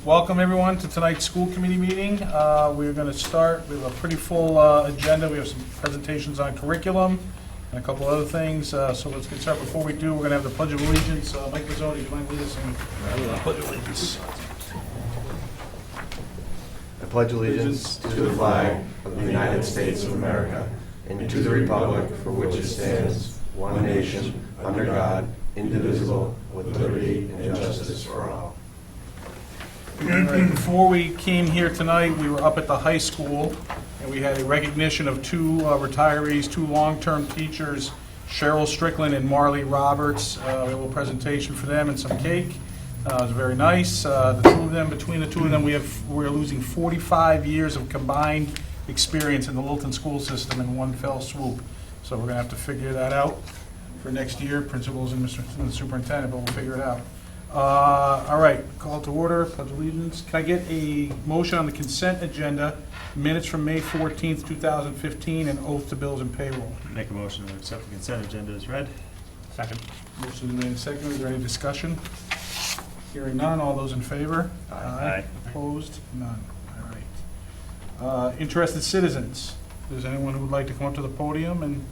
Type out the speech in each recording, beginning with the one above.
Welcome everyone to tonight's school committee meeting. We're going to start with a pretty full agenda. We have some presentations on curriculum and a couple other things. So let's get started. Before we do, we're going to have the Pledge of Allegiance. Mike Mazzoni, do you mind leading us in the Pledge of Allegiance? I pledge allegiance to the flag of the United States of America and to the republic for which it stands, one nation, under God, indivisible, with liberty and justice for all. All right, before we came here tonight, we were up at the high school, and we had a recognition of two retirees, two long-term teachers, Cheryl Strickland and Marley Roberts. We have a little presentation for them and some cake. It was very nice. The two of them, between the two of them, we're losing 45 years of combined experience in the Littleton school system in one fell swoop. So we're going to have to figure that out for next year. Principals and the superintendent, but we'll figure it out. All right, call to order, pledge allegiance. Can I get a motion on the consent agenda, minutes from May 14th, 2015, and oath to bills and payroll? Make a motion to accept the consent agenda as read. Second. Motion made and seconded. Is there any discussion? Hearing none. All those in favor? Aye. Opposed? None. All right. Interested citizens. Is anyone who would like to come up to the podium and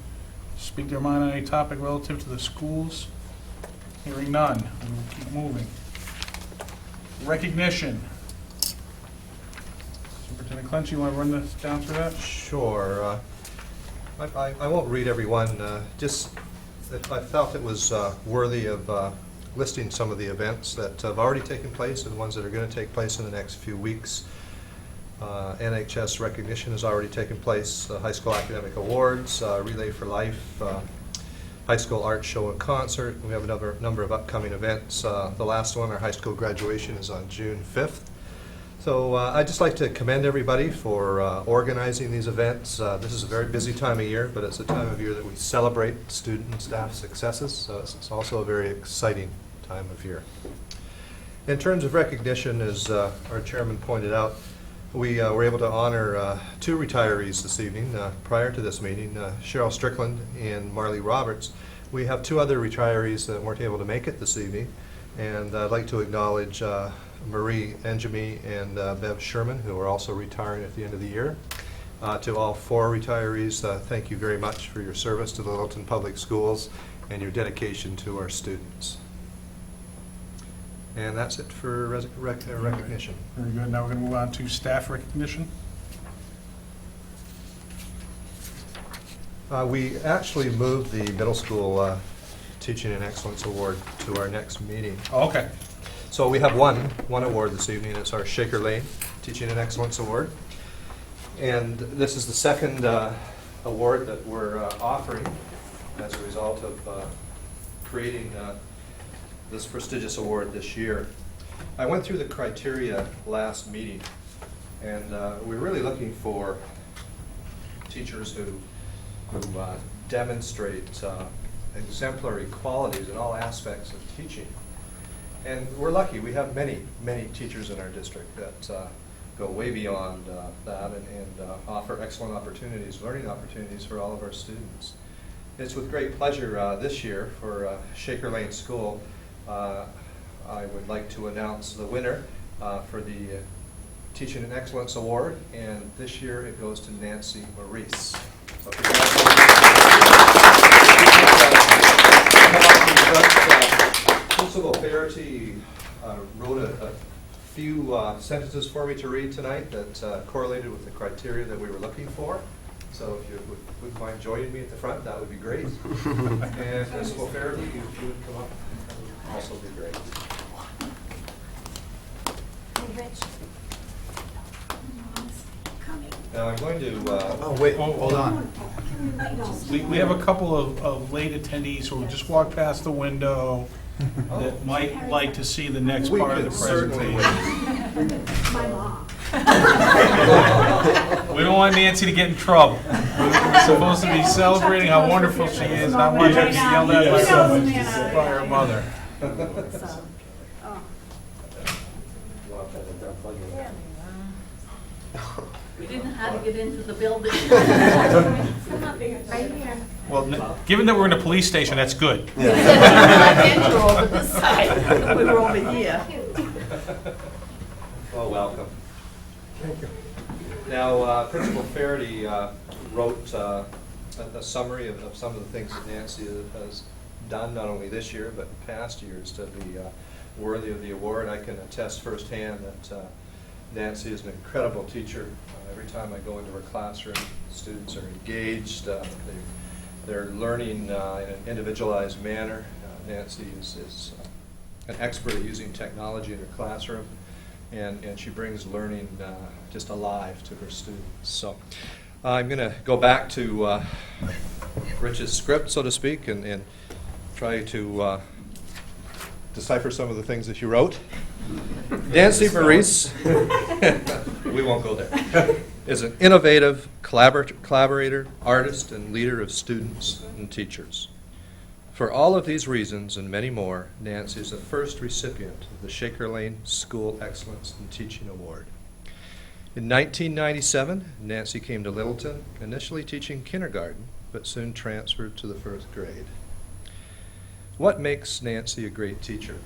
speak their mind on any topic relative to the schools? Hearing none. We will keep moving. Recognition. Superintendent Clench, you want to run this down through that? Sure. I won't read every one. Just I felt it was worthy of listing some of the events that have already taken place and ones that are going to take place in the next few weeks. NHS recognition has already taken place. High School Academic Awards, Relay for Life, High School Art Show and Concert. We have another number of upcoming events. The last one, our high school graduation, is on June 5th. So I'd just like to commend everybody for organizing these events. This is a very busy time of year, but it's a time of year that we celebrate student and staff successes, so it's also a very exciting time of year. In terms of recognition, as our chairman pointed out, we were able to honor two retirees this evening. Prior to this meeting, Cheryl Strickland and Marley Roberts. We have two other retirees that weren't able to make it this evening, and I'd like to acknowledge Marie Enjemy and Bev Sherman, who are also retiring at the end of the year. To all four retirees, thank you very much for your service to the Littleton Public Schools and your dedication to our students. And that's it for recognition. Very good. Now we're going to move on to staff recognition. We actually moved the middle school Teaching and Excellence Award to our next meeting. Oh, okay. So we have one award this evening. It's our Shaker Lane Teaching and Excellence Award. And this is the second award that we're offering as a result of creating this prestigious award this year. I went through the criteria last meeting, and we're really looking for teachers who demonstrate exemplary qualities in all aspects of teaching. And we're lucky. We have many teachers in our district that go way beyond that and offer excellent opportunities, learning opportunities for all of our students. It's with great pleasure this year for Shaker Lane School. I would like to announce the winner for the Teaching and Excellence Award, and this year it goes to Nancy Maurice. So Principal Faherty wrote a few sentences for me to read tonight that correlated with the criteria that we were looking for. So if you wouldn't mind joining me at the front, that would be great. And Principal Faherty, if you would come up, that would also be great. Now I'm going to... Oh, wait, hold on. We have a couple of late attendees who just walked past the window that might like to see the next part of the presentation. My mom. We don't want Nancy to get in trouble. We're supposed to be celebrating how wonderful she is, and I want her to be yelled at by her mother. We didn't know how to get into the building. Right here. Well, given that we're in a police station, that's good. We said we were over this side. We were over here. Principal Faraday wrote a summary of some of the things that Nancy has done, not only this year, but in past years, to be worthy of the award. I can attest firsthand that Nancy is an incredible teacher. Every time I go into her classroom, students are engaged. They're learning in an individualized manner. Nancy is an expert at using technology in her classroom, and she brings learning just alive to her students. So I'm going to go back to Rich's script, so to speak, and try to decipher some of the things that you wrote. Nancy Maurice, we won't go there, is an innovative collaborator, artist, and leader of students and teachers. For all of these reasons and many more, Nancy is the first recipient of the Shaker Lane School Excellence in Teaching Award. In 1997, Nancy came to Littleton, initially teaching kindergarten, but soon transferred to the first grade. What makes Nancy a great teacher?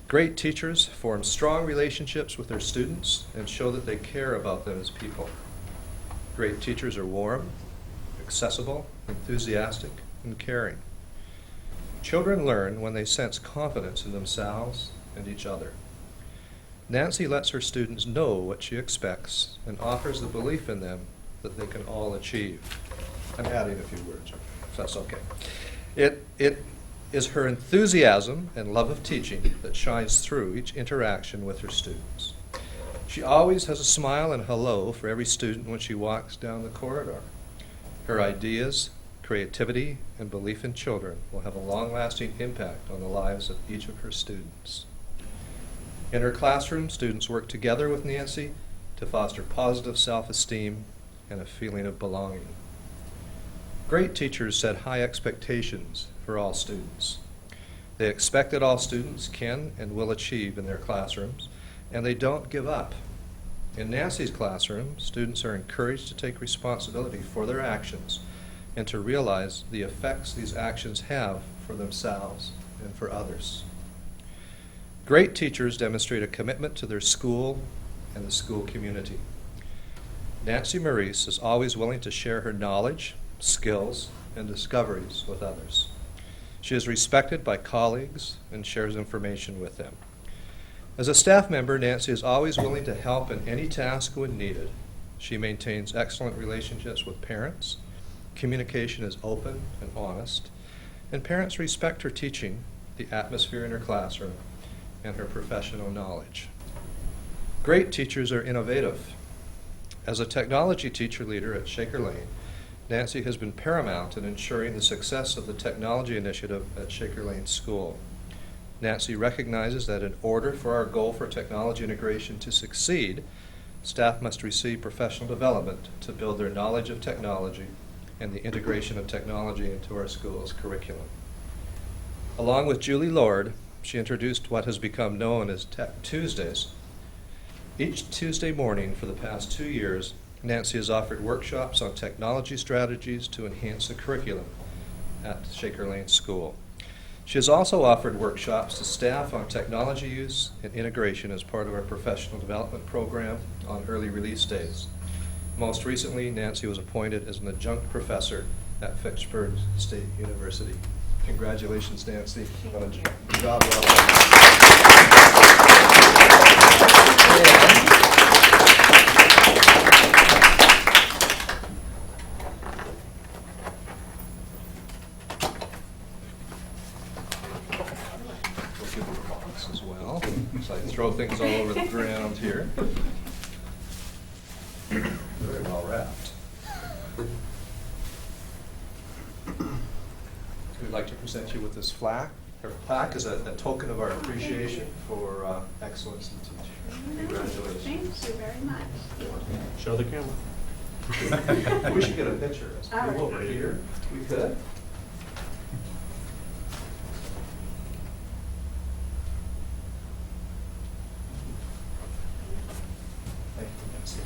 Great teachers form strong relationships with their students and show that they care about them as people. Great teachers are warm, accessible, enthusiastic, and caring. Children learn when they sense confidence in themselves and each other. Nancy lets her students know what she expects and offers the belief in them that they can all achieve. I'm adding a few words, if that's okay. It is her enthusiasm and love of teaching that shines through each interaction with her students. She always has a smile and hello for every student when she walks down the corridor. Her ideas, creativity, and belief in children will have a long-lasting impact on the lives of each of her students. In her classroom, students work together with Nancy to foster positive self-esteem and a feeling of belonging. Great teachers set high expectations for all students. They expect that all students can and will achieve in their classrooms, and they don't give up. In Nancy's classroom, students are encouraged to take responsibility for their actions and to realize the effects these actions have for themselves and for others. Great teachers demonstrate a commitment to their school and the school community. Nancy Maurice is always willing to share her knowledge, skills, and discoveries with others. She is respected by colleagues and shares information with them. As a staff member, Nancy is always willing to help in any task when needed. She maintains excellent relationships with parents. Communication is open and honest, and parents respect her teaching, the atmosphere in her classroom, and her professional knowledge. Great teachers are innovative. As a technology teacher leader at Shaker Lane, Nancy has been paramount in ensuring the success of the technology initiative at Shaker Lane School. Nancy recognizes that in order for our goal for technology integration to succeed, staff must receive professional development to build their knowledge of technology and the integration of technology into our school's curriculum. Along with Julie Lord, she introduced what has become known as Tech Tuesdays. Each Tuesday morning for the past 2 years, Nancy has offered workshops on technology strategies to enhance the curriculum at Shaker Lane School. She has also offered workshops to staff on technology use and integration as part of our professional development program on early release days. Most recently, Nancy was appointed as an adjunct professor at Fitchburg State University. Congratulations, Nancy. On a job well done. We'll give her a box as well, so I can throw things all over the ground here. Very well wrapped. We'd like to present you with this plaque. Her plaque is a token of our appreciation for excellence in teaching. Congratulations. Thank you very much. Show the camera. We should get a picture. All right. Move over here. We could. Thank you, Nancy.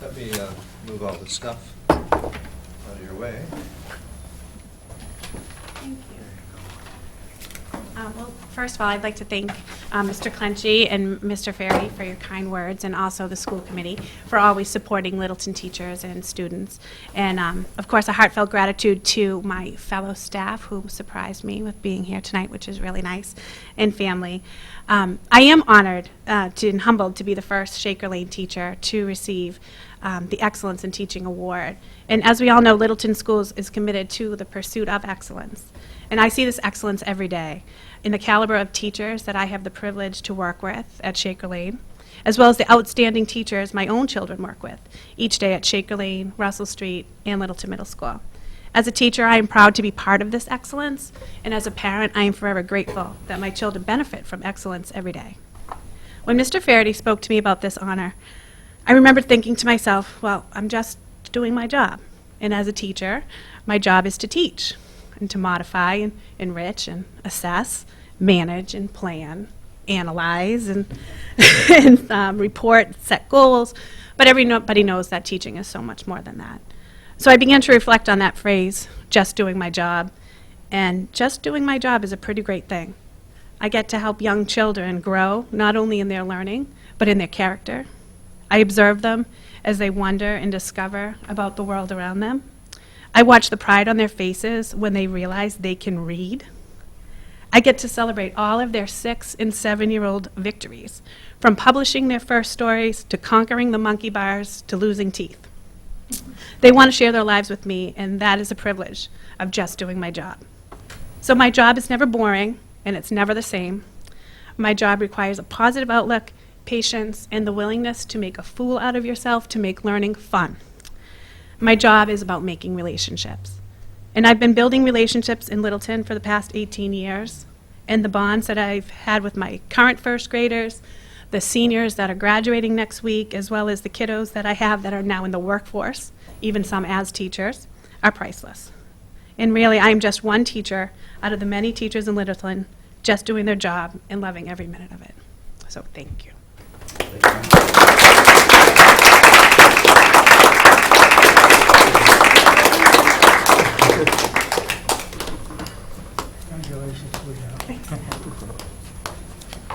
Let me move all the stuff out of your way. Thank you. Well, first of all, I'd like to thank Mr. Clenchey and Mr. Ferry for your kind words, and also the school committee for always supporting Littleton teachers and students. And, of course, a heartfelt gratitude to my fellow staff who surprised me with being here tonight, which is really nice, and family. I am honored and humbled to be the first Shaker Lane teacher to receive the Excellence in Teaching Award. And as we all know, Littleton Schools is committed to the pursuit of excellence. And I see this excellence every day in the caliber of teachers that I have the privilege to work with at Shaker Lane, as well as the outstanding teachers my own children work with each day at Shaker Lane, Russell Street, and Littleton Middle School. As a teacher, I am proud to be part of this excellence, and as a parent, I am forever grateful that my children benefit from excellence every day. When Mr. Faraday spoke to me about this honor, I remember thinking to myself, well, I'm just doing my job. And as a teacher, my job is to teach and to modify and enrich and assess, manage and plan, analyze and, report, set goals. But everybody knows that teaching is so much more than that. So I began to reflect on that phrase, just doing my job. And just doing my job is a pretty great thing. I get to help young children grow, not only in their learning, but in their character. I observe them as they wonder and discover about the world around them. I watch the pride on their faces when they realize they can read. I get to celebrate all of their 6- and 7-year-old victories, from publishing their first stories to conquering the monkey bars to losing teeth. They want to share their lives with me, and that is a privilege of just doing my job. So my job is never boring, and it's never the same. My job requires a positive outlook, patience, and the willingness to make a fool out of yourself to make learning fun. My job is about making relationships. And I've been building relationships in Littleton for the past 18 years. And the bonds that I've had with my current first graders, the seniors that are graduating next week, as well as the kiddos that I have that are now in the workforce, even some as teachers, are priceless. And really, I'm just one teacher out of the many teachers in Littleton just doing their job and loving every minute of it. So thank you.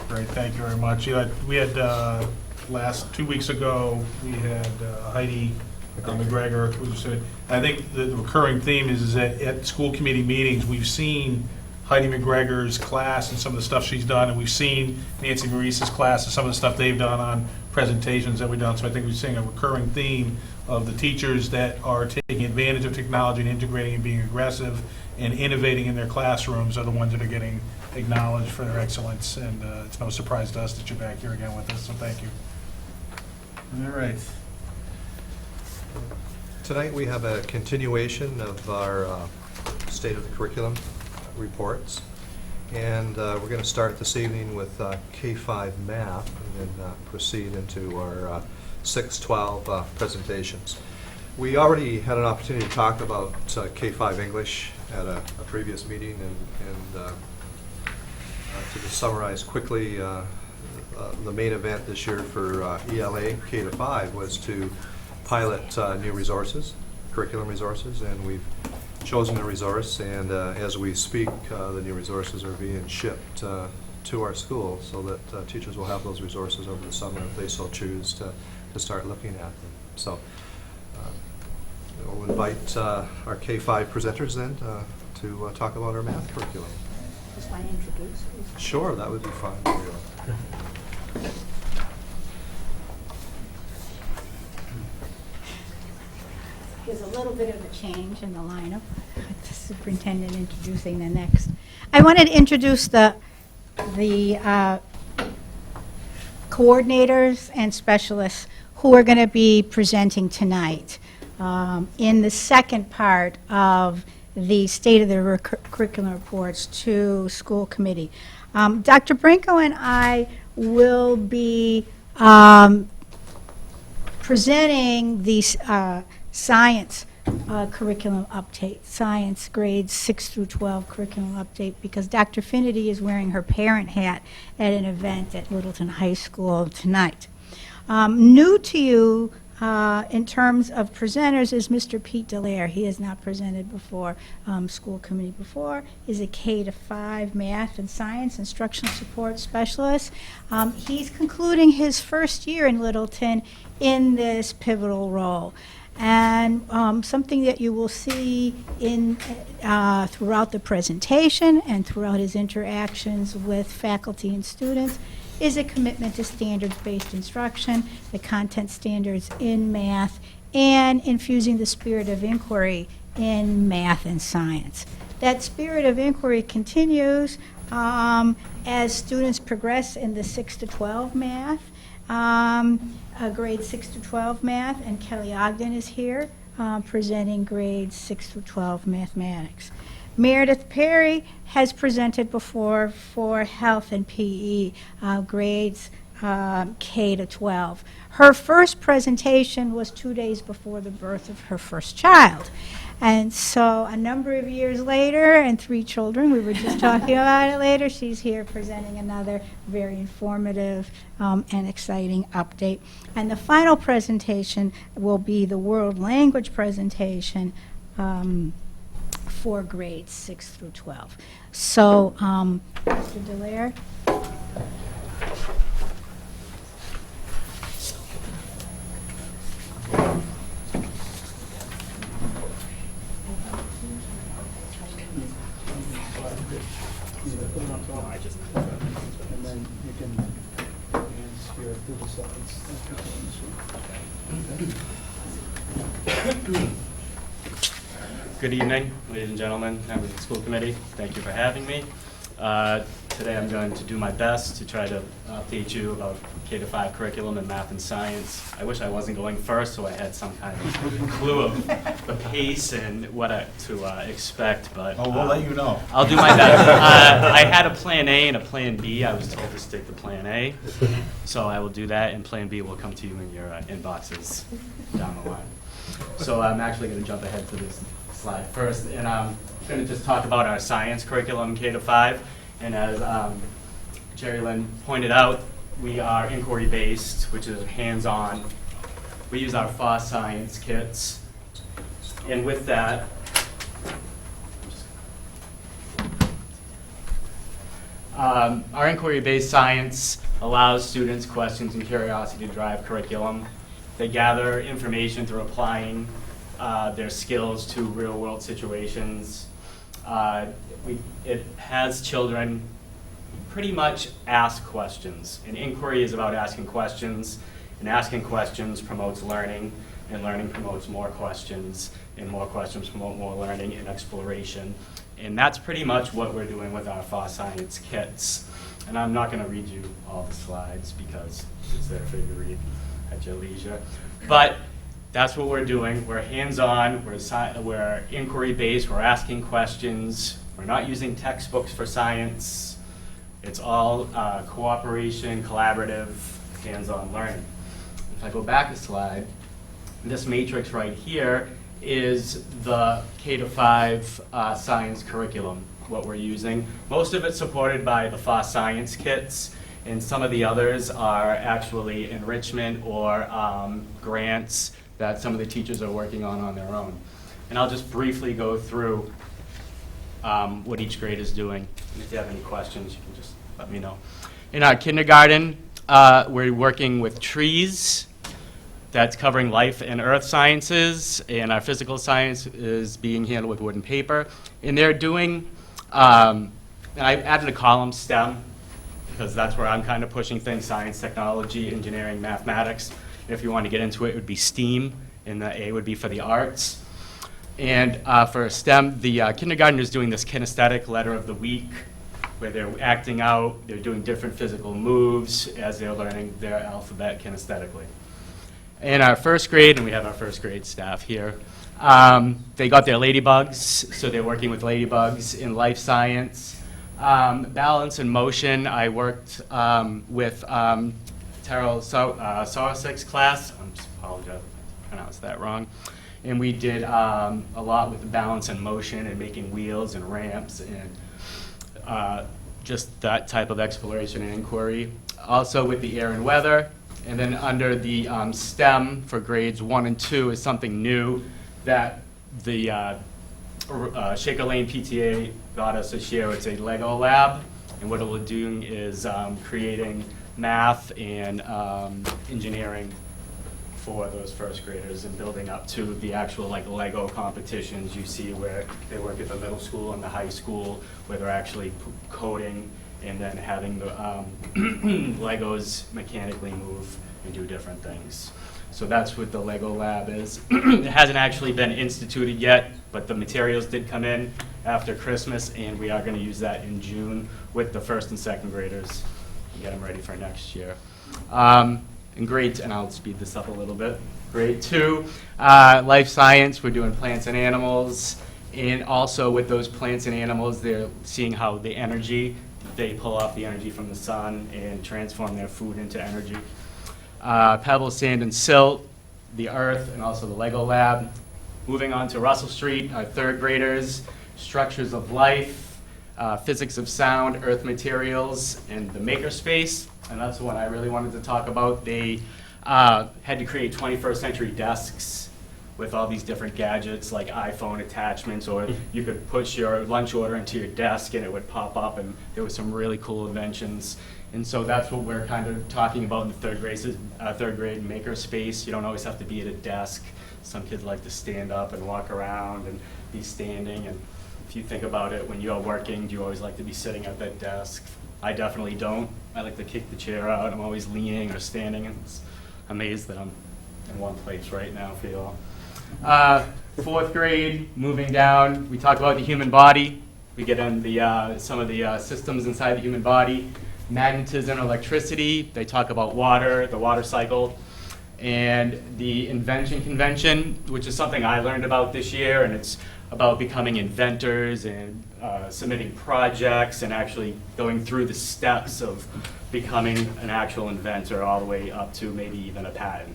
Great, thank you very much. We had, last 2 weeks ago, we had Heidi McGregor, who said, I think the recurring theme is that at school committee meetings, we've seen Heidi McGregor's class and some of the stuff she's done, and we've seen Nancy Maurice's class and some of the stuff they've done on presentations that we've done. So I think we're seeing a recurring theme of the teachers that are taking advantage of technology and integrating and being aggressive and innovating in their classrooms are the ones that are getting acknowledged for their excellence. And it's no surprise to us that you're back here again with us, so thank you. All right. Tonight we have a continuation of our State of the Curriculum reports. And we're going to start this evening with K-5 math and then proceed into our 6-12 presentations. We already had an opportunity to talk about K-5 English at a previous meeting, and to just summarize quickly, the main event this year for ELA K-5 was to pilot new resources, curriculum resources, and we've chosen a resource, and as we speak, the new resources are being shipped to our school so that teachers will have those resources over the summer if they so choose to start looking at them. So we'll invite our K-5 presenters then to talk about our math curriculum. Just want to introduce you. Sure, that would be fine. There's a little bit of a change in the lineup, with the superintendent introducing the next. I wanted to introduce the coordinators and specialists who are going to be presenting tonight in the second part of the State of the Curriculum Reports to School Committee. Dr. Brinko and I will be presenting these science curriculum update, science grades 6 through 12 curriculum update, because Dr. Finity is wearing her parent hat at an event at Littleton High School tonight. New to you in terms of presenters is Mr. Pete Dallaire. He has not presented before school committee before. He's a K-5 math and science instructional support specialist. He's concluding his first year in Littleton in this pivotal role. And something that you will see in throughout the presentation and throughout his interactions with faculty and students is a commitment to standards-based instruction, the content standards in math, and infusing the spirit of inquiry in math and science. That spirit of inquiry continues as students progress in the 6 to 12 math, grade 6 to 12 math, and Kelly Ogden is here presenting grades 6 to 12 mathematics. Meredith Perry has presented before for health and PE grades K to 12. Her first presentation was 2 days before the birth of her first child. And so a number of years later, and 3 children, we were just talking about it later, she's here presenting another very informative and exciting update. And the final presentation will be the world language presentation for grades 6 through 12. So, Mr. Dallaire. And then you can steer through the slides. Good evening, ladies and gentlemen, members of the school committee. Thank you for having me. Today I'm going to do my best to try to update you about K-5 curriculum in math and science. I wish I wasn't going first, so I had some kind of clue of the pace and what to expect, but Oh, we'll let you know. I'll do my best. I had a plan A and a plan B. I was told to stick to plan A, so I will do that, and plan B will come to you in your inboxes down the line. So I'm actually going to jump ahead to this slide first, and I'm going to just talk about our science curriculum K-5. And as Jerry Lynn pointed out, we are inquiry-based, which is hands-on. We use our FOSS science kits, and with that, our inquiry-based science allows students questions and curiosity to drive curriculum. They gather information through applying their skills to real-world situations. It has children pretty much ask questions. An inquiry is about asking questions, and asking questions promotes learning, and learning promotes more questions, and more questions promote more learning and exploration. And that's pretty much what we're doing with our FOSS science kits. And I'm not going to read you all the slides because it's there for you to read at your leisure. But that's what we're doing. We're hands-on, we're inquiry-based, we're asking questions, we're not using textbooks for science. It's all cooperation, collaborative, hands-on learning. If I go back a slide, this matrix right here is the K-5 science curriculum, what we're using. Most of it's supported by the FOSS science kits, and some of the others are actually enrichment or grants that some of the teachers are working on their own. And I'll just briefly go through what each grade is doing. And if you have any questions, you can just let me know. In our kindergarten, we're working with trees. That's covering life and earth sciences, and our physical science is being handled with wood and paper. And they're doing, and I added a column, STEM, because that's where I'm kind of pushing things, science, technology, engineering, mathematics. If you want to get into it, it would be STEAM, and the A would be for the arts. And for STEM, the kindergarten is doing this kinesthetic letter of the week, where they're acting out, they're doing different physical moves as they're learning their alphabet kinesthetically. In our first grade, and we have our first grade staff here, they got their ladybugs, so they're working with ladybugs in life science. Balance and motion, I worked with Terrell Sorosik's class. I apologize if I pronounced that wrong. And we did a lot with balance and motion and making wheels and ramps and just that type of exploration and inquiry. Also with the air and weather, And then under the STEM for grades 1 and 2 is something new that the Shaker Lane PTA got us this year. It's a Lego lab, and what we're doing is creating math and engineering for those first graders and building up to the actual like Lego competitions you see where they work at the middle school and the high school, where they're actually coding and then having the Legos mechanically move and do different things. So that's what the Lego lab is. It hasn't actually been instituted yet, but the materials did come in after Christmas, and we are going to use that in June with the first and second graders and get them ready for next year. In grade, and I'll speed this up a little bit. Grade 2, life science, we're doing plants and animals, and also with those plants and animals, they're seeing how the energy, they pull off the energy from the sun and transform their food into energy. Pebble, sand, and silt, the earth, and also the Lego lab. Moving on to Russell Street, our third graders, structures of life, physics of sound, earth materials, and the makerspace. And that's the one I really wanted to talk about. They had to create 21st century desks with all these different gadgets like iPhone attachments, or you could push your lunch order into your desk and it would pop up, and there were some really cool inventions. And so that's what we're kind of talking about in the third grade makerspace. You don't always have to be at a desk. Some kids like to stand up and walk around and be standing. And if you think about it, when you're working, do you always like to be sitting at that desk? I definitely don't. I like to kick the chair out. I'm always leaning or standing, and it's amazed that I'm in one place right now for you all. Fourth grade, moving down, we talk about the human body. We get into some of the systems inside the human body. Magnetism, electricity. They talk about water, the water cycle, and the invention convention, which is something I learned about this year, and it's about becoming inventors and submitting projects and actually going through the steps of becoming an actual inventor all the way up to maybe even a patent,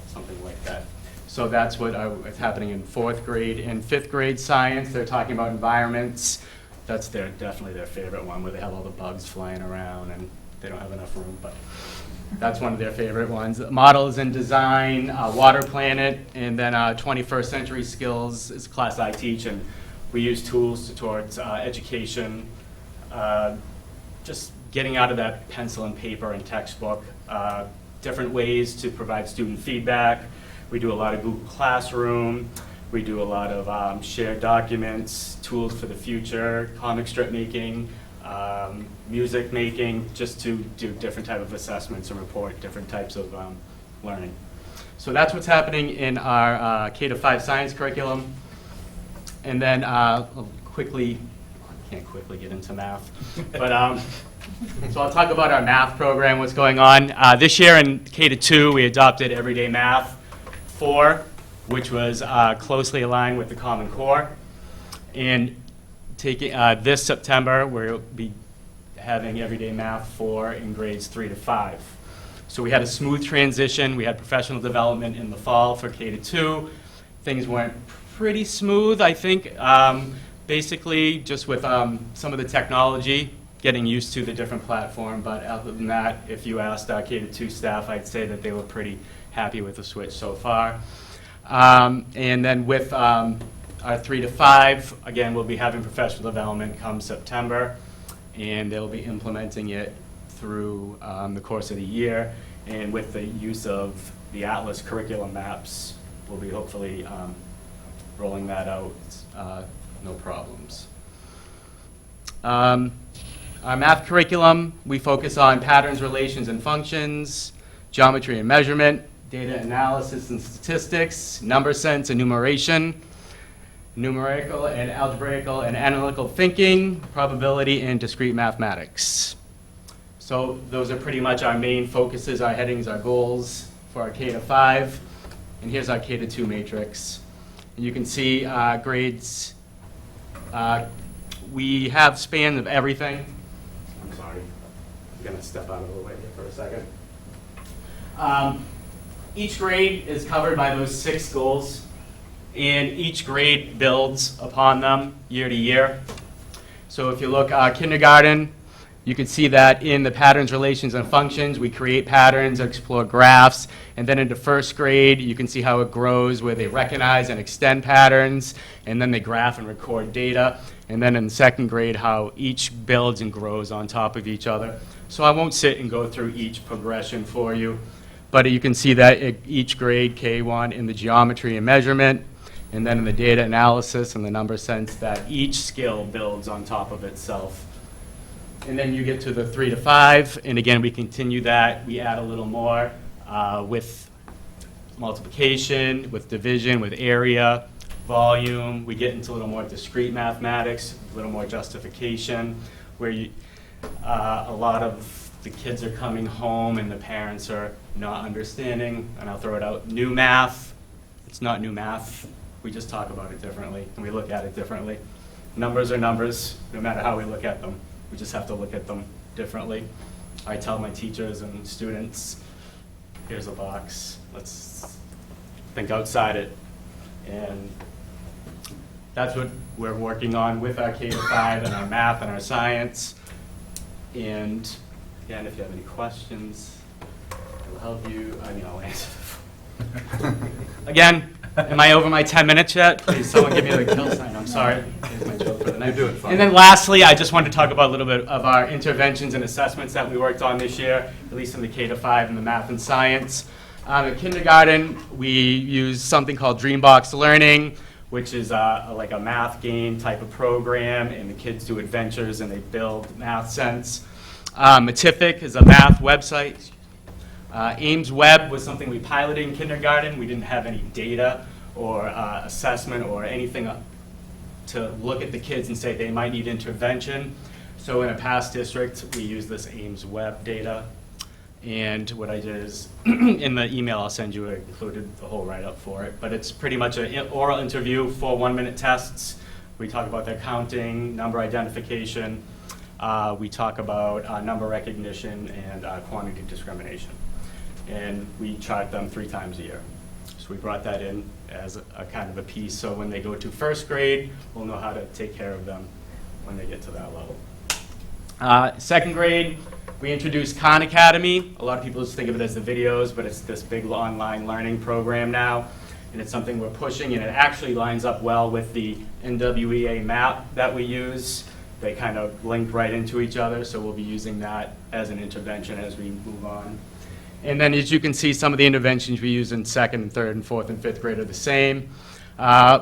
something like that. So that's what is happening in fourth grade. In fifth grade science, they're talking about environments. That's definitely their favorite one, where they have all the bugs flying around and they don't have enough room, but that's one of their favorite ones. Models and design, Water Planet, and then 21st century skills is a class I teach, and we use tools towards education, just getting out of that pencil and paper and textbook, different ways to provide student feedback. We do a lot of Google Classroom. We do a lot of shared documents, tools for the future, comic strip making, music making, just to do different type of assessments and report different types of learning. So that's what's happening in our K-5 science curriculum. And then I'll can't quickly get into math, but so I'll talk about our math program, what's going on. This year in K-2, we adopted Everyday Math 4, which was closely aligned with the Common Core. And taking this September, we'll be having Everyday Math 4 in grades 3 to 5. So we had a smooth transition. We had professional development in the fall for K-2. Things went pretty smooth, I think. Basically, just with some of the technology, getting used to the different platform. But other than that, if you asked our K-2 staff, I'd say that they were pretty happy with the switch so far. And then with our 3 to 5, again, we'll be having professional development come September, and they'll be implementing it through the course of the year. And with the use of the Atlas curriculum maps, we'll be hopefully rolling that out, no problems. Our math curriculum, we focus on patterns, relations, and functions, geometry and measurement, data analysis and statistics, number sense and numeration, numerical and algebraical and analytical thinking, probability, and discrete mathematics. So those are pretty much our main focuses, our headings, our goals for our K-5. And here's our K-2 matrix. And you can see grades. We have span of everything. I'm sorry. I'm going to step out of the way here for a second. Each grade is covered by those 6 goals, and each grade builds upon them year to year. So if you look kindergarten, You can see that in the patterns, relations, and functions. We create patterns, explore graphs, and then into first grade, you can see how it grows where they recognize and extend patterns, and then they graph and record data. And then in second grade, how each builds and grows on top of each other. So I won't sit and go through each progression for you, but you can see that at each grade, K1, in the geometry and measurement, and then in the data analysis and the number sense, that each skill builds on top of itself. And then you get to the 3 to 5, and again, we continue that. We add a little more with multiplication, with division, with area, volume. We get into a little more discrete mathematics, a little more justification, where a lot of the kids are coming home and the parents are not understanding, and I'll throw it out. New math, it's not new math. We just talk about it differently, and we look at it differently. Numbers are numbers, no matter how we look at them. We just have to look at them differently. I tell my teachers and students, here's a box, let's think outside it. And that's what we're working on with our K-5 and our math and our science. And again, if you have any questions, I'll help you. I mean, I'll answer them. Again, am I over my 10 minutes yet? Please, someone give me the kill sign. I'm sorry. Here's my joke for the night. You're doing fine. And then lastly, I just wanted to talk about a little bit of our interventions and assessments that we worked on this year, at least in the K-5 and the math and science. In kindergarten, we use something called Dreambox Learning, which is like a math game type of program, and the kids do adventures and they build math sense. Matific is a math website. Ames Web was something we piloted in kindergarten. We didn't have any data or assessment or anything to look at the kids and say they might need intervention. So in a past district, we use this Ames Web data. And what I did is, in the email I'll send you, I included the whole write-up for it. But it's pretty much an oral interview, 4 one-minute tests. We talk about their counting, number identification. We talk about number recognition and quantity discrimination. And we chart them 3 times a year. So we brought that in as a kind of a piece. So when they go to first grade, we'll know how to take care of them when they get to that level. Second grade, we introduced Khan Academy. A lot of people just think of it as the videos, but it's this big online learning program now. And it's something we're pushing, and it actually lines up well with the NWEA map that we use. They kind of link right into each other, so we'll be using that as an intervention as we move on. And then as you can see, some of the interventions we use in 2nd and 3rd and 4th and 5th grade are the same.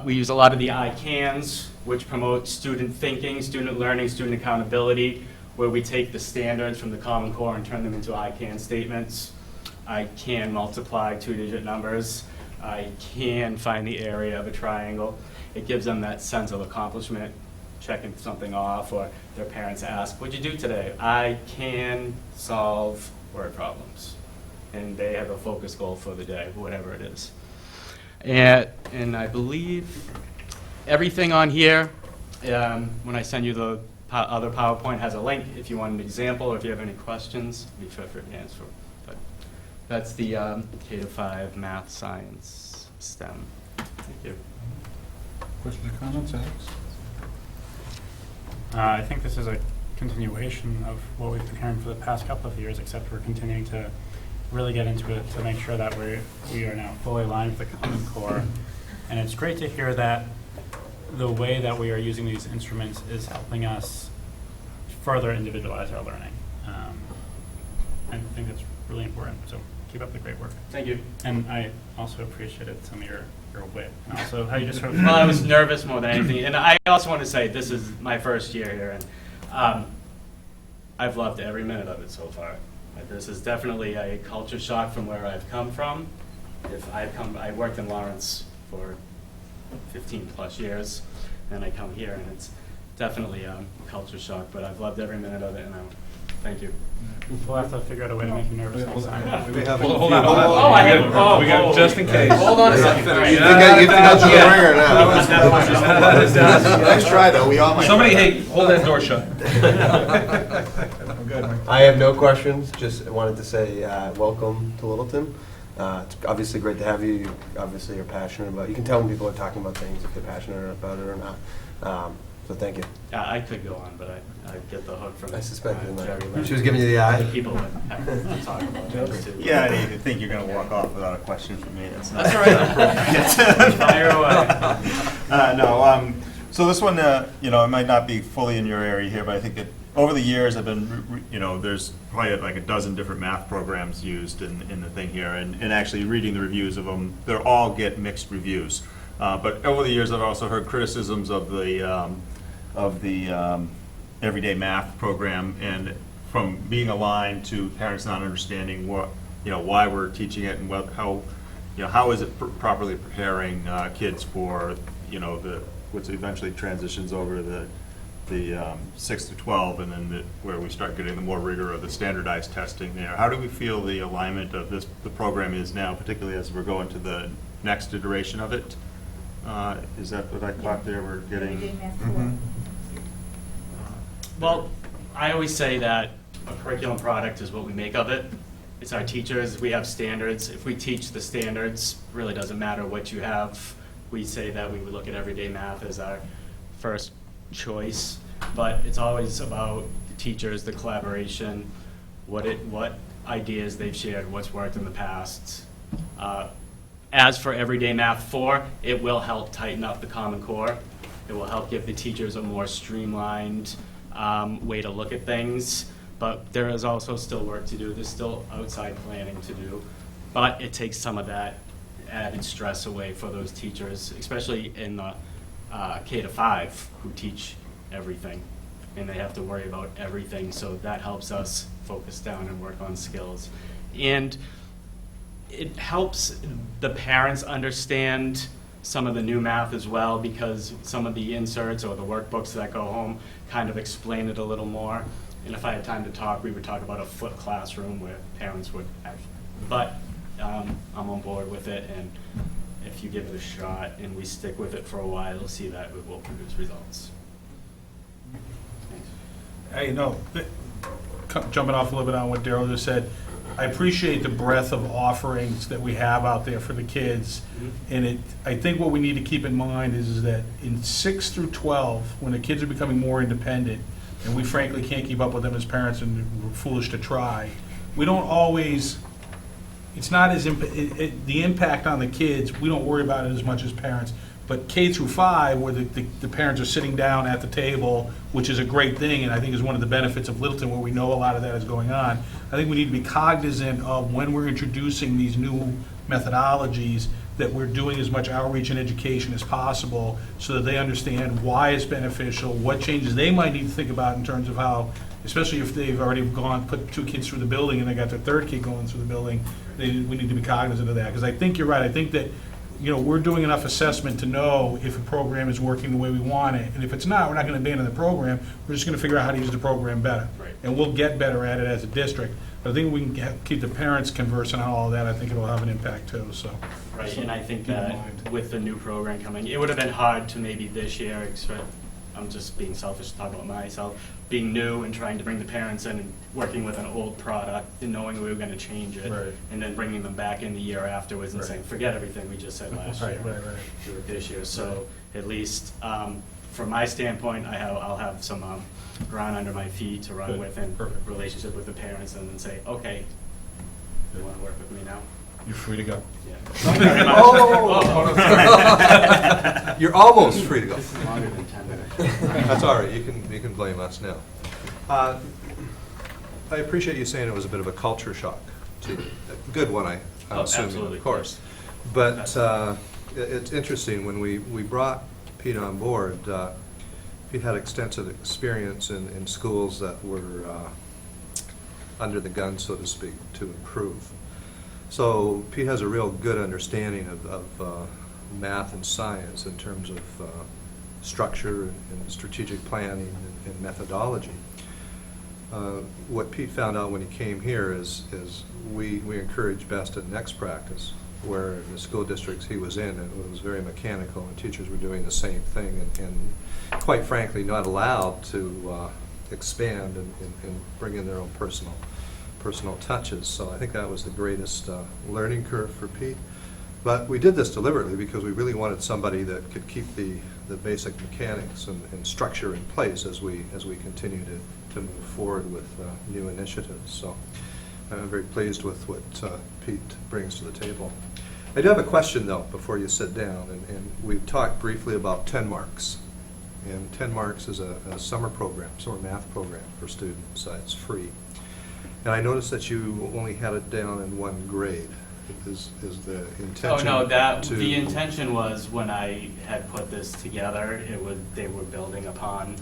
We use a lot of the ICANNs, which promote student thinking, student learning, student accountability, where we take the standards from the Common Core and turn them into ICANN statements. I can multiply 2-digit numbers. I can find the area of a triangle. It gives them that sense of accomplishment, checking something off, or their parents ask, what'd you do today? I can solve word problems. And they have a focus goal for the day, whatever it is. And I believe everything on here, when I send you the other PowerPoint, has a link if you want an example or if you have any questions, be sure to answer. But that's the K-5 math, science, STEM. Thank you. Questions or comments, Alex? I think this is a continuation of what we've been hearing for the past couple of years, except we're continuing to really get into it to make sure that we are now fully aligned with the Common Core. And it's great to hear that the way that we are using these instruments is helping us further individualize our learning. I think that's really important, so keep up the great work. Thank you. And I also appreciated some of your wit, and also how you just sort of... Well, I was nervous more than anything. And I also want to say this is my first year here, and I've loved every minute of it so far. This is definitely a culture shock from where I've come from. I worked in Lawrence for 15 plus years, and I come here, and it's definitely a culture shock, but I've loved every minute of it, and thank you. We'll have to figure out a way to make you nervous next time. We have Hold on. Oh, I have, oh, We got, oh, just in case. Hold on a second. All right. You think that's the ringer now? Nice try, though. We all might. Somebody, hey, hold that door shut. I have no questions, just wanted to say welcome to Littleton. It's obviously great to have you. You obviously are passionate about it. You can tell when people are talking about things if they're passionate about it or not. So thank you. I could go on, but I get the hook from I suspected you might. Jerry Lynn. She was giving you the eye? People would have to talk about those too. Yeah, I didn't even think you're going to walk off without a question from me. That's not That's all right. Fire away. No, so this one, you know, it might not be fully in your area here, but I think that over the years, I've been, you know, there's probably like a dozen different math programs used in the thing here, and actually reading the reviews of them, they all get mixed reviews. But over the years, I've also heard criticisms of the everyday math program, and from being aligned to parents not understanding what, you know, why we're teaching it and what, how, you know, how is it properly preparing kids for, you know, which eventually transitions over to the 6 to 12, and then where we start getting the more rigor of the standardized testing there. How do we feel the alignment of the program is now, particularly as we're going to the next iteration of it? Is that what I caught there? We're getting. Everyday math Mhm. Well, I always say that a curriculum product is what we make of it. It's our teachers, we have standards. If we teach the standards, really doesn't matter what you have. We say that we would look at everyday math as our first choice, but it's always about the teachers, the collaboration, what ideas they've shared, what's worked in the past. As for Everyday Math 4, it will help tighten up the Common Core. It will help give the teachers a more streamlined way to look at things, but there is also still work to do. There's still outside planning to do, but it takes some of that added stress away for those teachers, especially in the K-5 who teach everything, and they have to worry about everything, so that helps us focus down and work on skills. And it helps the parents understand some of the new math as well, because some of the inserts or the workbooks that go home kind of explain it a little more. And if I had time to talk, we would talk about a flipped classroom where parents would actually, but I'm on board with it, and if you give it a shot and we stick with it for a while, you'll see that it will produce results. Thanks. Hey, no, jumping off a little bit on what Daryl just said, I appreciate the breadth of offerings that we have out there for the kids. And I think what we need to keep in mind is that in 6 through 12, when the kids are becoming more independent, and we frankly can't keep up with them as parents and we're foolish to try, we don't always, it's not as, the impact on the kids, we don't worry about it as much as parents. But K through 5, where the parents are sitting down at the table, which is a great thing, and I think is one of the benefits of Littleton, where we know a lot of that is going on, I think we need to be cognizant of when we're introducing these new methodologies, that we're doing as much outreach and education as possible so that they understand why it's beneficial, what changes they might need to think about in terms of how, especially if they've already put 2 kids through the building and they got their 3rd kid going through the building, we need to be cognizant of that. Because I think you're right. I think that, you know, we're doing enough assessment to know if a program is working the way we want it. And if it's not, we're not going to abandon the program. We're just going to figure out how to use the program better. Right. And we'll get better at it as a district. But I think we can keep the parents conversing on all of that. I think it'll have an impact too, so. Right, and I think Keep in that mind. with the new program coming, it would have been hard to maybe this year, I'm just being selfish to talk about myself, being new and trying to bring the parents in and working with an old product and knowing we were going to change it, Right. and then bringing them back in the year afterwards and Right. saying, forget everything we just said last year. Right. Do it this year. So at least from my standpoint, I'll have some ground under my feet to run Good. with, and Perfect. relationship with the parents, and then say, okay, you want to work with me now? You're free to go. Yeah. Thank you very much. Oh! You're almost free to go. This is longer than 10 minutes. That's all right, you can blame us now. I appreciate you saying it was a bit of a culture shock, too. A good one, I'm Oh, assuming, absolutely, of course. But it's interesting, when we brought Pete on board, Pete had extensive experience in schools that were under the gun, so to speak, to improve. So Pete has a real good understanding of math and science in terms of structure and strategic planning and methodology. What Pete found out when he came here is we encourage best at next practice, where in the school districts he was in, it was very mechanical, and teachers were doing the same thing, and quite frankly not allowed to expand and bring in their own personal touches. So I think that was the greatest learning curve for Pete. But we did this deliberately because we really wanted somebody that could keep the basic mechanics and structure in place as we continue to move forward with new initiatives. So I'm very pleased with what Pete brings to the table. I do have a question, though, before you sit down, and we've talked briefly about 10 Marks. And 10 Marks is a summer program, summer math program for students. It's free. And I noticed that you only had it down in one grade. Is the intention? Oh, no, to the intention was when I had put this together, they were building upon.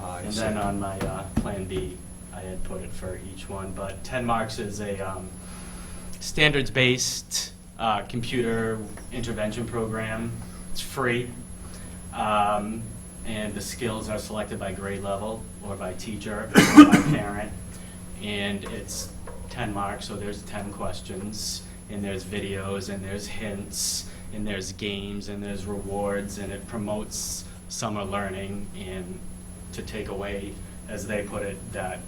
And see. then on my Plan B, I had put it for each one. But 10 Marks is a standards-based computer intervention program. It's free. And the skills are selected by grade level or by teacher or by parent. And it's 10 marks, so there's 10 questions, and there's videos, and there's hints, and there's games, and there's rewards, and it promotes summer learning and to take away, as they put it, that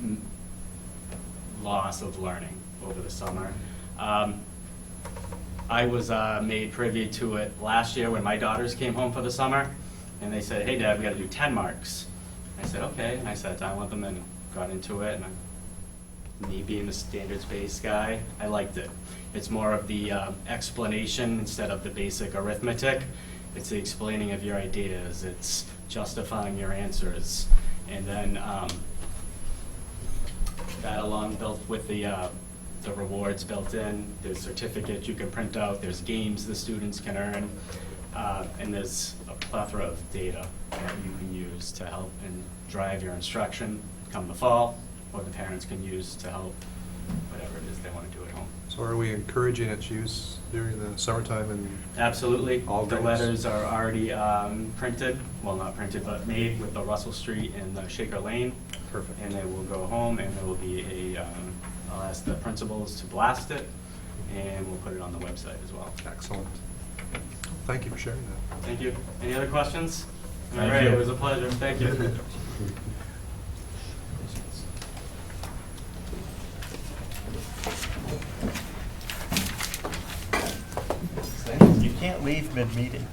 loss of learning over the summer. I was made privy to it last year when my daughters came home for the summer, and they said, "Hey, Dad, we got to do 10 marks." I said, "Okay," and I sat down with them and got into it, and me being the standards-based guy, I liked it. It's more of the explanation instead of the basic arithmetic. It's the explaining of your ideas. It's justifying your answers. And then that along built with the rewards built in. There's certificates you can print out. There's games the students can earn. And there's a plethora of data that you can use to help and drive your instruction come the fall, or the parents can use to help whatever it is they want to do at home. So are we encouraging its use during the summertime? And Absolutely. All The grades? letters are already printed, well, not printed, but made with the Russell Street and the Shaker Lane. Perfect. And they will go home, and there will be I'll ask the principals to blast it, and we'll put it on the website as well. Excellent. Thank you for sharing that. Thank you. Any other questions? All Thank right, you. it was a pleasure. Thank you. You can't leave mid-meeting.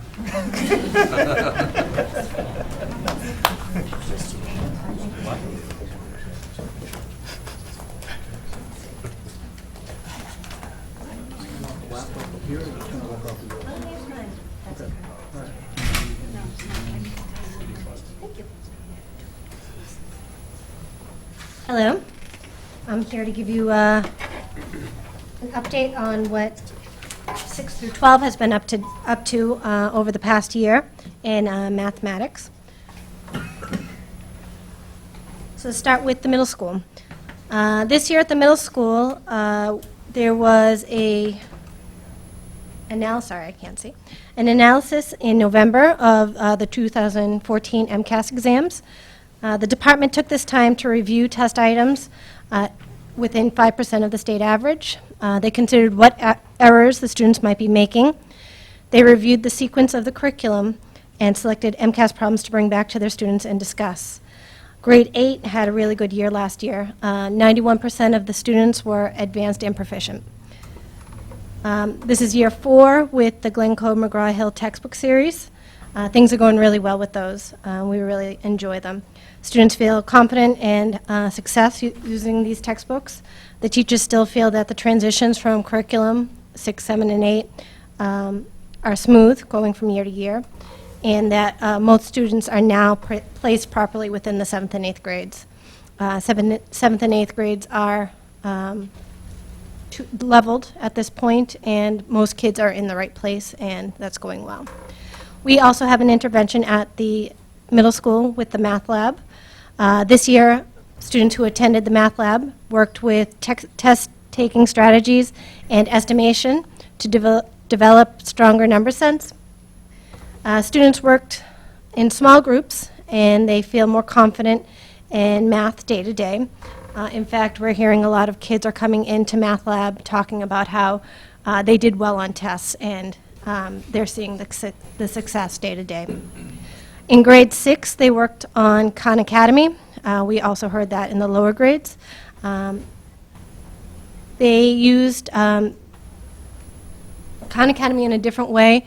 Hello. I'm here to give you an update on what 6 through 12 has been up to over the past year in mathematics. So let's start with the middle school. This year at the middle school, there was an analysis in November of the 2014 MCAS exams. The department took this time to review test items within 5% of the state average. They considered what errors the students might be making. They reviewed the sequence of the curriculum and selected MCAS problems to bring back to their students and discuss. Grade 8 had a really good year last year. 91% of the students were advanced and proficient. This is year 4 with the Glencoe McGraw-Hill textbook series. Things are going really well with those. We really enjoy them. Students feel confident and success using these textbooks. The teachers still feel that the transitions from curriculum 6, 7, and 8 are smooth going from year to year, and that most students are now placed properly within the 7th and 8th grades. 7th and 8th grades are leveled at this point, and most kids are in the right place, and that's going well. We also have an intervention at the middle school with the math lab. This year, students who attended the math lab worked with test-taking strategies and estimation to develop stronger number sense. Students worked in small groups, and they feel more confident in math day to day. In fact, we're hearing a lot of kids are coming into math lab talking about how they did well on tests, and they're seeing the success day to day. In grade 6, they worked on Khan Academy. We also heard that in the lower grades. They used Khan Khan Academy in a different way.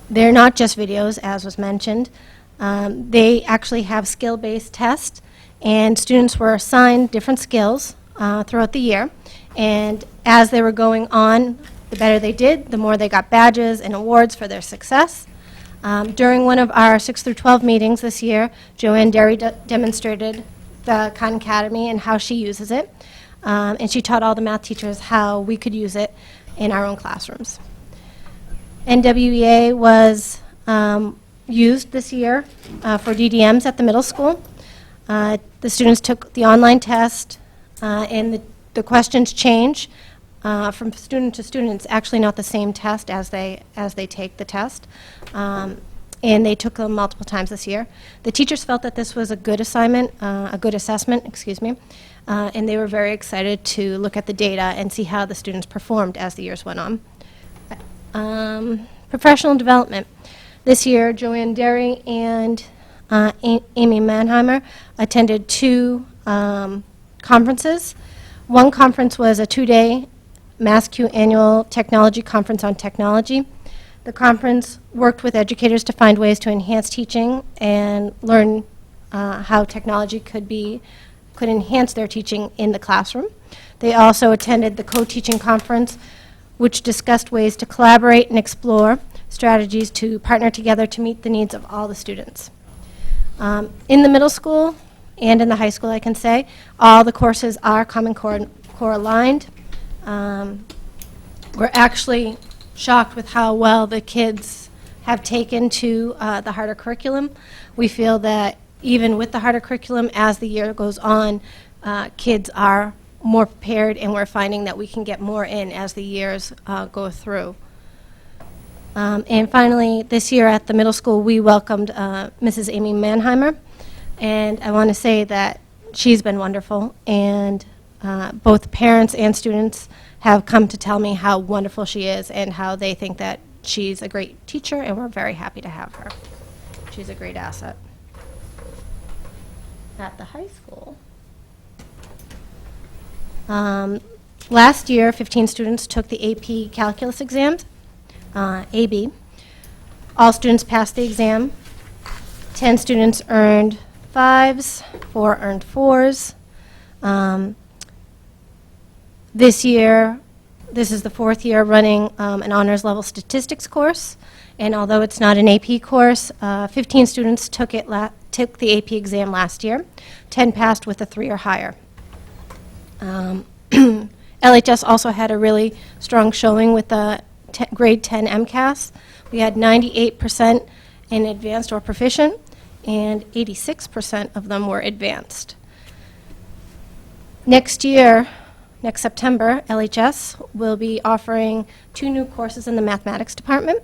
They're not just videos, as was mentioned. They actually have skill-based tests, and students were assigned different skills throughout the year. And as they were going on, the better they did, the more they got badges and awards for their success. During one of our 6 through 12 meetings this year, Joanne Derry demonstrated the Khan Academy and how she uses it. And she taught all the math teachers how we could use it in our own classrooms. NWEA was used this year for DDMs at the middle school. The students took the online test, and the questions change from student to student. It's actually not the same test as they take the test. And they took them multiple times this year. The teachers felt that this was a good assignment, a good assessment, excuse me, and they were very excited to look at the data and see how the students performed as the years went on. Professional development. This year, Joanne Derry and Amy Mannheimer attended 2 conferences. One conference was a 2-day MassCue Annual Technology Conference on Technology. The conference worked with educators to find ways to enhance teaching and learn how technology could enhance their teaching in the classroom. They also attended the co-teaching conference, which discussed ways to collaborate and explore strategies to partner together to meet the needs of all the students. In the middle school and in the high school, I can say, all the courses are Common Core aligned. We're actually shocked with how well the kids have taken to the harder curriculum. We feel that even with the harder curriculum, as the year goes on, kids are more prepared, and we're finding that we can get more in as the years go through. And finally, this year at the middle school, we welcomed Mrs. Amy Mannheimer, and I want to say that she's been wonderful, and both parents and students have come to tell me how wonderful she is and how they think that she's a great teacher, and we're very happy to have her. She's a great asset. At the high school, last year, 15 students took the AP Calculus exams, AB. All students passed the exam. 10 students earned 5s, 4 earned 4s. This year, this is the 4th year running an honors level statistics course, and although it's not an AP course, 15 students took the AP exam last year. 10 passed with a 3 or higher. LHS also had a really strong showing with the grade 10 MCAS. We had 98% in advanced or proficient, and 86% of them were advanced. Next year, next September, LHS will be offering 2 new courses in the mathematics department.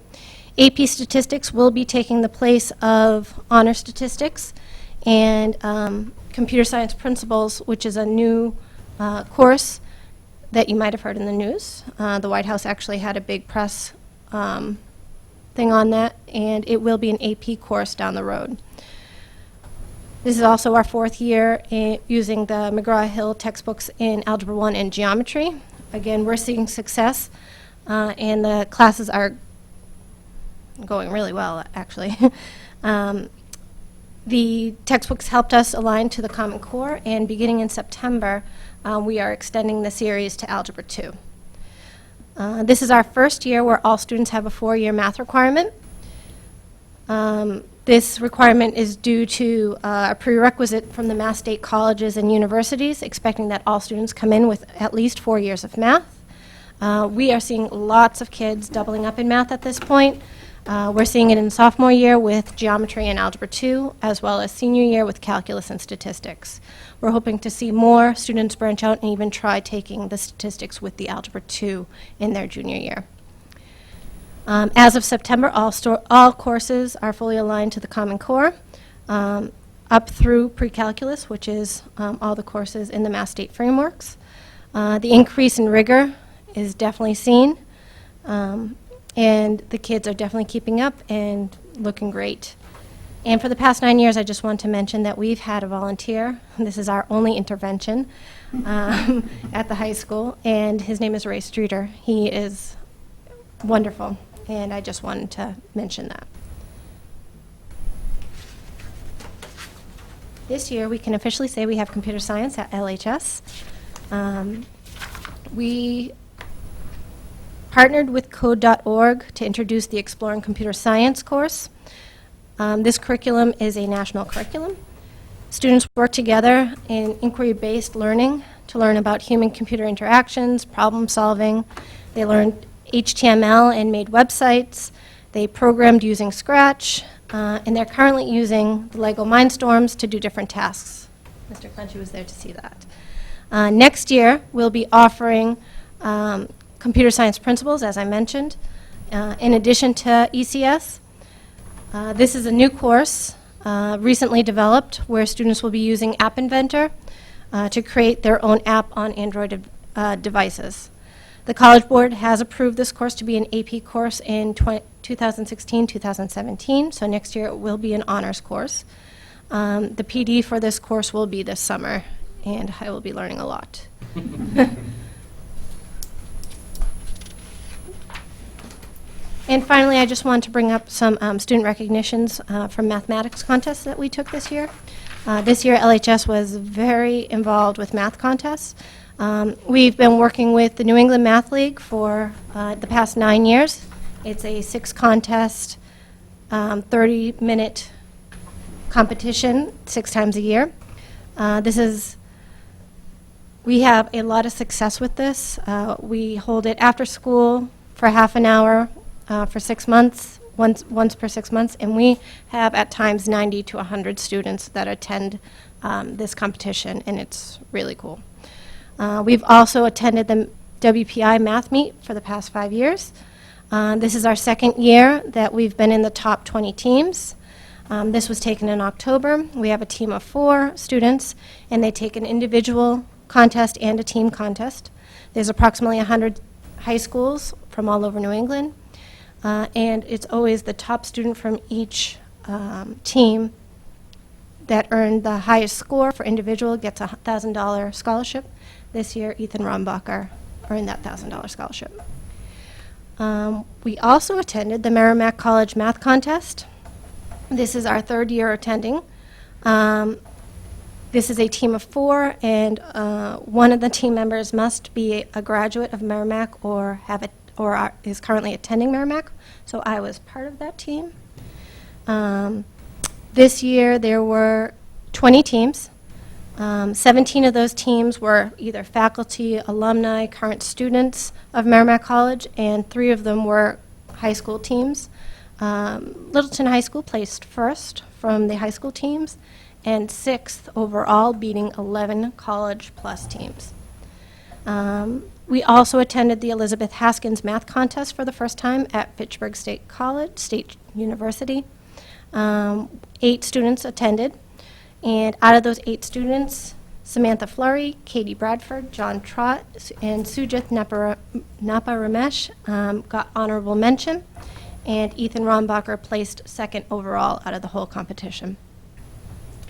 AP Statistics will be taking the place of Honor Statistics, and Computer Science Principles, which is a new course that you might have heard in the news. The White House actually had a big press thing on that, and it will be an AP course down the road. This is also our 4th year using the McGraw-Hill textbooks in Algebra 1 and Geometry. Again, we're seeing success, and the classes are going really well, actually. The textbooks helped us align to the Common Core, and beginning in September, we are extending the series to Algebra 2. This is our first year where all students have a 4-year math requirement. This requirement is due to a prerequisite from the Mass State colleges and universities, expecting that all students come in with at least 4 years of math. We are seeing lots of kids doubling up in math at this point. We're seeing it in sophomore year with geometry and algebra 2, as well as senior year with calculus and statistics. We're hoping to see more students branch out and even try taking the statistics with the algebra 2 in their junior year. As of September, all courses are fully aligned to the Common Core, up through pre-calculus, which is all the courses in the Mass State frameworks. The increase in rigor is definitely seen. And the kids are definitely keeping up and looking great. And for the past 9 years, I just want to mention that we've had a volunteer. This is our only intervention at the high school, and his name is Ray Streeter. He is wonderful, and I just wanted to mention that. This year, we can officially say we have computer science at LHS. We partnered with Code.org to introduce the Exploring Computer Science course. This curriculum is a national curriculum. Students work together in inquiry-based learning to learn about human-computer interactions, problem solving. They learned HTML and made websites. They programmed using Scratch, and they're currently using the LEGO Mindstorms to do different tasks. Mr. Clenchey was there to see that. Next year, we'll be offering computer science principles, as I mentioned, in addition to ECS. This is a new course recently developed where students will be using App Inventor to create their own app on Android devices. The College Board has approved this course to be an AP course in 2016-2017, so next year it will be an honors course. The PD for this course will be this summer, and I will be learning a lot. And finally, I just want to bring up some student recognitions from mathematics contests that we took this year. This year, LHS was very involved with math contests. We've been working with the New England Math League for the past 9 years. It's a 6-contest, 30-minute competition 6 times a year. We have a lot of success with this. We hold it after school for half an hour for 6 months, once per 6 months, and we have at times 90 to 100 students that attend this competition, and it's really cool. We've also attended the WPI Math Meet for the past 5 years. This is our 2nd year that we've been in the top 20 teams. This was taken in October. We have a team of 4 students, and they take an individual contest and a team contest. There's approximately 100 high schools from all over New England. And it's always the top student from each team that earned the highest score for individual gets a $1,000 scholarship. This year, Ethan Rombacher earned that $1,000 scholarship. We also attended the Merrimack College Math Contest. This is our 3rd year attending. This is a team of 4, and one of the team members must be a graduate of Merrimack or is currently attending Merrimack, so I was part of that team. This year there were 20 teams. 17 of those teams were either faculty, alumni, current students of Merrimack College, and 3 of them were high school teams. Littleton High School placed 1st from the high school teams, and 6th overall, beating 11 college plus teams. We also attended the Elizabeth Haskins Math Contest for the first time at Fitchburg State University. 8 students attended, and out of those 8 students, Samantha Flurry, Katie Bradford, John Trott, and Sujith Napa Ramesh got honorable mention, and Ethan Rombacher placed 2nd overall out of the whole competition.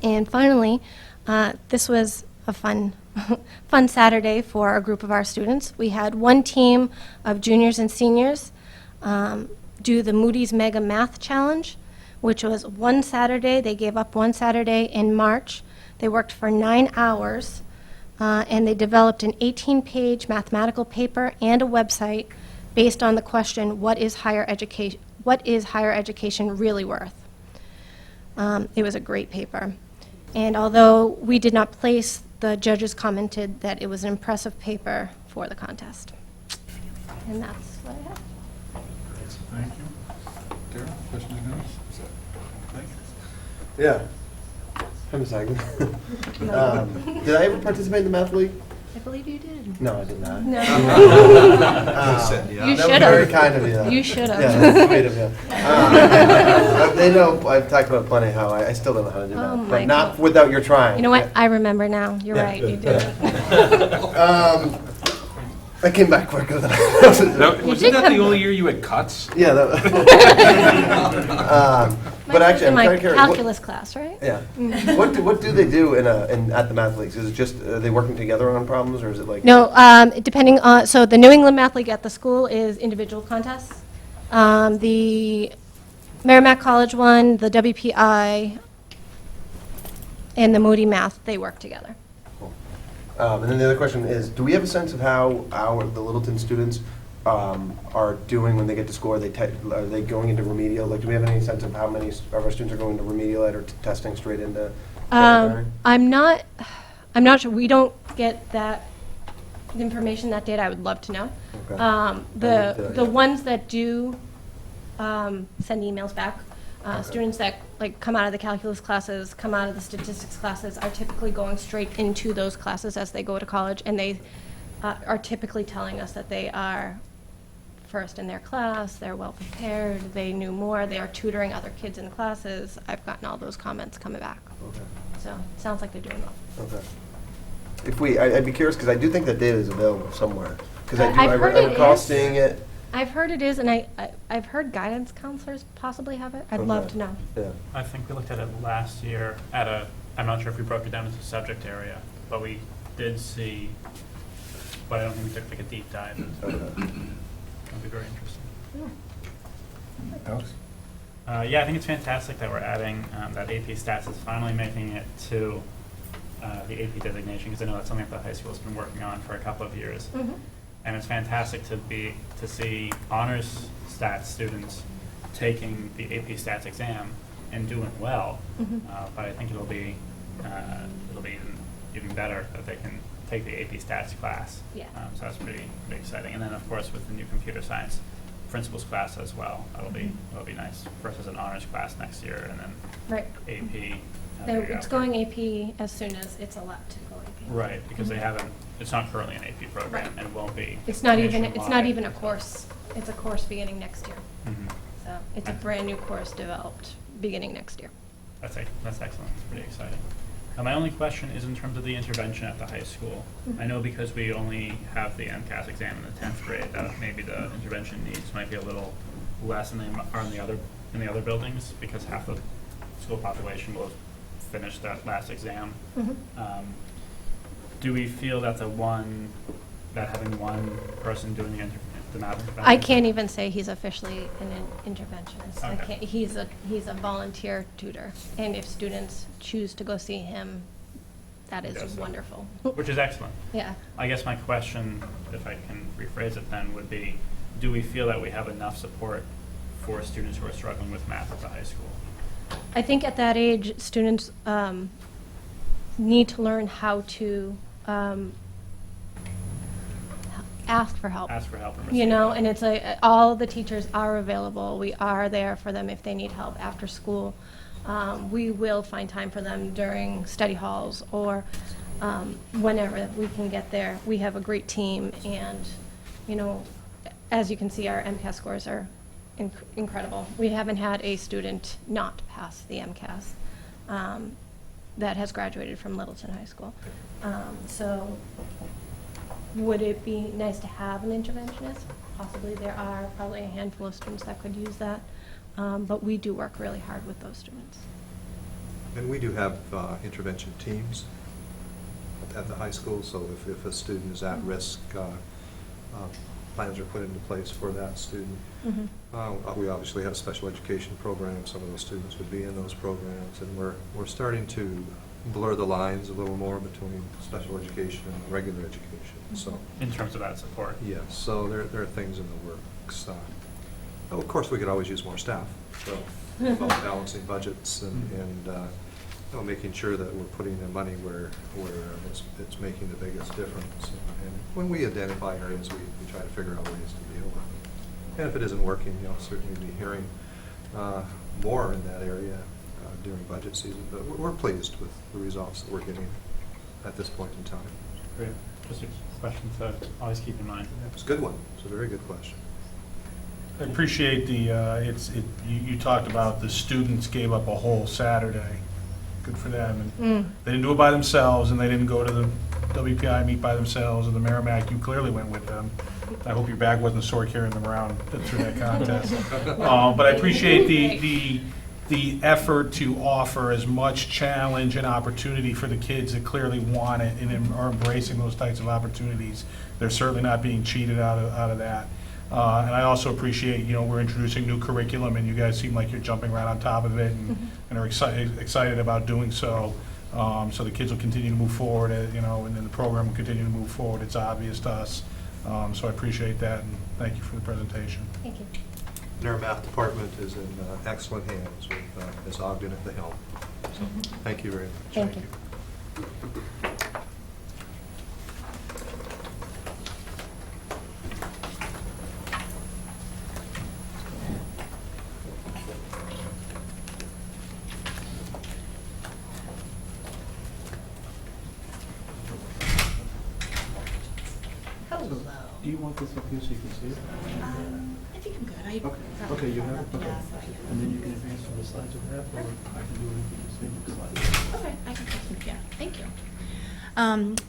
And finally, this was a fun Saturday for a group of our students. We had one team of juniors and seniors do the Moody's Mega Math Challenge, which was one Saturday. They gave up one Saturday in March. They worked for 9 hours, and they developed an 18-page mathematical paper and a website based on the question, what is higher education really worth? It was a great paper. And although we did not place, the judges commented that it was an impressive paper for the contest. And that's what I have. Thank you. Darryl, questions or comments? Thank you. Yeah. I'm second. Did I ever participate in the Math League? I believe you did. No, I did not. No. You You That should was very have. kind of you. You should have. Yeah, that's sweet of you. They know I've talked about plenty how I still don't know how to do Oh that, my but not God. without your trying. You know what? I remember now. You're Yeah. right. You did. I came back quicker than I Wasn't that the only year you had cuts? Yeah. But actually, I'm in my kind of curious. calculus class, right? Yeah. What do they do at the math leagues? Is it just, are they working together on problems, or is it like? No, depending on, so the New England Math League at the school is individual contests. The Merrimack College one, the WPI, and the Moody Math, they work together. And then the other question is, do we have a sense of how the Littleton students are doing when they get to school? Are they going into remedial? Like, do we have any sense of how many of our students are going to remedial ed or testing straight into? I'm not sure. We don't get that information, that data. I would love to know. Okay. The ones that do send emails back, students that come out of the calculus classes, come out of the statistics classes, are typically going straight into those classes as they go to college, and they are typically telling us that they are first in their class, they're well prepared, they knew more, they are tutoring other kids in classes. I've gotten all those comments coming back. Okay. So it sounds like they're doing well. Okay. I'd be curious, because I do think that data is available somewhere. Because I I've heard it recall is. seeing it. I've heard it is, and I've heard guidance counselors possibly have it. I'd love Okay. to know. Yeah. I think we looked at it last year I'm not sure if we broke it down into subject area, but we did see, but I don't think we took like a deep dive. Okay. That'd be very interesting. Alex? Yeah, I think it's fantastic that we're adding that AP Stats is finally making it to the AP designation, because I know that's something that the high school has been working on for a couple of years. And it's fantastic to see honors stats students taking the AP Stats exam and doing well. But I think it'll be even better that they can take the AP Stats class. Yeah. So that's pretty exciting. And then of course with the new computer science principles class as well, it'll be nice versus an honors class next year, and then Right. AP. there you It's go. going AP as soon as it's allowed to go AP. Right, because they haven't. It's not currently an AP program, Right. and it won't be. It's not even nationwide. a course. It's a course beginning next year. Mhm. So it's a brand new course developed beginning next year. That's excellent. It's pretty exciting. My only question is in terms of the intervention at the high school. I know because we only have the MCAS exam in the 10th grade, that maybe the intervention needs might be a little less than they are in the other buildings, because half the school population will have finished that last exam. Do we feel that having one person doing the math intervention? I can't even say he's officially an interventionist. I Okay. can't, he's a volunteer tutor, and if students choose to go see him, that He is does that. wonderful. Which is excellent. Yeah. I guess my question, if I can rephrase it then, would be, do we feel that we have enough support for students who are struggling with math at the high school? I think at that age, students need to learn how to ask for help. Ask for help and You receive know, help. and it's all the teachers are available. We are there for them if they need help after school. We will find time for them during study halls or whenever we can get there. We have a great team, and, you know, as you can see, our MCAS scores are incredible. We haven't had a student not pass the MCAS that has graduated from Littleton High School. So would it be nice to have an interventionist? Possibly. There are probably a handful of students that could use that, but we do work really hard with those students. And we do have intervention teams at the high school, so if a student is at risk, plans are put into place for that student. We obviously have special education programs. Some of those students would be in those programs, and we're starting to blur the lines a little more between special education and regular education. So, In terms of that support? yes, so there are things in the works. Of course, we could always use more staff, so about balancing budgets and making sure that we're putting the money where it's making the biggest difference. And when we identify areas, we try to figure out ways to deal with it. And if it isn't working, you'll certainly be hearing more in that area during budget season. But we're pleased with the results that we're getting at this point in time. Great. Just a question to always keep in mind. It's a good one. It's a very good question. I appreciate you talked about the students gave up a whole Saturday. Good for them. And they didn't do it by themselves, and they didn't go to WPI Meet by Themselves, or the Merrimack, you clearly went with them. I hope your bag wasn't sore carrying them around through that contest. But I appreciate the effort to offer as much challenge and opportunity for the kids that clearly want it and are embracing those types of opportunities. They're certainly not being cheated out of that. And I also appreciate, we're introducing new curriculum, and you guys seem like you're jumping right on top of it and are excited about doing so. So the kids will continue to move forward, and then the program will continue to move forward. It's obvious to us. So I appreciate that, and thank you for the presentation. Thank you. And our math department is in excellent hands with Ms. Ogden at the helm. So, thank you very much. Thank you. Do you want this up here so you can see it? I think I'm good. Okay, you have it? Okay. And then you can advance to the slides of that, or I can do it if you the slides. Okay, I can take yeah, thank you.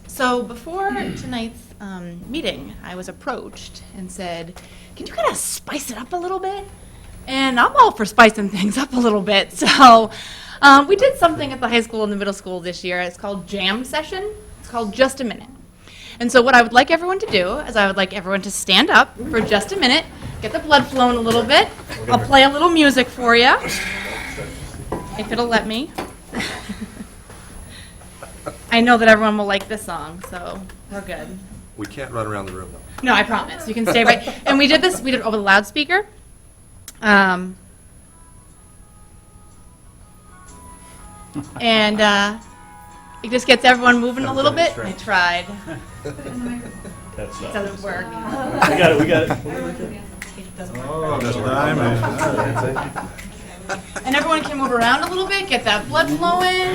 So before tonight's meeting, I was approached and said, can you kind of spice it up a little bit? And I'm all for spicing things up a little bit. So we did something at the high school and the middle school this year. It's called Jam Session. It's called Just a Minute. And so what I would like everyone to do is I would like everyone to stand up for just a minute, get the blood flowing a little bit. I'll play a little music for you, if it'll let me. I know that everyone will like this song, so we're good. We can't run around the room, though. No, I promise. You can stay right. And we did it over the loudspeaker. And it just gets everyone moving a little bit. I tried. It doesn't work. We got it. Oh, that's diamond. And everyone can move around a little bit, get that blood flowing.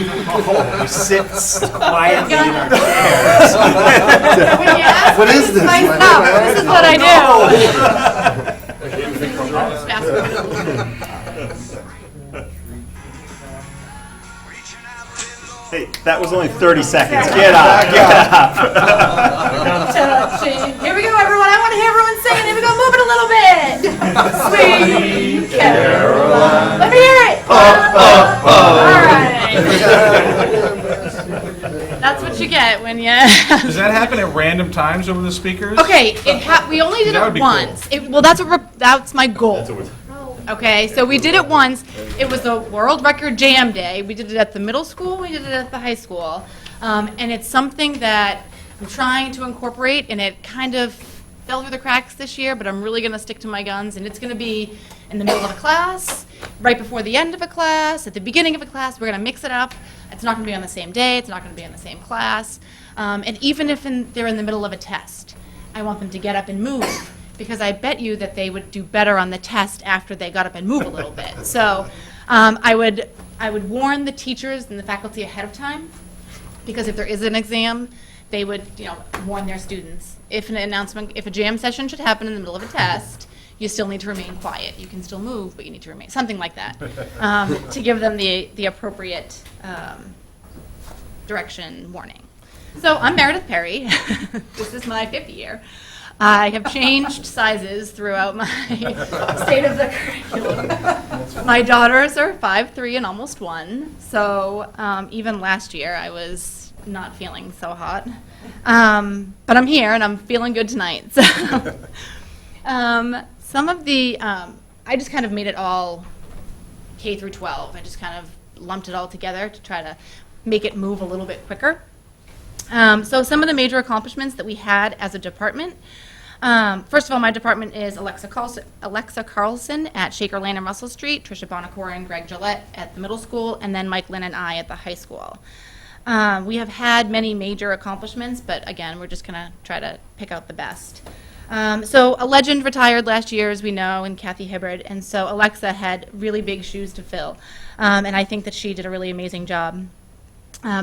We sit quietly in our chairs. When you ask What me is to this? spice it up, this is what I do. Fast forward. Hey, that was only 30 seconds. Get up, get up. Here we go, everyone. I want to hear everyone singing. Here we go. Move it a little bit. Sweet Caroline. Let me hear it. All right. That's what you get when you. Does that happen at random times over the speakers? Okay, we only did That would it be once. cool. That's my goal. Okay, so we did it once. It was the World Record Jam Day. We did it at the middle school, we did it at the high school. And it's something that I'm trying to incorporate, and it kind of fell through the cracks this year, but I'm really going to stick to my guns. And it's going to be in the middle of a class, right before the end of a class, at the beginning of a class. We're going to mix it up. It's not going to be on the same day. It's not going to be in the same class. And even if they're in the middle of a test, I want them to get up and move, because I bet you that they would do better on the test after they got up and move a little bit. So I would warn the teachers and the faculty ahead of time, because if there is an exam, they would warn their students. If a jam session should happen in the middle of a test, you still need to remain quiet. You can still move, but you need to remain, something like that, to give them the appropriate direction warning. So I'm Meredith Perry. This is my 5th year. I have changed sizes throughout my state of the curriculum. My daughters are 5'3" and almost 1, so even last year I was not feeling so hot. But I'm here and I'm feeling good tonight. So, some of the, I just kind of made it all K through 12. I just kind of lumped it all together to try to make it move a little bit quicker. So some of the major accomplishments that we had as a department. First of all, my department is Alexa Carlson at Shaker Lane and Russell Street, Tricia Bonacore and Greg Gillette at the middle school, and then Mike Lynn and I at the high school. We have had many major accomplishments, but again, we're just going to try to pick out the best. So a legend retired last year, as we know, in Kathy Hibbard, and so Alexa had really big shoes to fill, and I think that she did a really amazing job.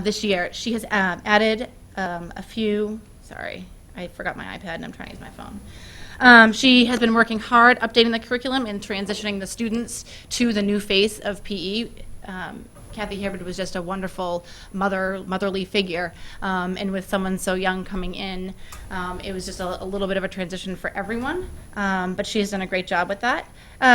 This year, she has added a few, sorry, I forgot my iPad and I'm trying to use my phone. She has been working hard updating the curriculum and transitioning the students to the new face of PE Kathy Hibbard was just a wonderful motherly figure, and with someone so young coming in, it was just a little bit of a transition for everyone, but she has done a great job with that.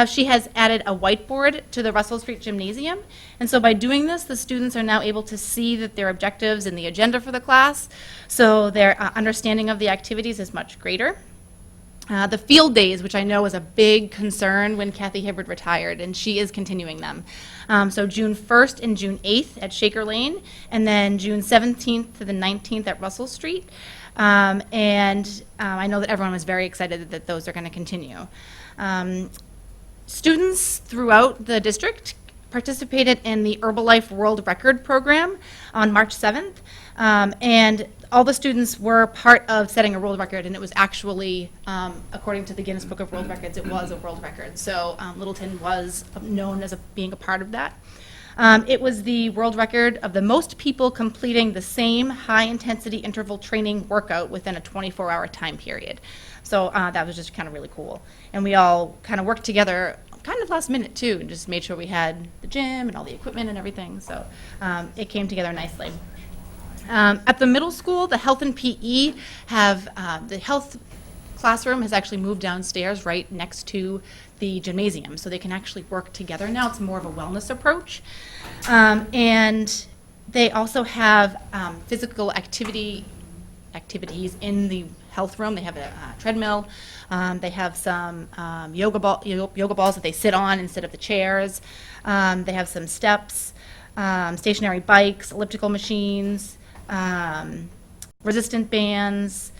She has added a whiteboard to the Russell Street Gymnasium, and so by doing this, the students are now able to see that their objectives and the agenda for the class, so their understanding of the activities is much greater. The field days, which I know was a big concern when Kathy Hibbard retired, and she is continuing them. So June 1st and June 8th at Shaker Lane, and then June 17th to the 19th at Russell Street. I know that everyone was very excited that those are going to continue. Students throughout the district participated in the Herbalife World Record program on March 7th, and all the students were part of setting a world record, and it was actually, according to the Guinness Book of World Records, it was a world record. So Littleton was known as being a part of that. It was the world record of the most people completing the same high-intensity interval training workout within a 24-hour time period. So that was just kind of really cool. And we all kind of worked together kind of last minute, too, and just made sure we had the gym and all the equipment and everything. So it came together nicely. At the middle school, the health and PE have, the health classroom has actually moved downstairs right next to the gymnasium, so they can actually work together now. It's more of a wellness approach. And they also have physical activities in the health room. They have a treadmill. They have some yoga balls that they sit on instead of the chairs. They have some steps, stationary bikes, elliptical machines, resistant bands,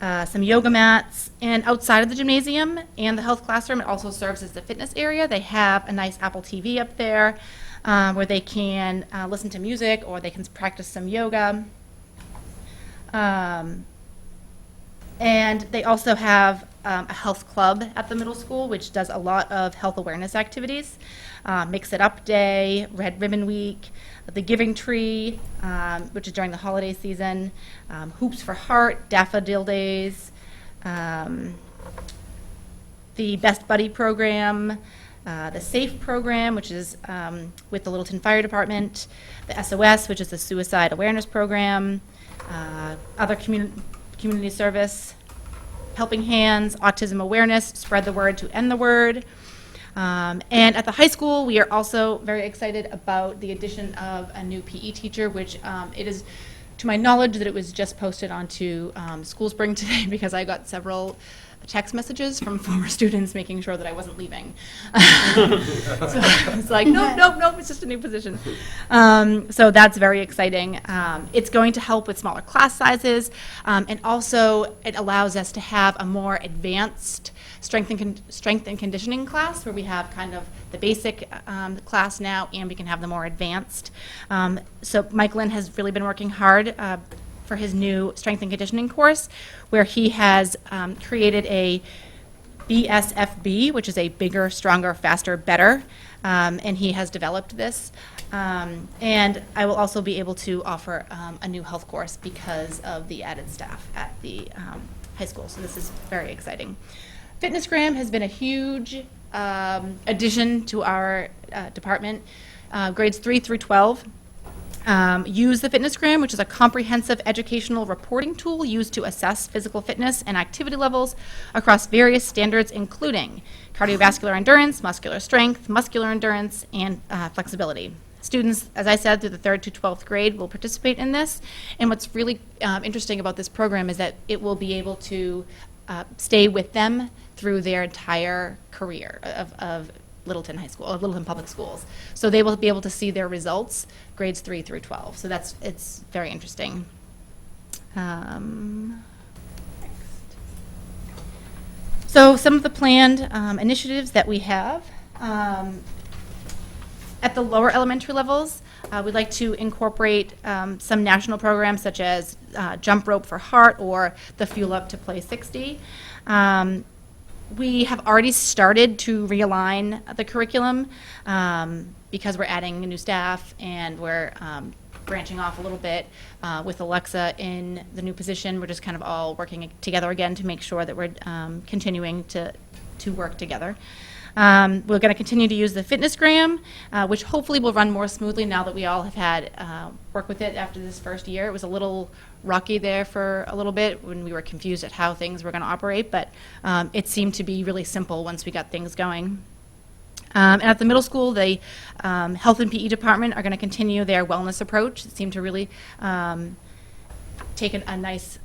some yoga mats, and outside of the gymnasium and the health classroom, it also serves as the fitness area. They have a nice Apple TV up there where they can listen to music or they can practice some yoga. And they also have a health club at the middle school, which does a lot of health awareness activities. Mix It Up Day, Red Ribbon Week, the Giving Tree, which is during the holiday season, Hoops for Heart, Daffodil Days, the Best Buddy program, the SAFE program, which is with the Littleton Fire Department, the SOS, which is the Suicide Awareness Program, other community service, Helping Hands, Autism Awareness, Spread the Word to End the Word. And at the high school, we are also very excited about the addition of a new PE teacher, which it is, to my knowledge, that it was just posted onto School Spring today because I got several text messages from former students making sure that I wasn't leaving. So it's like, nope, it's just a new position. So that's very exciting. It's going to help with smaller class sizes, and also it allows us to have a more advanced strength and conditioning class where we have kind of the basic class now, and we can have the more advanced. So Mike Lynn has really been working hard for his new strength and conditioning course, where he has created a BSFB, which is a bigger, stronger, faster, better, and he has developed this. And I will also be able to offer a new health course because of the added staff at the high school, so this is very exciting. FitnessGram has been a huge addition to our department. Grades 3 through 12 use the FitnessGram, which is a comprehensive educational reporting tool used to assess physical fitness and activity levels across various standards, including cardiovascular endurance, muscular strength, muscular endurance, and flexibility. Students, as I said, through the 3rd to 12th grade will participate in this, and what's really interesting about this program is that it will be able to stay with them through their entire career of Littleton High School, or Littleton Public Schools. So they will be able to see their results, grades 3 through 12. So it's very interesting. Next. So some of the planned initiatives that we have. At the lower elementary levels, we'd like to incorporate some national programs such as Jump Rope for Heart or the Fuel Up to Play 60. We have already started to realign the curriculum because we're adding new staff and we're branching off a little bit with Alexa in the new position. We're just kind of all working together again to make sure that we're continuing to work together. We're going to continue to use the FitnessGram, which hopefully will run more smoothly now that we all have had work with it after this first year. It was a little rocky there for a little bit when we were confused at how things were going to operate, but it seemed to be really simple once we got things going. And at the middle school, the health and PE department are going to continue their wellness approach. It seemed to really take a nice,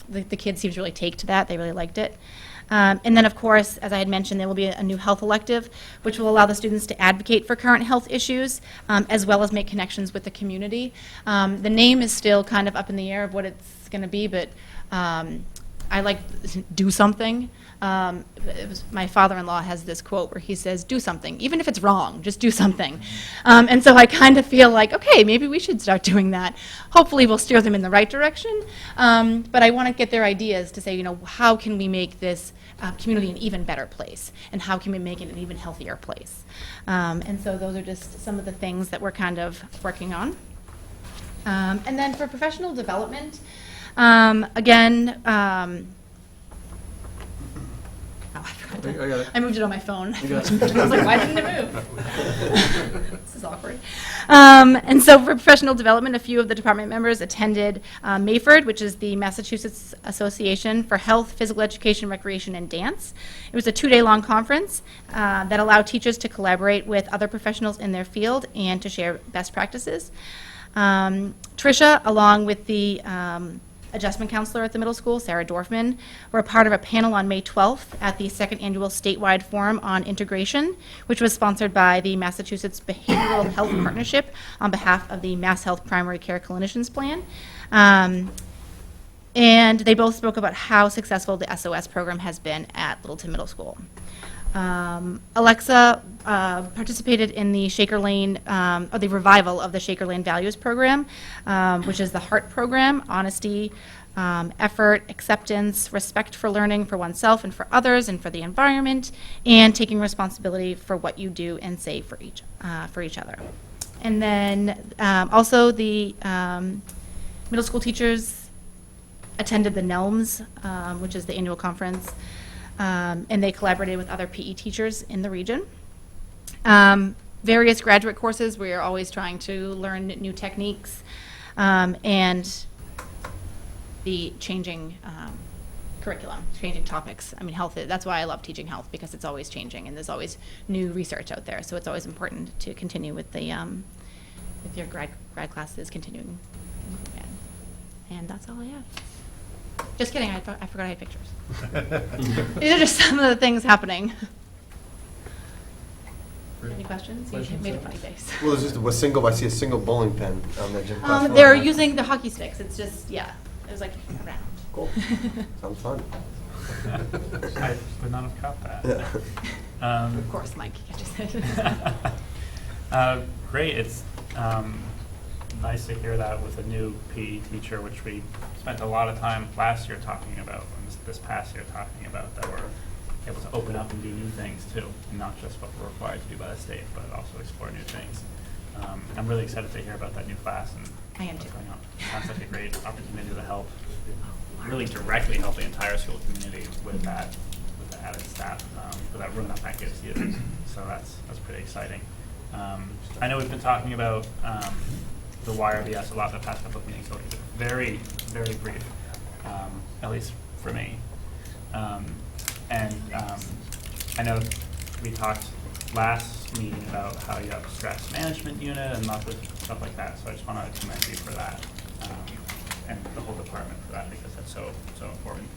the kids seemed to really take to that. They really liked it. And then, of course, as I had mentioned, there will be a new health elective, which will allow the students to advocate for current health issues, as well as make connections with the community. The name is still kind of up in the air of what it's going to be, but I like do something. My father-in-law has this quote where he says, do something, even if it's wrong, just do something. And so I kind of feel like, okay, maybe we should start doing that. Hopefully we'll steer them in the right direction, but I want to get their ideas to say, you know, how can we make this community an even better place, and how can we make it an even healthier place? And so those are just some of the things that we're kind of working on. And then for professional development, again, oh, I forgot I got it. I moved it on my phone. I got was like, why didn't it move? This is awkward. And so for professional development, a few of the department members attended Mayford, which is the Massachusetts Association for Health, Physical Education, Recreation, and Dance. It was a 2-day-long conference that allowed teachers to collaborate with other professionals in their field and to share best practices. Tricia, along with the adjustment counselor at the middle school, Sarah Dorfman, were a part of a panel on May 12th at the second annual statewide forum on integration, which was sponsored by the Massachusetts Behavioral Health Partnership on behalf of the Mass Health Primary Care Clinicians Plan. And they both spoke about how successful the SOS program has been at Littleton Middle School. Alexa participated in the Shaker Lane, or the revival of the Shaker Lane Values Program, which is the HEART program: honesty, effort, acceptance, respect for learning for oneself and for others and for the environment, and taking responsibility for what you do and say for each other. And then also the middle school teachers attended the NELMS, which is the annual conference. And they collaborated with other PE teachers in the region. Various graduate courses, we are always trying to learn new techniques and the changing curriculum, changing topics. I mean, health, that's why I love teaching health, because it's always changing and there's always new research out there. So it's always important to continue with the with your grad classes continuing. And that's all I have. Just kidding, I forgot I had pictures. These are just some of the things happening. Any questions? You made a funny face. Well, it's just a single, I see a single bowling pin on the gym class. They're using the hockey sticks. It's just, yeah, it was like around. Cool. Sounds fun. I would not have caught that. Of course, Mike catches it. Great. It's nice to hear that with a new PE teacher, which we spent a lot of time last year talking about, and this past year talking about, that we're able to open up and do new things too, and not just what we're required to do by the state, but also explore new things. I'm really excited to hear about that new class and I am too. what's going on. It sounds like a great opportunity to help, really directly help the entire school community with the added staff, for that room that gives you. So that's pretty exciting. I know we've been talking about the YRBS a lot in the past couple of meetings, so it's very, very brief, at least for me. I know we talked last meeting about how you have a stress management unit and lots of stuff like that, so I just want to commend you for that, and the whole department for that, because that's so important.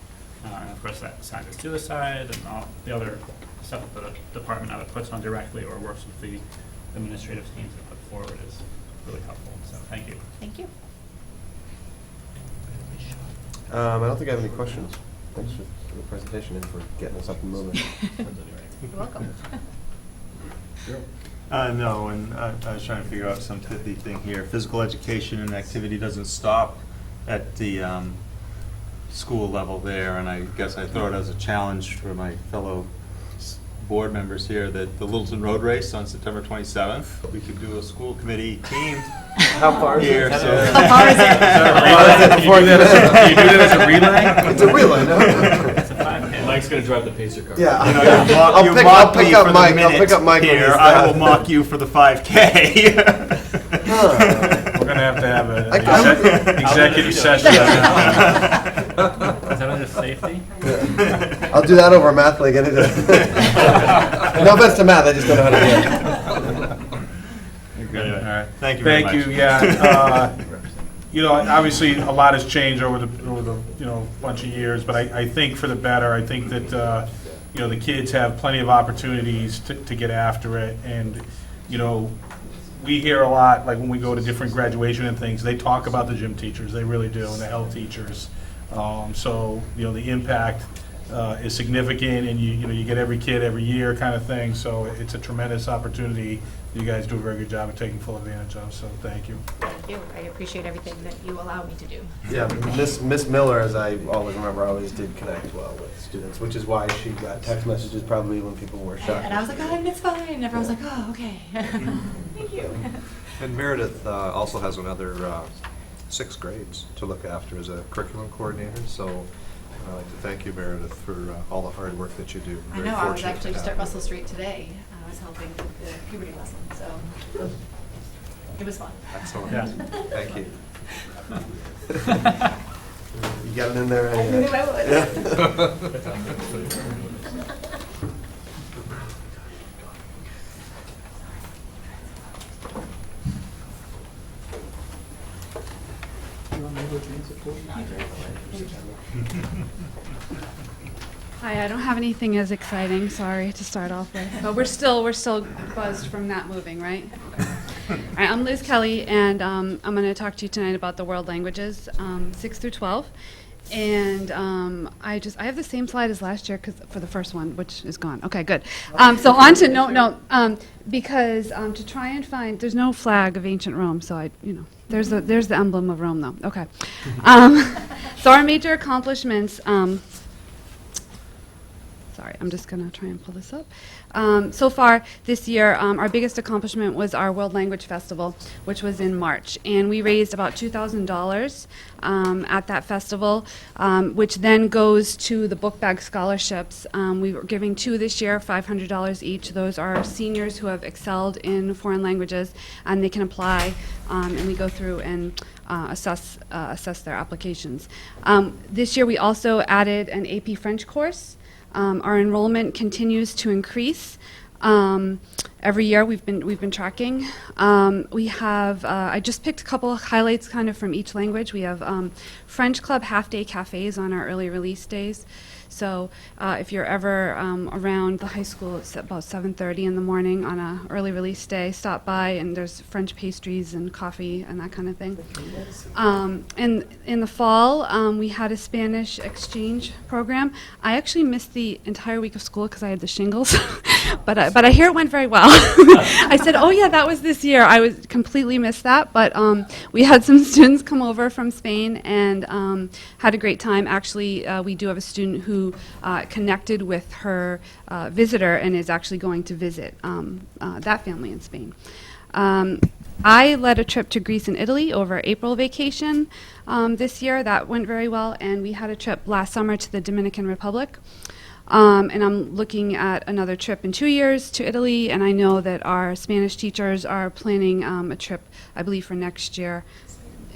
And of course, that signs of suicide and all the other stuff that the department either puts on directly or works with the administrative teams to put forward is really helpful. So thank you. Thank you. I don't think I have any questions. Thanks for the presentation and for getting us up and moving. You're welcome. No, and I was trying to figure out some pithy thing here. Physical education and activity doesn't stop at the school level there, and I guess I throw it as a challenge for my fellow board members here that the Littleton Road Race on September 27th, we could do a school committee team. How far is here. it? So How far is it? You do that as a relay? It's a relay, no? It's a 5K. Mike's gonna drive the Pacer car. Yeah. You know, you I'll mock pick me up for Mike. the I'll pick up Mike when here. he's I there. will mock you for the 5K. We're going to have an I- executive session. Is that under safety? I'll do that over Math League any day. No offense to Math, I just don't know how to do it. Anyway, All right. Thank you very much. Thank you, yeah. You know, obviously, a lot has changed over the bunch of years, but I think for the better. I think that, you know, the kids have plenty of opportunities to get after it, and, you know, we hear a lot, like when we go to different graduation and things, they talk about the gym teachers, they really do, and the health teachers. So, you know, the impact is significant, and you get every kid every year kind of thing, so it's a tremendous opportunity. You guys do a very good job of taking full advantage of, so thank you. Thank you. I appreciate everything that you allow me to do. Yeah, Miss Miller, as I always remember, always did connect well with students, which is why she got text messages probably when people were shocked. And I was like, oh, it's fine. And everyone was like, oh, okay. Thank you. And Meredith also has another 6 grades to look after as a curriculum coordinator, so I'd like to thank you, Meredith, for all the hard work that you do. I Very know. I was fortunate to actually just have at you. Russell Street today. I was helping with the puberty lesson, so it was fun. Excellent. Yeah. Thank you. You got it in there I anyway. knew I would. Yeah. Hi, I don't have anything as exciting, sorry, to start off with. But we're still buzzed from not moving, right? All right, I'm Liz Kelly, and I'm going to talk to you tonight about the world languages, 6 through 12. And I have the same slide as last year for the first one, which is gone. Okay, good. So on to because to try and find, there's no flag of ancient Rome, so there's the emblem of Rome though. Okay. So our major accomplishments. Sorry, I'm just going to try and pull this up. So far this year, our biggest accomplishment was our World Language Festival, which was in March. And we raised about $2,000 at that festival, which then goes to the book bag scholarships. We were giving 2 this year, $500 each. Those are seniors who have excelled in foreign languages, and they can apply, and we go through and assess their applications. This year, we also added an AP French course. Our enrollment continues to increase. Every year we've been tracking. We have I just picked a couple of highlights kind of from each language. We have French Club half-day cafes on our early release days. So if you're ever around the high school, it's about 7:30 in the morning on an early release day, stop by, and there's French pastries and coffee and that kind of thing. In the fall, we had a Spanish exchange program. I actually missed the entire week of school because I had the shingles, but I hear it went very well. I said, oh yeah, that was this year. I was completely missed that, but we had some students come over from Spain and had a great time. Actually, we do have a student who connected with her visitor and is actually going to visit that family in Spain. I led a trip to Greece and Italy over April vacation this year. That went very well, and we had a trip last summer to the Dominican Republic. And I'm looking at another trip in 2 years to Italy, and I know that our Spanish teachers are planning a trip, I believe, for next year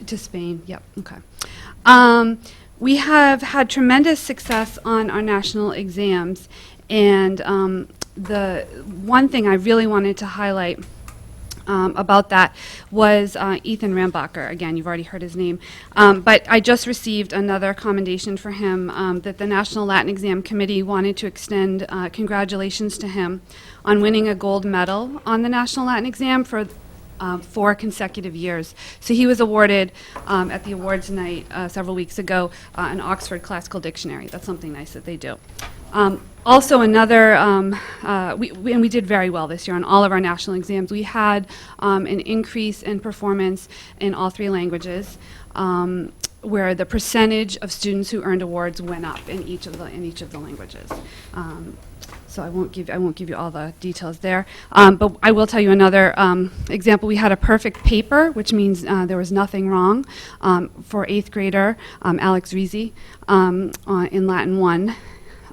to Spain. Yep, okay. We have had tremendous success on our national exams, and the one thing I really wanted to highlight about that was Ethan Rambacher. Again, you've already heard his name. But I just received another commendation for him that the National Latin Exam Committee wanted to extend congratulations to him on winning a gold medal on the National Latin Exam for 4 consecutive years. So he was awarded at the awards night several weeks ago an Oxford Classical Dictionary. That's something nice that they do. Also another, we did very well this year on all of our national exams. We had an increase in performance in all 3 languages, where the percentage of students who earned awards went up in each of the languages. So I won't give you all the details there. But I will tell you another example. We had a perfect paper, which means there was nothing wrong, for 8th grader Alex Rizzi in Latin 1.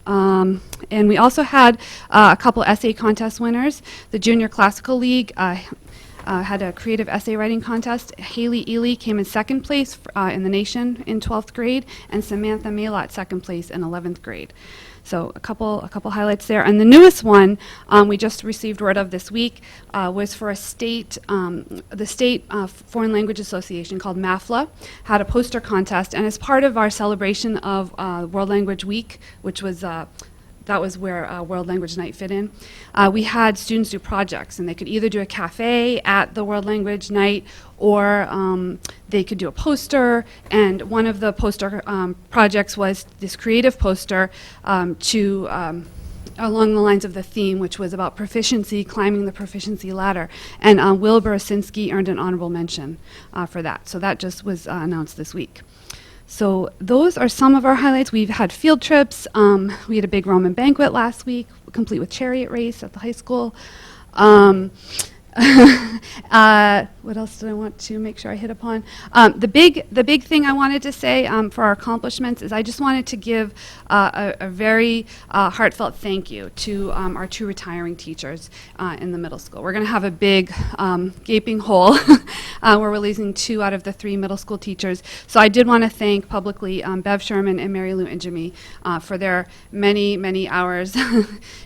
And we also had a couple essay contest winners. The Junior Classical League had a creative essay writing contest. Haley Ely came in second place in the nation in 12th grade, and Samantha Malott second place in 11th grade. So a couple highlights there. And the newest one we just received word of this week was for a state, the State Foreign Language Association called MAFLA had a poster contest, and as part of our celebration of World Language Week, which was that was where World Language Night fit in. We had students do projects, and they could either do a cafe at the World Language Night, or they could do a poster. And one of the poster projects was this creative poster along the lines of the theme, which was about proficiency, climbing the proficiency ladder. And Will Barasinski earned an honorable mention for that. So that just was announced this week. So those are some of our highlights. We've had field trips. We had a big Roman banquet last week, complete with chariot race at the high school. What else did I want to make sure I hit upon? The big thing I wanted to say for our accomplishments is I just wanted to give a very heartfelt thank you to our 2 retiring teachers in the middle school. We're going to have a big gaping hole where we're losing 2 out of the 3 middle school teachers. So I did want to thank publicly Bev Sherman and Mary Lou Injemy for their many hours,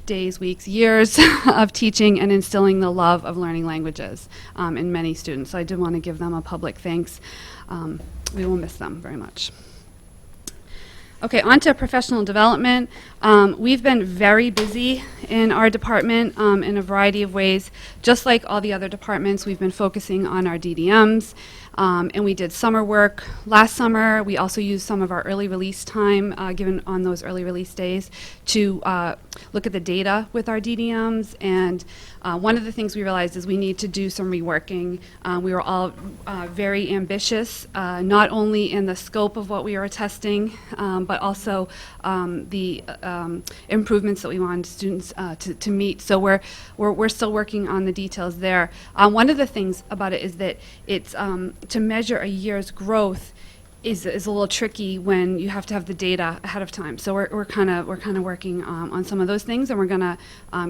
days, weeks, years of teaching and instilling the love of learning languages in many students. So I did want to give them a public thanks. We will miss them very much. Okay, on to professional development. We've been very busy in our department in a variety of ways. Just like all the other departments, we've been focusing on our DDMs. And we did summer work last summer. We also used some of our early release time given on those early release days to look at the data with our DDMs. And one of the things we realized is we need to do some reworking. We were all very ambitious, not only in the scope of what we were testing, but also the improvements that we wanted students to meet. So we're still working on the details there. One of the things about it is that it's to measure a year's growth is a little tricky when you have to have the data ahead of time. So we're kind of working on some of those things, and we're going to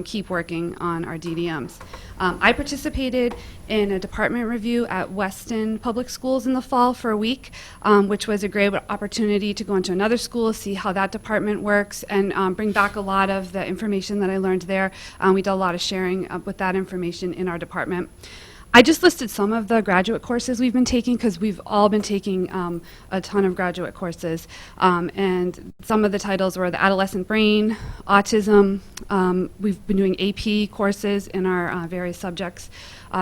keep working on our DDMs. I participated in a department review at Weston Public Schools in the fall for a week, which was a great opportunity to go into another school, see how that department works, and bring back a lot of the information that I learned there. We did a lot of sharing with that information in our department. I just listed some of the graduate courses we've been taking because we've all been taking a ton of graduate courses. And some of the titles were the adolescent brain, autism. We've been doing AP courses in our various subjects,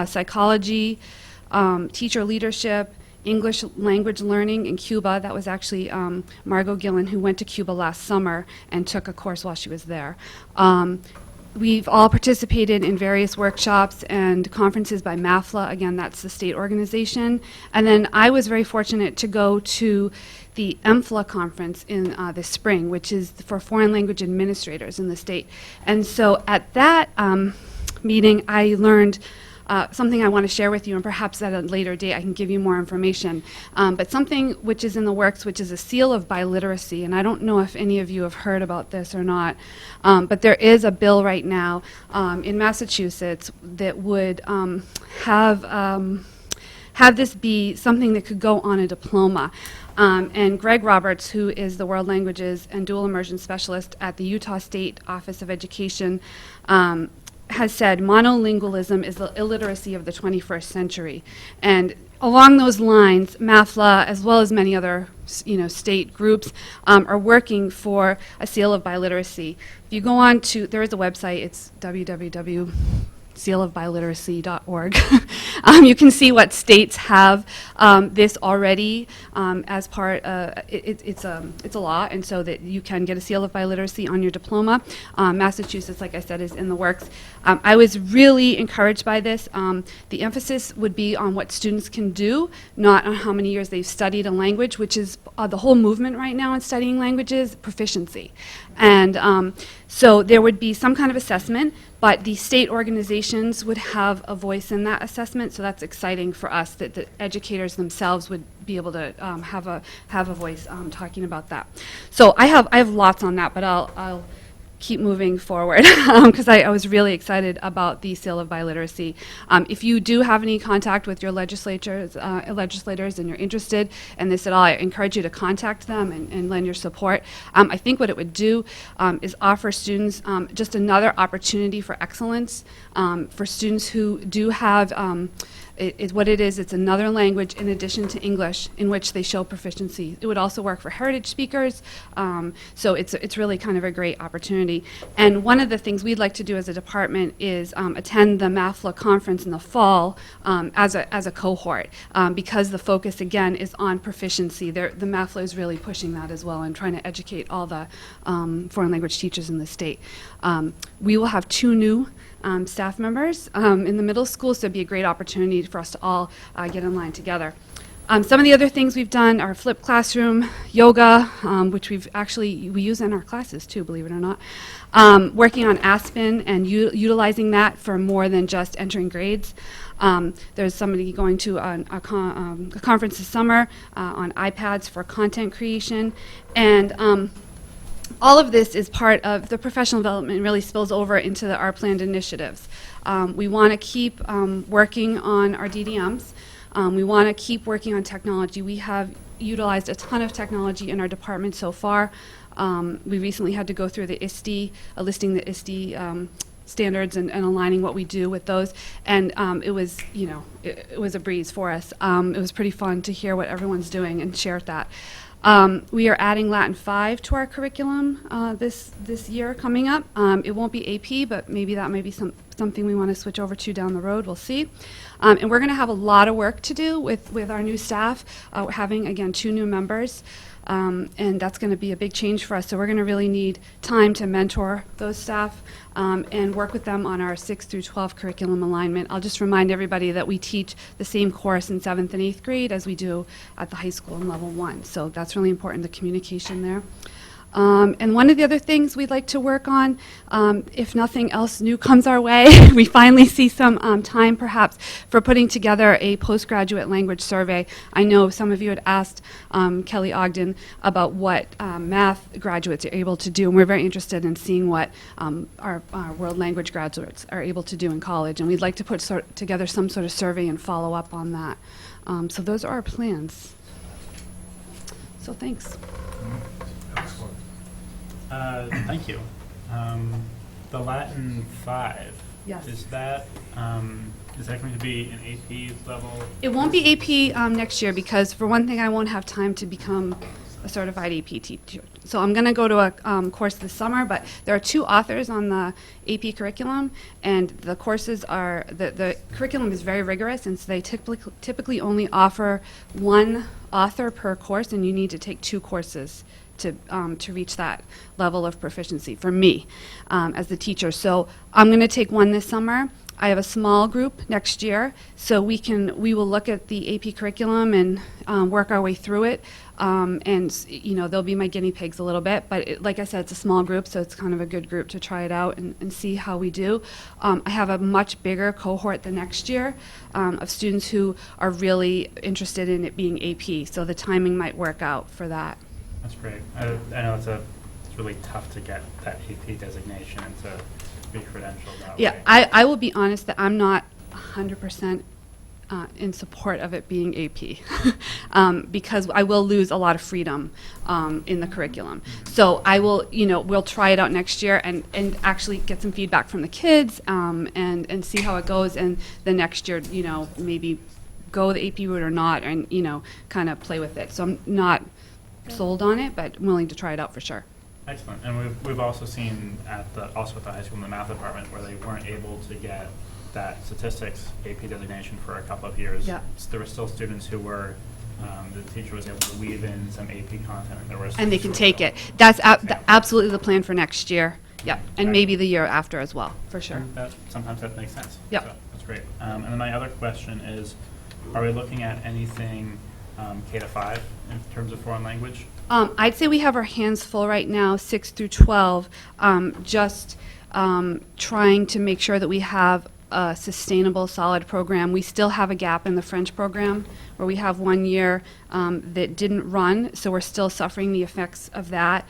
psychology, teacher leadership, English language learning in Cuba. That was actually Margot Gillen, who went to Cuba last summer and took a course while she was there. We've all participated in various workshops and conferences by MAFLA. Again, that's the state organization. And then I was very fortunate to go to the EMFLA conference in this spring, which is for foreign language administrators in the state. And so at that meeting, I learned something I want to share with you, and perhaps at a later date I can give you more information. But something which is in the works, which is a seal of biliteracy, and I don't know if any of you have heard about this or not, but there is a bill right now in Massachusetts that would have this be something that could go on a diploma. And Greg Roberts, who is the World Languages and Dual Immersion Specialist at the Utah State Office of Education, has said monolingualism is the illiteracy of the 21st century. And along those lines, MAFLA, as well as many other state groups, are working for a seal of biliteracy. If you go on to, there is a website, it's www.sealofbiliteracy.org. You can see what states have this already as part. It's a law, and so that you can get a seal of biliteracy on your diploma. Massachusetts, like I said, is in the works. I was really encouraged by this. The emphasis would be on what students can do, not on how many years they've studied a language, which is the whole movement right now in studying languages, proficiency. And so there would be some kind of assessment, but the state organizations would have a voice in that assessment, so that's exciting for us that the educators educators themselves would be able to have a voice talking about that. So I have lots on that, but I'll keep moving forward because I was really excited about the sale of biliteracy. If you do have any contact with your legislators and you're interested in this at all, I encourage you to contact them and lend your support. I think what it would do is offer students just another opportunity for excellence for students who do have what it is, it's another language in addition to English in which they show proficiency. It would also work for heritage speakers, so it's really kind of a great opportunity. And one of the things we'd like to do as a department is attend the MAFLA conference in the fall as a cohort, because the focus again is on proficiency. The MAFLA is really pushing that as well and trying to educate all the foreign language teachers in the state. We will have 2 new staff members in the middle school, so it'd be a great opportunity for us to all get in line together. Some of the other things we've done are flipped classroom, yoga, which we use in our classes too, believe it or not. Working on Aspen and utilizing that for more than just entering grades. There's somebody going to a conference this summer on iPads for content creation, and all of this is part of the professional development, really spills over into our planned initiatives. We want to keep working on our DDMs. We want to keep working on technology. We have utilized a ton of technology in our department so far. We recently had to go through the ISTE, listing the ISTE standards and aligning what we do with those. And it was, it was a breeze for us. It was pretty fun to hear what everyone's doing and share that. We are adding Latin 5 to our curriculum this year coming up. It won't be AP, but maybe that may be something we want to switch over to down the road. We'll see. And we're going to have a lot of work to do with our new staff. We're having, again, 2 new members. And that's going to be a big change for us. So we're going to really need time to mentor those staff and work with them on our 6th through 12th curriculum alignment. I'll just remind everybody that we teach the same course in 7th and 8th grade as we do at the high school in level 1. So that's really important, the communication there. And one of the other things we'd like to work on, if nothing else new comes our way, we finally see some time perhaps for putting together a postgraduate language survey. I know some of you had asked Kelly Ogden about what math graduates are able to do, and we're very interested in seeing what our world language graduates are able to do in college, and we'd like to put together some sort of survey and follow up on that. So those are our plans. So thanks. Thank you. The Latin 5. Yes. Is that going to be an AP level? It won't be AP next year because, for one thing, I won't have time to become a certified AP teacher. So I'm going to go to a course this summer, but there are 2 authors on the AP curriculum, and the courses are, the curriculum is very rigorous, and so they typically only offer 1 author per course, and you need to take 2 courses to reach that level of proficiency for me as the teacher. So I'm going to take 1 this summer. I have a small group next year, so we will look at the AP curriculum and work our way through it. And they'll be my guinea pigs a little bit, but like I said, it's a small group, so it's kind of a good group to try it out and see how we do. I have a much bigger cohort the next year of students who are really interested in it being AP, so the timing might work out for that. That's great. I know it's really tough to get that AP designation and to be credentialed that Yeah, way. I will be honest that I'm not 100% in support of it being AP because I will lose a lot of freedom in the curriculum. So I will, we'll try it out next year and actually get some feedback from the kids and see how it goes, and the next year, maybe go the AP route or not, and kind of play with it. So I'm not sold on it, but willing to try it out for sure. Excellent. And we've also seen also at the high school in the math department where they weren't able to get that statistics AP designation for a couple of years. Yeah. There were still students who were, the teacher was able to weave in some AP content. And they can take it. That's absolutely the plan for next year. Yep. And maybe the year after as well, for sure. Sometimes that makes sense. Yep. So that's great. And then my other question is, are we looking at anything K-5 in terms of foreign language? I'd say we have our hands full right now, 6 through 12, just trying to make sure that we have a sustainable, solid program. We still have a gap in the French program where we have 1 year that didn't run, so we're still suffering the effects of that.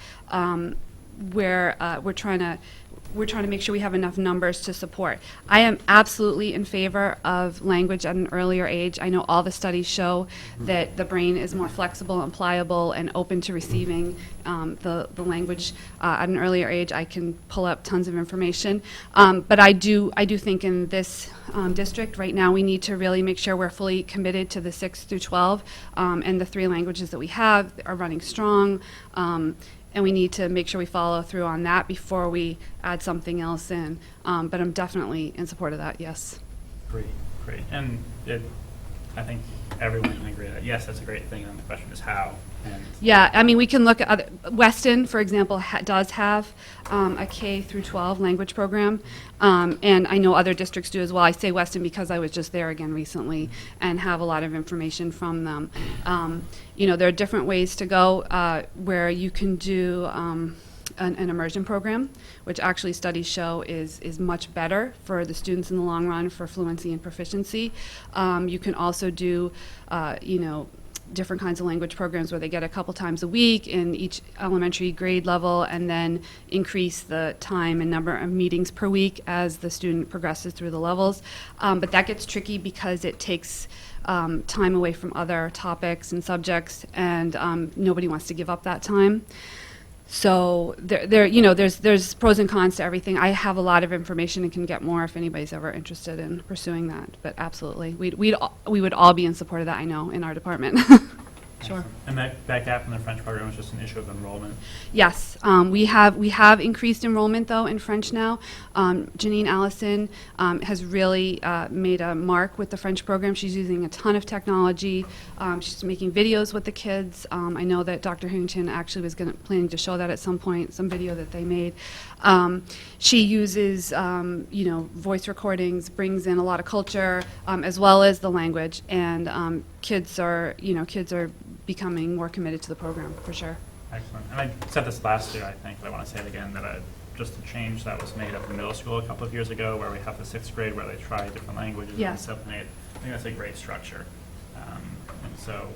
Where we're trying to make sure we have enough numbers to support. I am absolutely in favor of language at an earlier age. I know all the studies show that the brain is more flexible and pliable and open to receiving the language at an earlier age. I can pull up tons of information. But I do think in this district right now we need to really make sure we're fully committed to the 6 through 12 and the 3 languages that we have are running strong. And we need to make sure we follow through on that before we add something else in. But I'm definitely in support of that, yes. Great. And I think everyone can agree that, yes, that's a great thing, and the question is how. And Yeah, I mean, we can look at other, Weston, for example, does have a K through 12 language program, and I know other districts do as well. I say Weston because I was just there again recently and have a lot of information from them. You know, there are different ways to go where you can do an immersion program, which actually studies show is much better for the students in the long run for fluency and proficiency. You can also do, you know, different kinds of language programs where they get a couple times a week in each elementary grade level and then increase the time and number of meetings per week as the student progresses through the levels. But that gets tricky because it takes time away from other topics and subjects, and nobody wants to give up that time. So you know, there's pros and cons to everything. I have a lot of information and can get more if anybody's ever interested in pursuing that. But absolutely, we would all be in support of that. I know in our department. Sure. And that gap in the French program was just an issue of enrollment. Yes, we have increased enrollment though in French now. Janine Allison has really made a mark with the French program. She's using a ton of technology. She's making videos with the kids. I know that Dr. Harrington actually was planning to show that at some point, some video that they made. She uses you know, voice recordings, brings in a lot of culture as well as the language, and kids are becoming more committed to the program for sure. Excellent. And I said this last year, I think, but I want to say it again, that just a change that was made up in middle school a couple of years ago, where we have the 6th grade where they try different languages in Yes. 7th and 8th. I think that's a great structure. And so.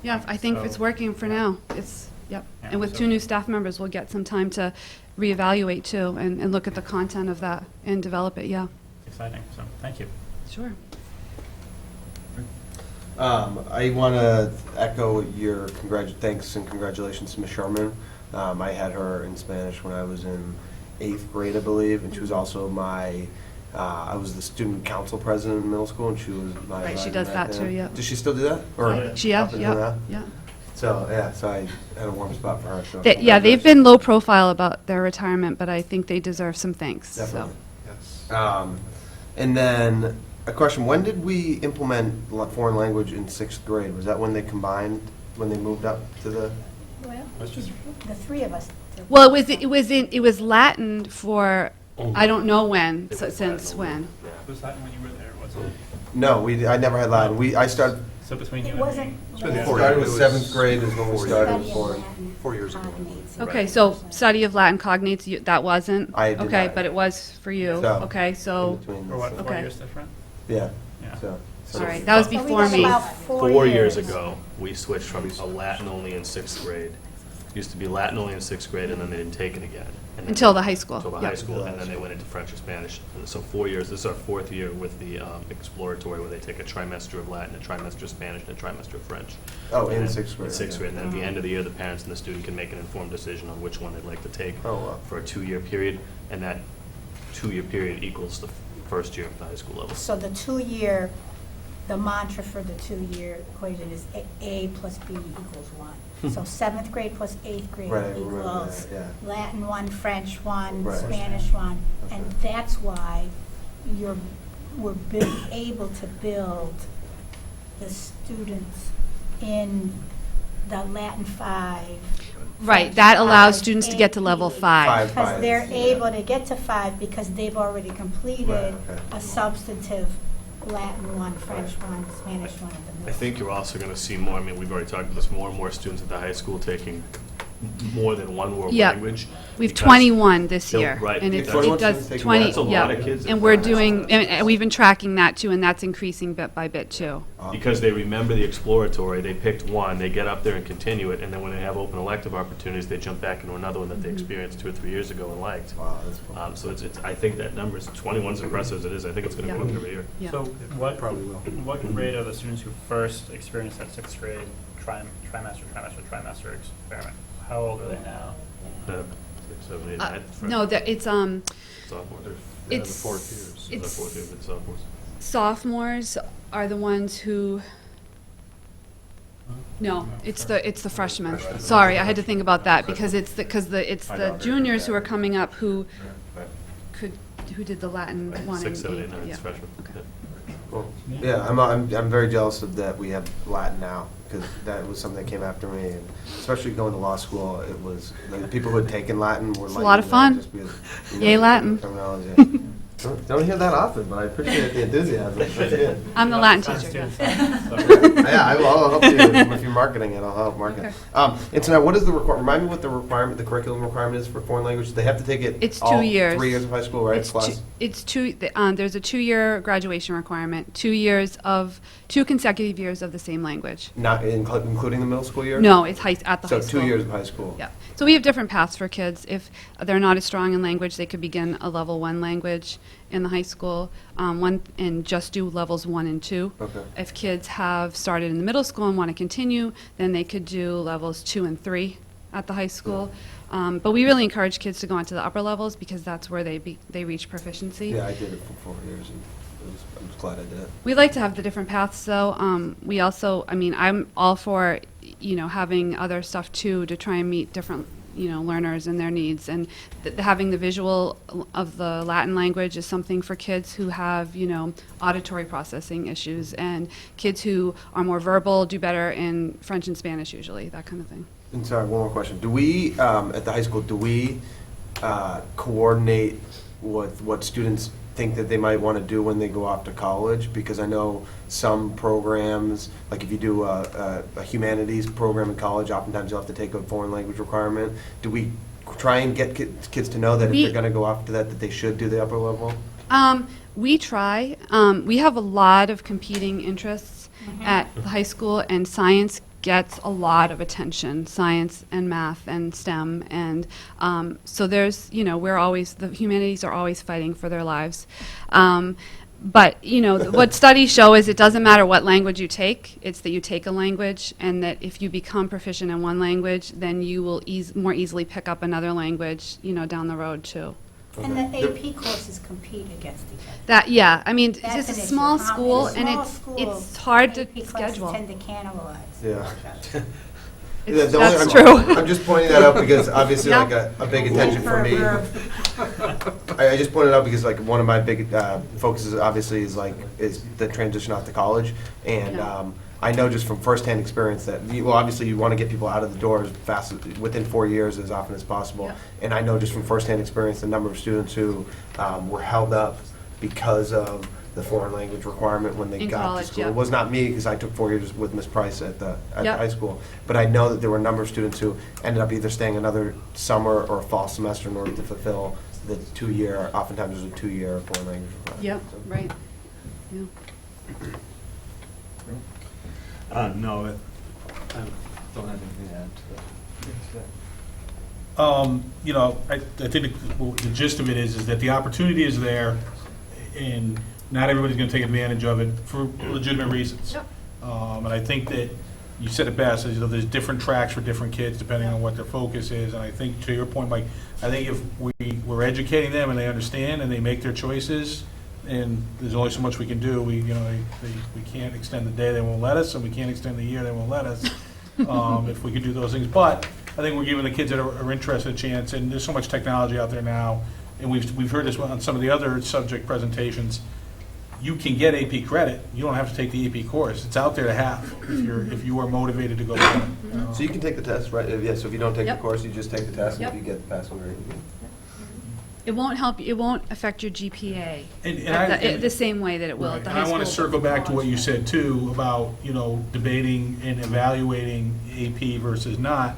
Yeah, I think it's working for now. It's, yep. Yeah, And with so- 2 new staff members, we'll get some time to reevaluate too and look at the content of that and develop it, yeah. Exciting. So thank you. Sure. I want to echo your thanks and congratulations to Ms. Sherman. I had her in Spanish when I was in 8th grade, I believe, and she was also I was the student council president in middle school, and she was my Right, she advisor does back that then. too, yeah. Does she still do that? Or She, yeah, up until now? yeah. So, yeah, so I had a warm spot for her. So Yeah, they've been low profile about their retirement, but I think they deserve some thanks, so. Definitely. Yes. And then a question: when did we implement foreign language in 6th grade? Was that when they combined, when they moved up to the? Well, the 3 of us. did. Well, it was Latin for, I don't know when, since when. Was that when you were there, was it? No, I never had Latin. I started. So between you It and wasn't. me? been the- four Started years. with It was 7th grade is when we 4 started years. with foreign. 4 years ago. Okay, so study of Latin cognates, that wasn't? I did Okay, not. but it was for you, So, okay, so, in between Or what, the- 4 Okay. years different? Yeah. Yeah. So. all right, that was So we before got me. about 4 years ago, we switched from a Latin only in 6th grade. Used to be Latin only in 6th grade, and then they didn't take it again. And then- Until the high school. Until the Yep. high school, and then they went into French and Spanish. And so 4 years, this is our 4th year with the exploratory, where they take a trimester of Latin, a trimester of Spanish, and a trimester of French. Oh, in And then- 6th grade. In 6th okay. grade, and then at the end of the year, the parents and the student can make an informed decision on which one they'd like to take Oh, wow. for a 2-year period, and that 2-year period equals the first year of the high school level. So the 2-year, the mantra for the 2-year equation is A plus B equals 1. So 7th grade plus 8th grade Right, I remember equals that, yeah. Latin 1, French 1, Right. Spanish 1. And Okay. that's why we're able to build the students in the Latin 5. Right, that allows Five, students to get to level eight. 5. Because they're yeah. able to get to 5 because they've already completed Right, okay. a substantive Latin 1, French 1, Spanish 1 at the middle. I think you're also going to see more, I mean, we've already talked about this, more and more students at the high school taking more than one world Yeah. language. We have because 21 this they'll- year. right, And it because- it does That's 20, a lot yeah. of kids. And we're doing, and we've been tracking that too, and that's increasing bit by bit too. Because they remember the exploratory, they picked one, they get up there and continue it, and then when they have open elective opportunities, they jump back into another one that they experienced 2 or 3 years ago and liked. Wow, that's cool. So it's, I think that number is, 21's impressive as it is, I think it's gonna go up every year. Yeah. So what, Probably will. what grade are the students who first experienced that sixth grade trimester experiment? How old are they now? 6, 7, 8, 9. No, it's, Sophomore. it's, Is that fourth year with sophomores? sophomores are the ones who, no, it's the freshmen. Sorry, I had to think about that because it's the juniors who are coming up who did the Latin one. 6, 7, 8, and 9, yeah. it's freshman. Okay. Yeah. Cool. Yeah, I'm very jealous of that we have Latin now, because that was something that came after me, and especially going to law school, it was, the people who had taken Latin were It's like. a lot of fun. Just because, Yay, Latin. terminology. Don't hear that often, but I appreciate the enthusiasm. That's good. I'm the Latin teacher. Yeah, I'll help you if you're marketing it. I'll help market it. Okay. And so now, what is the remind me what the requirement, the curriculum requirement is for foreign language? They have to take it. It's all 2 years. 3 years of high school, right? It's there's a 2-year graduation requirement, 2 consecutive years of the same language. Not including the middle school year. No, it's at the high So school. 2 years of high school. Yeah. So we have different paths for kids. If they're not as strong in language, they could begin a level 1 language in the high school, and just do levels 1 and 2. Okay. If kids have started in the middle school and want to continue, then they could do levels 2 and 3 at the high school. But we really encourage kids to go on to the upper levels because that's where they reach proficiency. Yeah, I did it for 4 years, and I'm just glad I did it. We like to have the different paths, though. We also, I'm all for, having other stuff too to try and meet different, learners and their needs. And having the visual of the Latin language is something for kids who have, auditory processing issues, and kids who are more verbal do better in French and Spanish usually, that kind of thing. And sorry, one more question. Do we, at the high school, coordinate with what students think that they might want to do when they go off to college? Because I know some programs, like if you do a humanities program in college, oftentimes you'll have to take a foreign language requirement. Do we try and get kids to know that if they're going to go off to that they should do the upper level? We try. We have a lot of competing interests at the high school, and science gets a lot of attention, science and math and STEM, and so there's, the humanities are always fighting for their lives. But, what studies show is it doesn't matter what language you take, it's that you take a language, and that if you become proficient in one language, then you will more easily pick up another language, down the road too. And the AP courses compete against each other. It's That's just a an issue. small In school, and small it's schools, hard to AP classes schedule. tend to cannibalize Yeah. each other. That's true. I'm just pointing that out because obviously Yeah. like a big attention for me. I just pointed it out because like one of my big focuses obviously is the transition off to college, and Yeah. I know just from firsthand experience that obviously you want to get people out of the door as fast within 4 years as often as possible, Yeah. and I know just from firsthand experience the number of students who were held up because of the foreign language requirement when they In got college, to school. yeah. It was not me because I took 4 years with Ms. Price at the Yep. high school, but I know that there were a number of students who ended up either staying another summer or a fall semester in order to fulfill the 2-year, oftentimes there's a 2-year foreign language requirement. Yep, So- right. Yeah. No, I don't have anything to add to that. I think the gist of it is that the opportunity is there, and not everybody's going to take advantage of it for legitimate reasons. Yep. And I think that you said it best, is, there's different tracks for different kids depending on what their focus is. And I think, to your point, Mike, I think if we're educating them and they understand and they make their choices, and there's only so much we can do. We can't extend the day, they won't let us, and we can't extend the year, they won't let us. If we could do those things, but I think we're giving the kids that are interested a chance. And there's so much technology out there now, and we've heard this on some of the other subject presentations. You can get AP credit. You don't have to take the AP course. It's out there to have if you are motivated to go learn it. So you can take the test, right? Yeah, so if you don't take the Yep. course, you just take the test, and Yep. if you get the passing grade. It won't help, it won't affect your GPA And the same way that it will Right. at the And high I school. want to circle back to what you said too, about, debating and evaluating AP versus not.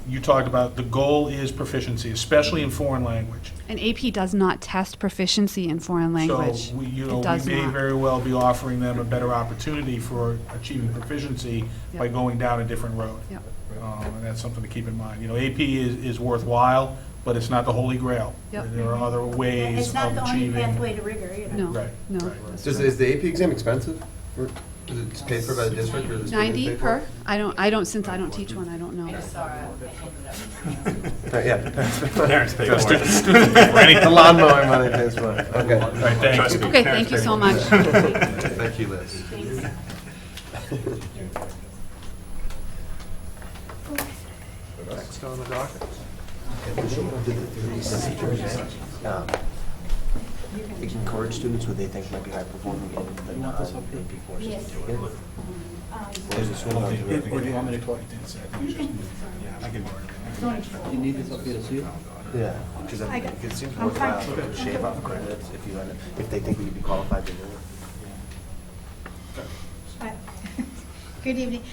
you talked about, the goal is proficiency, especially in foreign language. And AP does not test proficiency in foreign language. So, we It does may not. very well be offering them a better opportunity for achieving proficiency by Yep. going down a different road. Yep. And that's something to keep in mind. AP is worthwhile, but it's not the holy grail. Yep. There are other ways It's not of the only achieving. pathway to rigor, No, Right, no. right, right. Is the AP exam expensive? Or is it paid for by the district or is the student 90 paid for per? it? Since I don't teach one, I don't know. Yeah. Parents pay for it. Students pay for anything. The lawnmower money pays for it. Okay. All right, thanks. Okay, thank you so much. Thank you, Liz. Next on the docket. Encourage students who they think might be high performing in the non-AP courses Yes. to do it. Or do you want me to talk to you? I can Do you need this up here to see it? Yeah, because I got- it seems I'm fine. worthwhile to shave off credits if they think we would be qualified to do it. Good evening.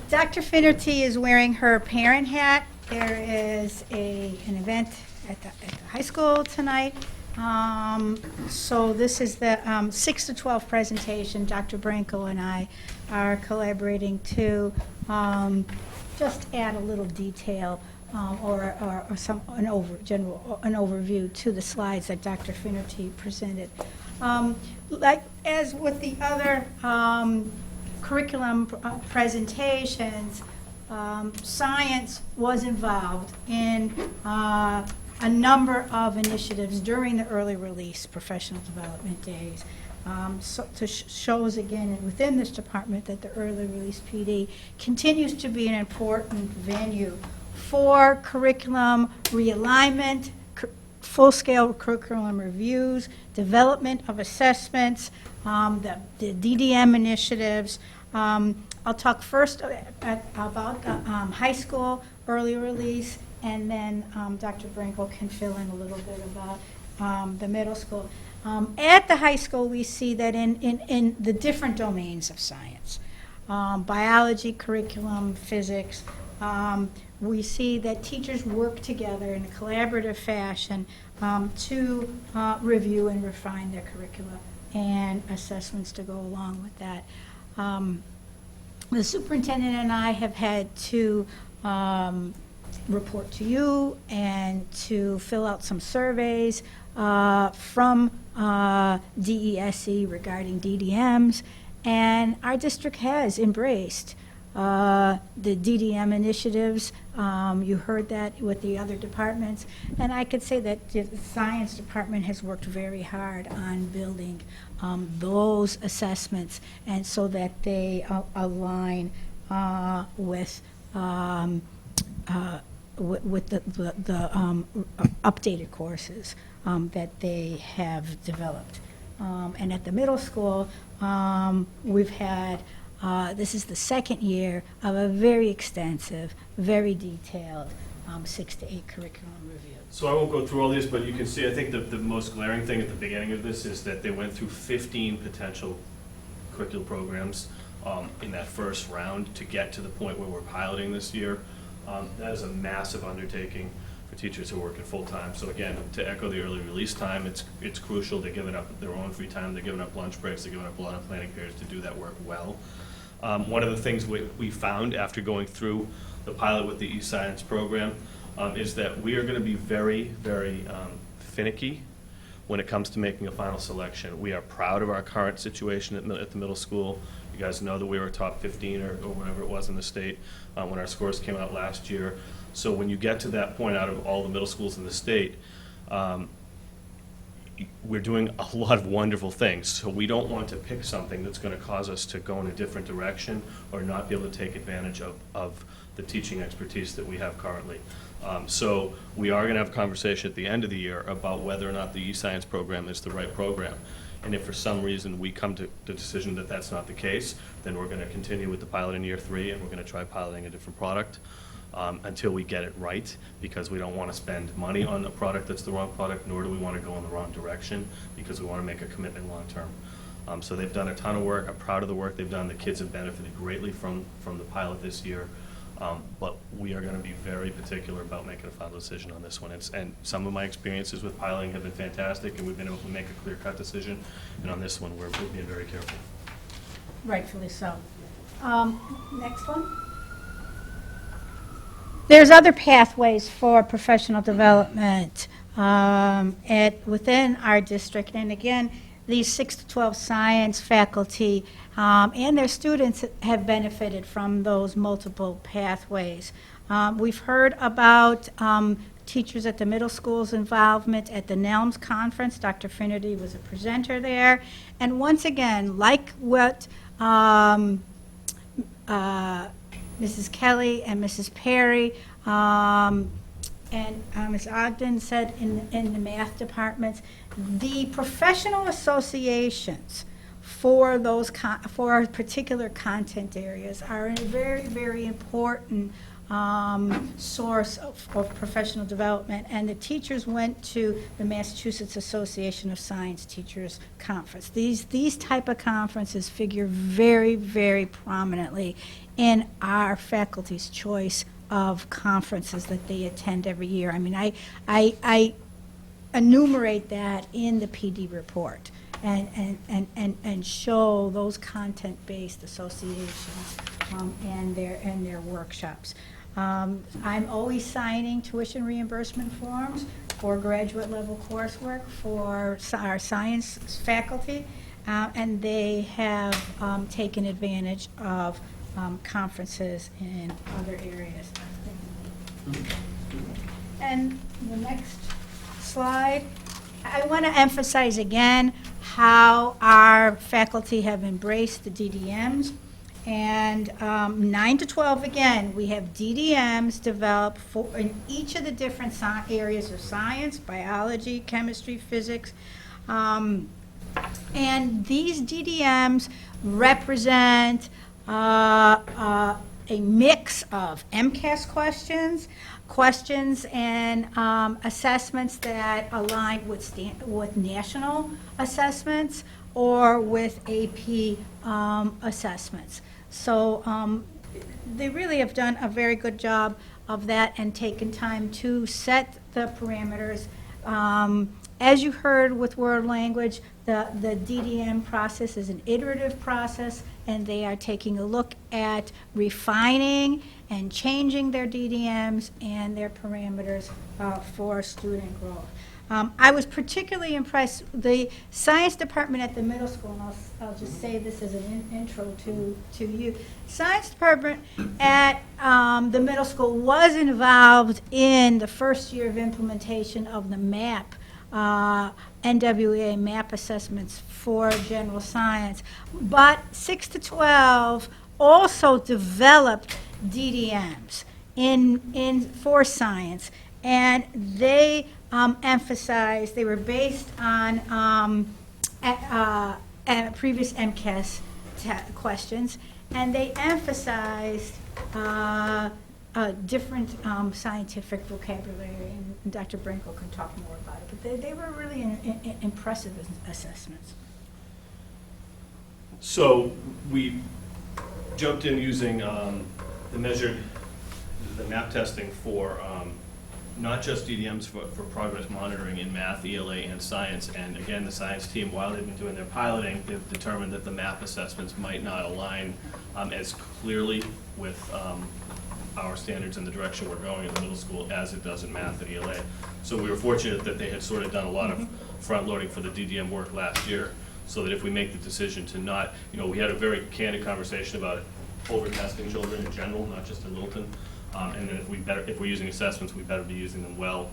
Dr. Finnerty is wearing her parent hat. There is an event at the high school tonight. So this is the 6 to 12 presentation. Dr. Branco and I are collaborating to just add a little detail or an overview to the slides that Dr. Finnerty presented. Like as with the other curriculum presentations, science was involved in a number of initiatives during the early release professional development days. Shows again within this department that the early release PD continues to be an important venue for curriculum realignment, full-scale curriculum reviews, development of assessments, the DDM initiatives. I'll talk first about the high school early release, and then Dr. Branco can fill in a little bit about the middle school. At the high school, we see that in the different domains of science, biology, curriculum, physics, we see that teachers work together in a collaborative fashion to review and refine their curricula and assessments to go along with that. The superintendent and I have had to report to you and to fill out some surveys from DESE regarding DDMs, and our district has embraced the DDM initiatives. You heard that with the other departments, and I could say that the science department has worked very hard on building those assessments, and so that they align with the updated courses that they have developed. And at the middle school, we've had this is the second year of a very extensive, very detailed 6 to 8 curriculum review. So I won't go through all these, but you can see, I think the most glaring thing at the beginning of this is that they went through 15 potential curriculum programs in that first round to get to the point where we're piloting this year. That is a massive undertaking for teachers who are working full-time. So again, to echo the early release time, it's crucial. They're giving up their own free time, they're giving up lunch breaks, they're giving up a lot of planning periods to do that work well. One of the things we found after going through the pilot with the eScience program is that we are going to be very, very finicky when it comes to making a final selection. We are proud of our current situation at the middle school. You guys know that we were top 15 or whatever it was in the state when our scores came out last year. So when you get to that point out of all the middle schools in the state, we're doing a lot of wonderful things. So we don't want to pick something that's going to cause us to go in a different direction or not be able to take advantage of the teaching expertise that we have currently. So we are going to have a conversation at the end of the year about whether or not the eScience program is the right program. And if for some reason we come to the decision that that's not the case, then we're going to continue with the pilot in year 3, and we're going to try piloting a different product until we get it right, because we don't want to spend money on a product that's the wrong product, nor do we want to go in the wrong direction, because we want to make a commitment long term. So they've done a ton of work. I'm proud of the work they've done. The kids have benefited greatly from the pilot this year. But we are going to be very particular about making a final decision on this one. And some of my experiences with piloting have been fantastic, and we've been able to make a clear-cut decision. And on this one, we're being very careful. Rightfully so. Next one. There's other pathways for professional development within our district. And again, these 6 to 12 science faculty and their students have benefited from those multiple pathways. We've heard about teachers at the middle school's involvement at the NELMS conference. Dr. Finnerty was a presenter there. And once again, like what Mrs. Kelly and Mrs. Perry and Ms. Ogden said in the math departments, the professional associations for those for particular content areas are a very, very important source of professional development. And the teachers went to the Massachusetts Association of Science Teachers Conference. These type of conferences figure very, very prominently in our faculty's choice of conferences that they attend every year. I mean, I enumerate that in the PD report and show those content-based associations and their workshops. I'm always signing tuition reimbursement forms for graduate level coursework for our science faculty, and they have taken advantage of conferences in other areas. And the next slide, I want to emphasize again how our faculty have embraced the DDMs. And 9 to 12, again, we have DDMs developed in each of the different areas of science, biology, chemistry, physics. And these DDMs represent a mix of MCAS questions and assessments that align with national assessments or with AP assessments. So they really have done a very good job of that and taken time to set the parameters. As you heard with world language, the DDM process is an iterative process, and they are taking a look at refining and changing their DDMs and their parameters for student growth. I was particularly impressed, the science department at the middle school, and I'll just say this as an intro to you. Science department at the middle school was involved in the first year of implementation of the MAP, NWEA MAP assessments for general science. But 6 to 12 also developed DDMs for science, and they emphasized, they were based on previous MCAS questions, and they emphasized different scientific vocabulary, and Dr. Brinkle can talk more about it, but they were really impressive assessments. So we jumped in using the MAP testing for not just DDMs for progress monitoring in math, ELA, and science. And again, the science team, while they've been doing their piloting, they've determined that the MAP assessments might not align as clearly with our standards and the direction we're going in the middle school as it does in math and ELA. So we were fortunate that they had sort of done a lot of front loading for the DDM work last year, so that if we make the decision to not, we had a very candid conversation about over-testing children in general, not just in Littleton. And then if we're using assessments, we better be using them well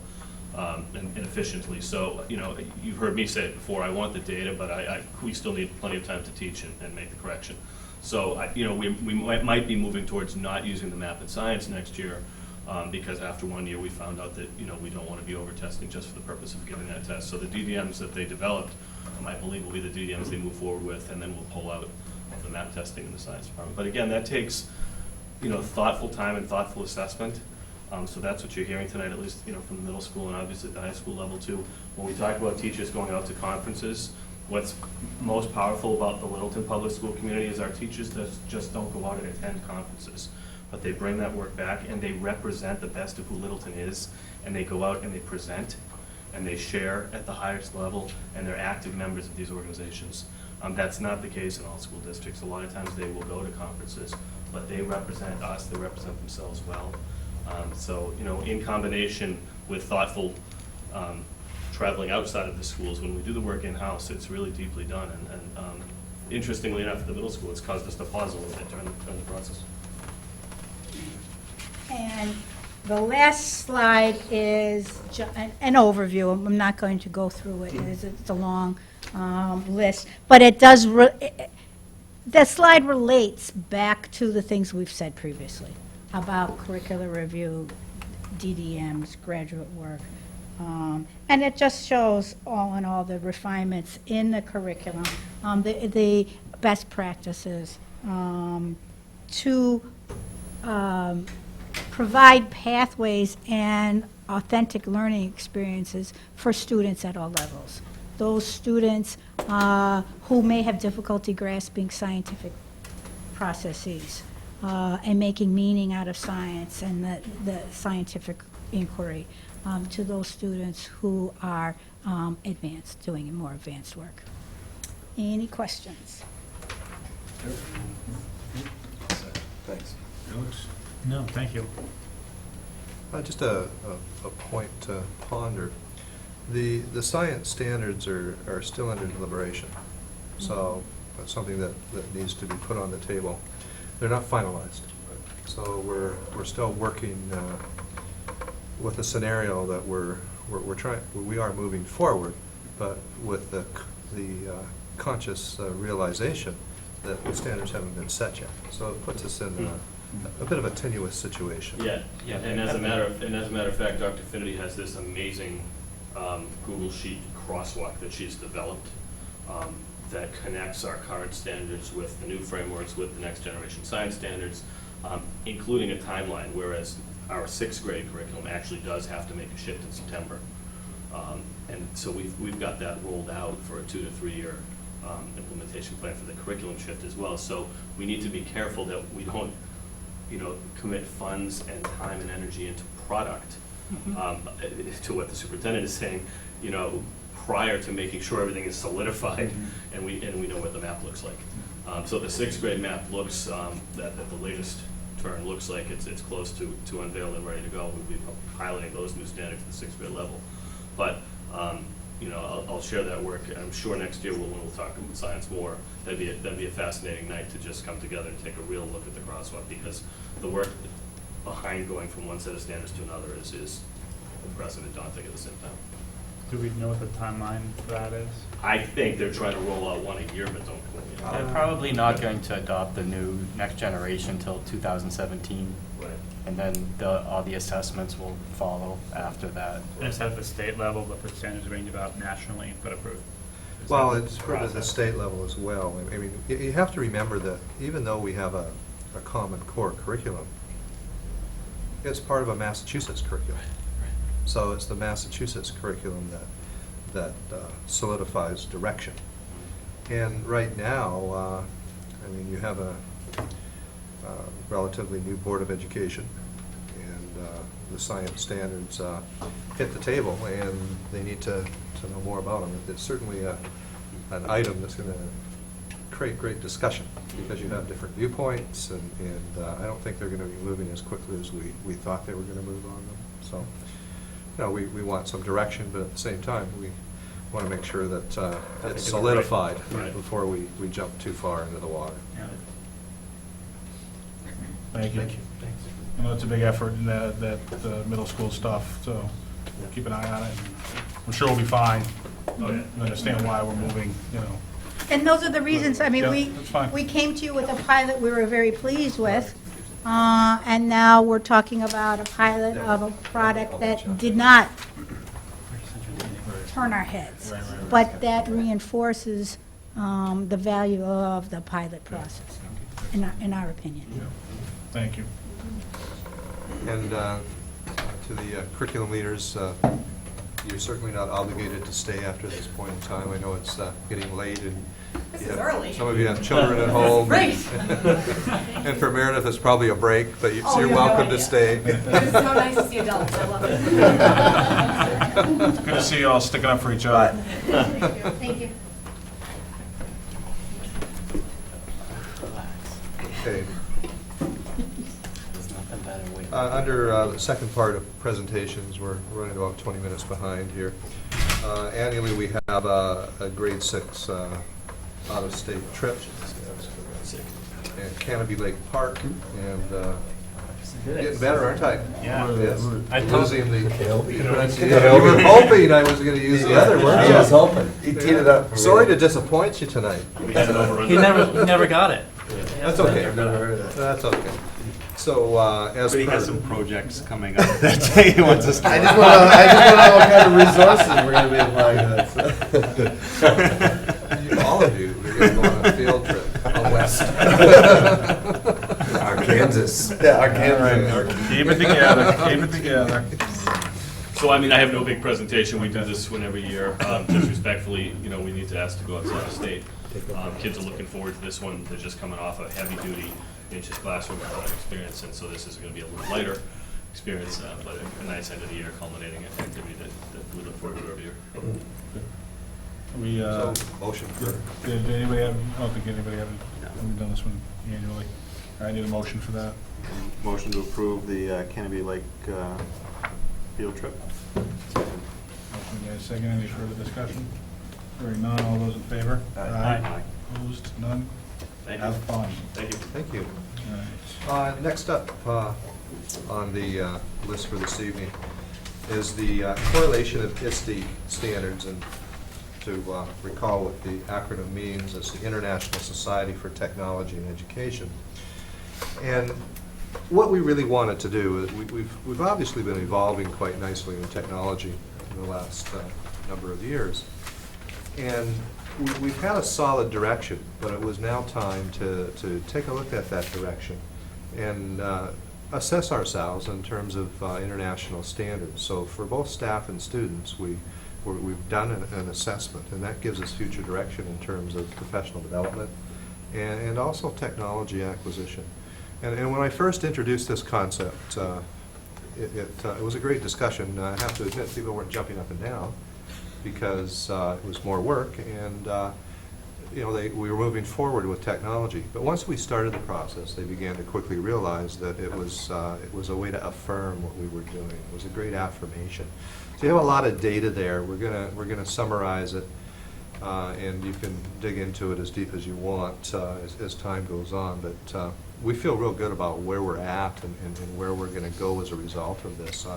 and efficiently. So, you've heard me say it before, I want the data, but we still need plenty of time to teach and make the correction. So, we might be moving towards not using the MAP in science next year because after 1 year we found out that, we don't want to be over-testing just for the purpose of giving that test. So the DDMs that they developed, I believe will be the DDMs they move forward with, and then we'll pull out of the MAP testing in the science department. But again, that takes thoughtful time and thoughtful assessment. So that's what you're hearing tonight, at least, from the middle school and obviously at the high school level too. When we talk about teachers going out to conferences, what's most powerful about the Littleton public school community is our teachers that just don't go out and attend conferences. but they bring that work back and they represent the best of who Littleton is, and they go out and they present and they share at the highest level, and they're active members of these organizations. That's not the case in all school districts. A lot of times they will go to conferences, but they represent us, they represent themselves well. So, you know, in combination with thoughtful traveling outside of the schools, when we do the work in-house, it's really deeply done. And interestingly enough, at the middle school, it's caused us to pause a little bit during the process. And the last slide is an overview. I'm not going to go through it. It's a long list, but it does. The slide relates back to the things we've said previously about curricular review, DDMs, graduate work, and it just shows all in all the refinements in the curriculum, the best practices to provide pathways and authentic learning experiences for students at all levels. Those students who may have difficulty grasping scientific processes and making meaning out of science and the scientific inquiry, to those students who are advanced, doing more advanced work. Any questions? Thanks. No, thank you. Just a point to ponder. The science standards are still under deliberation, so that's something that needs to be put on the table. They're not finalized, so we're still working with a scenario that we are moving forward, but with the conscious realization that the standards haven't been set yet. So it puts us in a bit of a tenuous situation. Yeah, and as a matter of fact, Dr. Finity has this amazing Google Sheet crosswalk that she's developed that connects our current standards with the new frameworks, with the next generation science standards, including a timeline, whereas our 6th grade curriculum actually does have to make a shift in September. And so we've got that rolled out for a 2 to 3 year implementation plan for the curriculum shift as well. So we need to be careful that we don't, you know, commit funds and time and energy into product, to what the superintendent is saying, you know, prior to making sure everything is solidified and we know what the map looks like. So the 6th grade map looks, at the latest turn, looks like it's close to unveiled and ready to go. We'll be piloting those new standards at the 6th grade level. But you know, I'll share that work. I'm sure next year when we'll talk about science more, that'd be a fascinating night to just come together and take a real look at the crosswalk, because the work behind going from one set of standards to another is impressive and daunting at the same time. Do we know what the timeline for that is? I think they're trying to roll out one a year, but don't quote me. They're probably not going to adopt the new next generation until 2017. Right. And then all the assessments will follow after that. And it's at the state level, but the standards are being developed nationally but approved. Is Well, that it's the for the process? state level as well. I mean, you have to remember that even though we have a common core curriculum, it's part of a Massachusetts curriculum. So it's the Massachusetts curriculum that solidifies direction. And right now, I mean, you have a relatively new Board of Education, and the science standards hit the table, and they need to know more about them. It's certainly an item that's going to create great discussion, because you have different viewpoints, and I don't think they're going to be moving as quickly as we thought they were going to move on them. So, you know, we want some direction, but at the same time, we want to make sure that it's solidified Right. before we jump too far into the water. Yeah. Thank you. I know it's a big effort in that middle school stuff, so we'll keep an eye on it. I'm sure we'll be fine. You understand why we're moving, you know. And those are the reasons, I mean, Yeah, that's fine. we came to you with a pilot we were very pleased with, and now we're talking about a pilot of a product that did not turn our heads, but that reinforces the value of the pilot process, in our opinion. Thank you. And to the curriculum leaders, you're certainly not obligated to stay after this point in time. I know it's getting late, and This you is have- early. some of you have children at home. Great. And for Meredith, it's probably a break, but Oh, so you're you have no welcome to idea. stay. It's so nice to see adults, I love it. Good to see you all sticking up for each other. Thank you. Okay. There's nothing better waiting. Under the second part of presentations, we're running about 20 minutes behind here. Annually, we have a grade 6 out-of-state trip. And Canopy Lake Park, and getting better, aren't I? Yeah. Yes. I told- Losing the Kelby. pronunciation. You were hoping I was going to use the other word. I was hoping. He teed it up. for me. Sorry to disappoint you tonight. We had it over. He never got it. That's okay. I've never heard of that. That's okay. So, as But he has per- some projects coming up that day he wants us to. I just want to know what kind of resources we're going to be applying to this. all of you, we're going to go on a field trip out west. Arkansas. Yeah, Arkansas. Keep it together, keep it together. So, I mean, I have no big presentation. We do this one every year. Just respectfully, you know, we need to ask to go outside the state. Kids are looking forward to this one. They're just coming off a heavy-duty Inches classroom experience, and so this is going to be a little lighter experience, but a nice end of the year culminating activity that we look forward to every year. We, So, motion for, did anybody have, I don't think anybody haven't done this one annually. I need a motion for that. Motion to approve the Canopy Lake field trip. Motion made, second. Any further discussion? Hearing none, all those in favor? Aye. Opposed? None? Thank Have you. fun. Thank you. thank you. All right. Next up on the list for this evening is the correlation of ISTE standards. And to recall what the acronym means, it's the International Society for Technology and Education. And what we really wanted to do is we've obviously been evolving quite nicely in technology in the last number of years. And we've had a solid direction, but it was now time to take a look at that direction and assess ourselves in terms of international standards. So for both staff and students, we've done an assessment, and that gives us future direction in terms of professional development and also technology acquisition. And when I first introduced this concept, it was a great discussion. I have to admit, people weren't jumping up and down, because it was more work, and you know, we were moving forward with technology. But once we started the process, they began to quickly realize that it was a way to affirm what we were doing. It was a great affirmation. So you have a lot of data there. We're gonna summarize it, and you can dig into it as deep as you want as time goes on. But we feel real good about where we're at and where we're going to go as a result of this.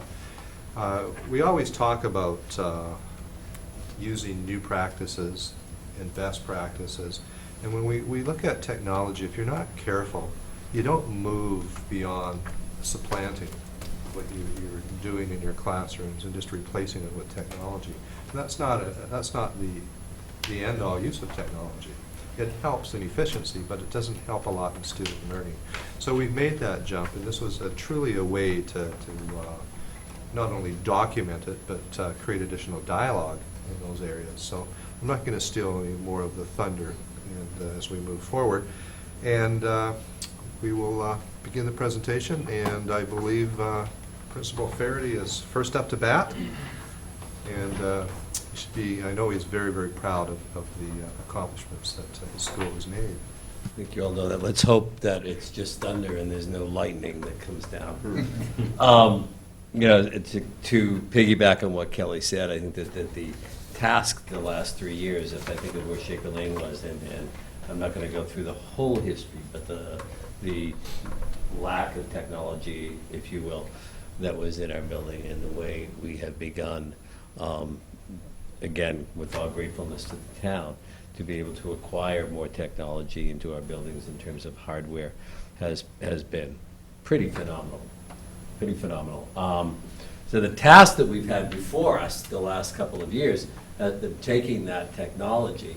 We always talk about using new practices and best practices. And when we look at technology, if you're not careful, you don't move beyond supplanting what you're doing in your classrooms and just replacing it with technology. And that's not the end-all use of technology. It helps in efficiency, but it doesn't help a lot in student learning. So we've made that jump, and this was truly a way to not only document it, but create additional dialogue in those areas. So I'm not going to steal any more of the thunder as we move forward. And we will begin the presentation, and I believe Principal Faraday is first up to bat. And he should be, I know he's very, very proud of the accomplishments that the school has made. I think you all know that. Let's hope that it's just thunder and there's no lightning that comes down. You know, to piggyback on what Kelly said, I think that the task the last 3 years, if I think of where Shaker Lane was, and I'm not going to go through the whole history, but the lack of technology, if you will, that was in our building and the way we have begun, again, with all gratefulness to the town, to be able to acquire more technology into our buildings in terms of hardware has been pretty phenomenal. Pretty phenomenal. So the task that we've had before us the last couple of years, taking that technology,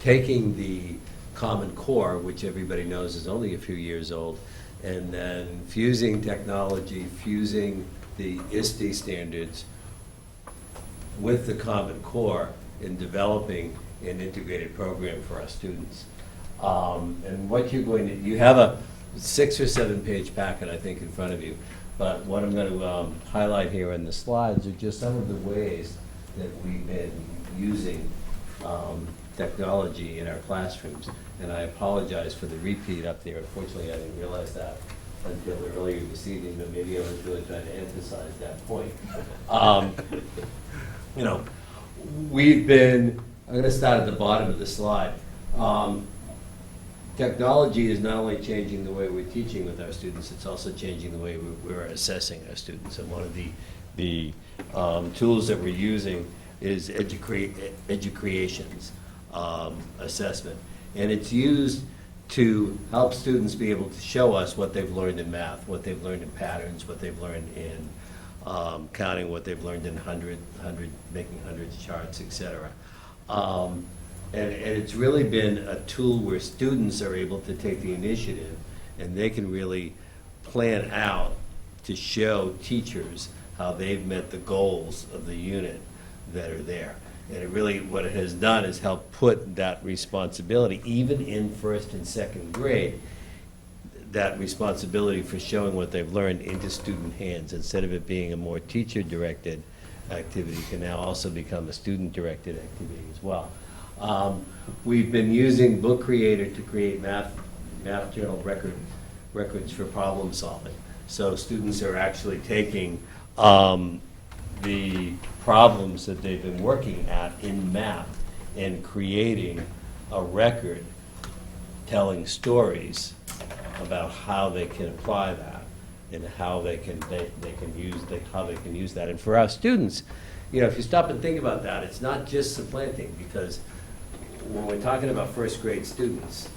taking the Common Core, which everybody knows is only a few years old, and then fusing technology, fusing the ISTE standards with the Common Core in developing an integrated program for our students. And what you're going to, you have a 6 or 7 page packet, I think, in front of you. But what I'm going to highlight here in the slides are just some of the ways that we've been using technology in our classrooms. And I apologize for the repeat up there. Unfortunately, I didn't realize that until earlier this evening, but maybe I was really trying to emphasize that point. You know, we've been, I'm going to start at the bottom of the slide. Technology is not only changing the way we're teaching with our students, it's also changing the way we're assessing our students. And one of the tools that we're using is Educreations assessment. And it's used to help students be able to show us what they've learned in math, what they've learned in patterns, what they've learned in counting, what they've learned in making hundreds charts, etc. And it's really been a tool where students are able to take the initiative and they can really plan out to show teachers how they've met the goals of the unit that are there. And it really, what it has done is help put that responsibility, even in 1st and 2nd grade, that responsibility for showing what they've learned into student hands. Instead of it being a more teacher-directed activity, it can now also become a student-directed activity as well. We've been using Book Creator to create math journal records for problem solving. So students are actually taking the problems that they've been working at in math and creating a record telling stories about how they can apply that and how they can use that. And for our students, you know, if you stop and think about that, it's not just supplanting, because when we're talking about 1st grade students,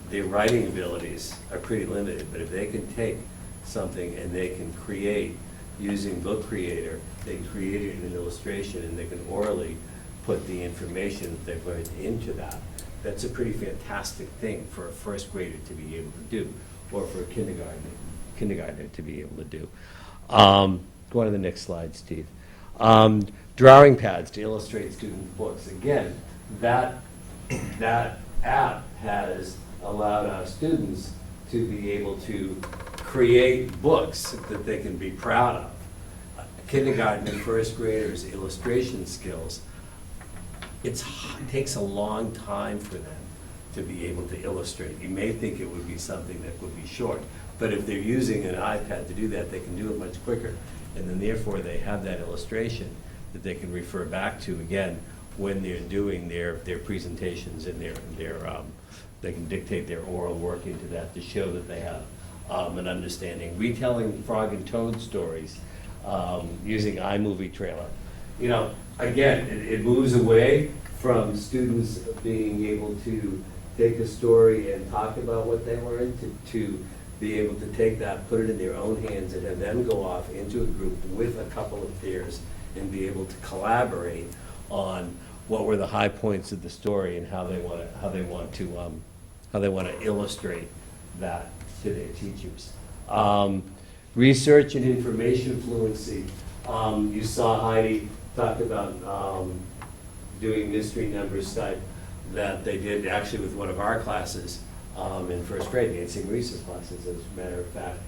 their writing abilities are pretty limited. But if they can take something and they can create using Book Creator, they created an illustration and they can orally put the information that they've learned into that. That's a pretty fantastic thing for a 1st grader to be able to do, or for a kindergartner to be able to do. Go on to the next slide, Steve. Drawing pads to illustrate student books. Again, that app has allowed our students to be able to create books that they can be proud of. Kindergarten and 1st graders' illustration skills, it takes a long time for them to be able to illustrate. You may think it would be something that would be short, but if they're using an iPad to do that, they can do it much quicker. And then therefore they have that illustration that they can refer back to again when they're doing their presentations and they can dictate their oral work into that to show that they have an understanding. Retelling Frog and Toad stories using iMovie Trailer. You know, again, it moves away from students being able to take a story and talk about what they learned to be able to take that, put it in their own hands, and have them go off into a group with a couple of peers and be able to collaborate on what were the high points of the story and how they want to illustrate that to their teachers. Research and information fluency. You saw Heidi talk about doing mystery numbers type that they did actually with one of our classes in 1st grade, Nancy and Reese's classes, as a matter of fact,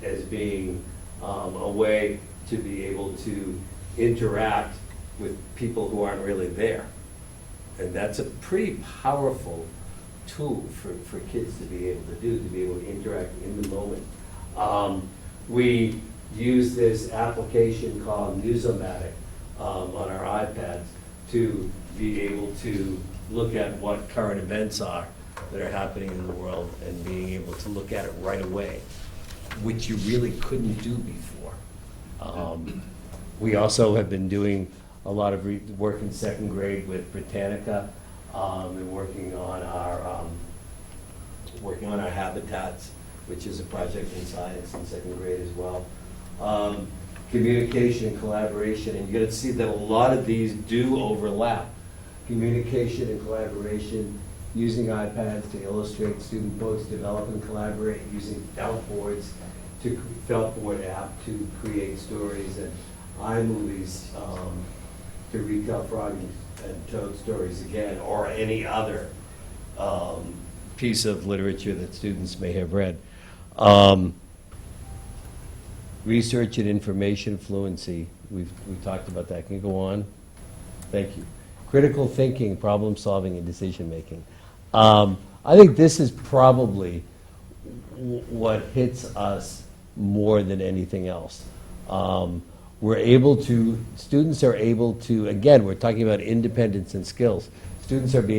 as being a way to be able to interact with people who aren't really there. And that's a pretty powerful tool for kids to be able to do, to be able to interact in the moment. We use this application called Newsomatic on our iPads to be able to look at what current events are that are happening in the world and being able to look at it right away, which you really couldn't do before. We also have been doing a lot of work in 2nd grade with Britannica and working on our habitats, which is a project in science in 2nd grade as well. Communication and collaboration, and you're going to see that a lot of these do overlap. Communication and collaboration, using iPads to illustrate student books, develop and collaborate, using Feltboard app to create stories, and iMovies to retell Frog and Toad stories again, or any other piece of literature that students may have read. Research and information fluency, we've talked about that. Can you go on? Thank you. Critical thinking, problem solving, and decision making. I think this is probably what hits us more than anything else. Students are able to, again, we're talking about independence and skills. Students are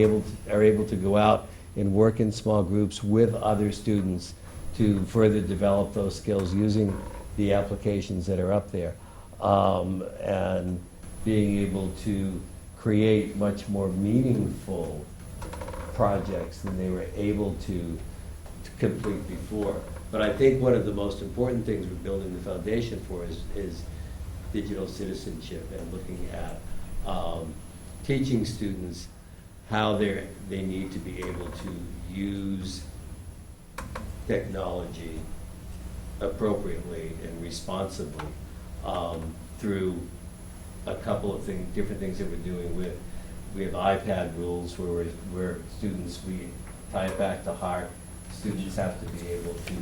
able to go out and work in small groups with other students to further develop those skills using the applications that are up there, and being able to create much more meaningful projects than they were able to complete before. But I think one of the most important things we're building the foundation for is digital citizenship, and looking at teaching students how they need to be able to use technology appropriately and responsibly through a couple of different things that we're doing with. We have iPad rules where students, we tie it back to heart. Students have to be able to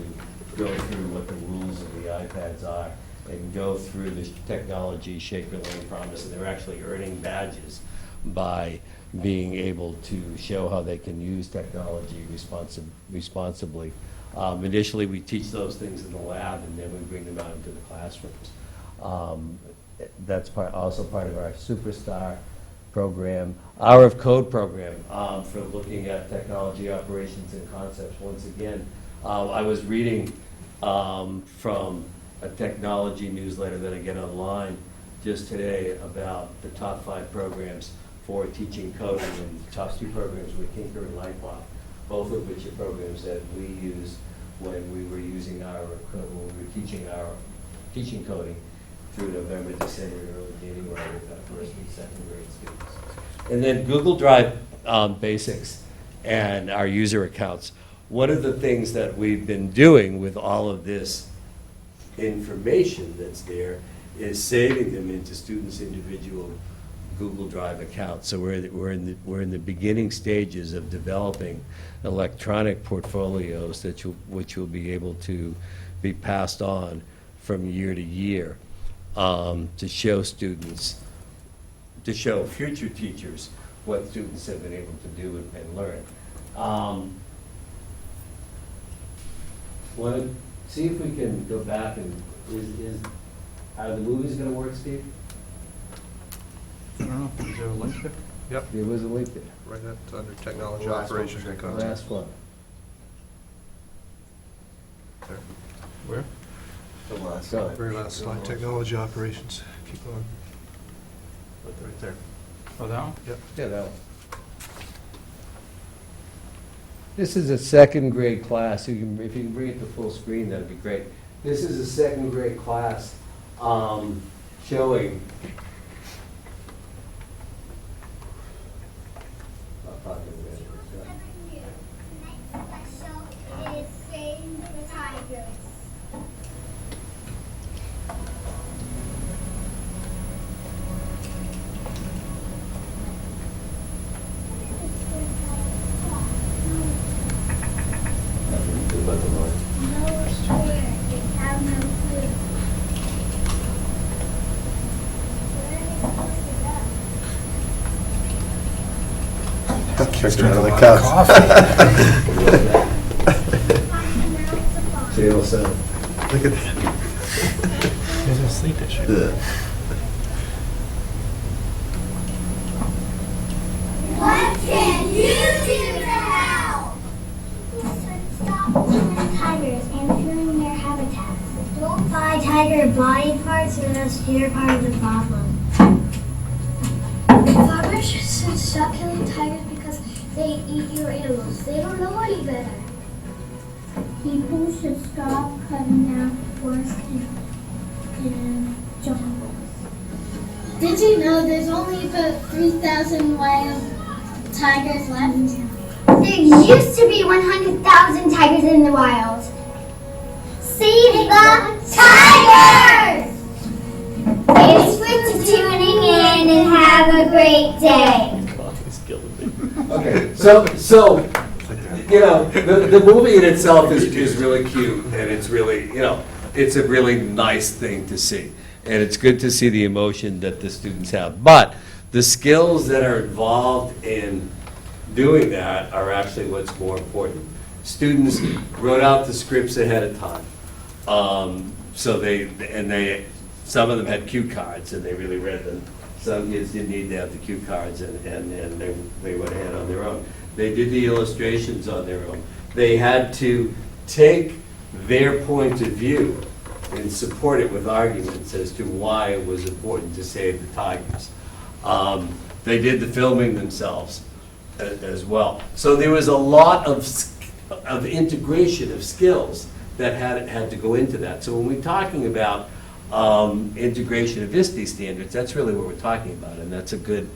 go through what the rules of the iPads are and go through the technology Shaker Lane Promise, and they're actually earning badges by being able to show how they can use technology responsibly. Initially, we teach those things in the lab, and then we bring them out into the classrooms. That's also part of our Superstar program, Hour of Code program, for looking at technology operations and concepts. Once again, I was reading from a technology newsletter that I get online just today about the top 5 programs for teaching coding, and the top 2 programs were Kinker and Lightblock, both of which are programs that we used when we were using teaching coding through November, December, and early January with our first and second grade students. And then Google Drive basics and our user accounts. One of the things that we've been doing with all of this information that's there is saving them into students' individual Google Drive accounts. So we're in the beginning stages of developing electronic portfolios which will be able to be passed on from year to year, to show students, to show future teachers what students have been able to do and learn. Want to see if we can go back and are the movies going to work, Steve? I don't know, is there a link there? Yep, There was a link there. right at, under technology Last one operations for and sure. concepts. Last one. There. Where? The last Go. slide. Very last slide, technology operations. Keep going. Right there. Oh, that one? Yep. Yeah, that one. This is a second grade class. If you can bring it to full screen, that'd be great. This is a second grade class showing. Kicked her out of the cups. Jail cell. Look at that. He's in sleep issue. What can you do to help? Stop killing tigers and killing their habitats. Don't buy tiger body parts, or else you're part of the problem. Farmers should stop killing tigers because they eat your animals. They don't know any better. People should stop cutting down forests and jungles. Did you know there's only about 3,000 wild tigers left? There used to be 100,000 tigers in the wild. Save the tigers! It's great day. Okay, so, you know, the movie in itself is really cute, and it's really, you know, it's a really nice thing to see. And it's good to see the emotion that the students have. But the skills that are involved in doing that are actually what's more important. Students wrote out the scripts ahead of time. Some of them had cue cards, and they really read them. Some kids didn't need to have the cue cards, and they went ahead on their own. They did the illustrations on their own. They had to take their point of view and support it with arguments as to why it was important to save the tigers. They did the filming themselves as well. So there was a lot of integration of skills that had to go into that. So when we're talking about integration of ISTE standards, that's really what we're talking about, and that's a good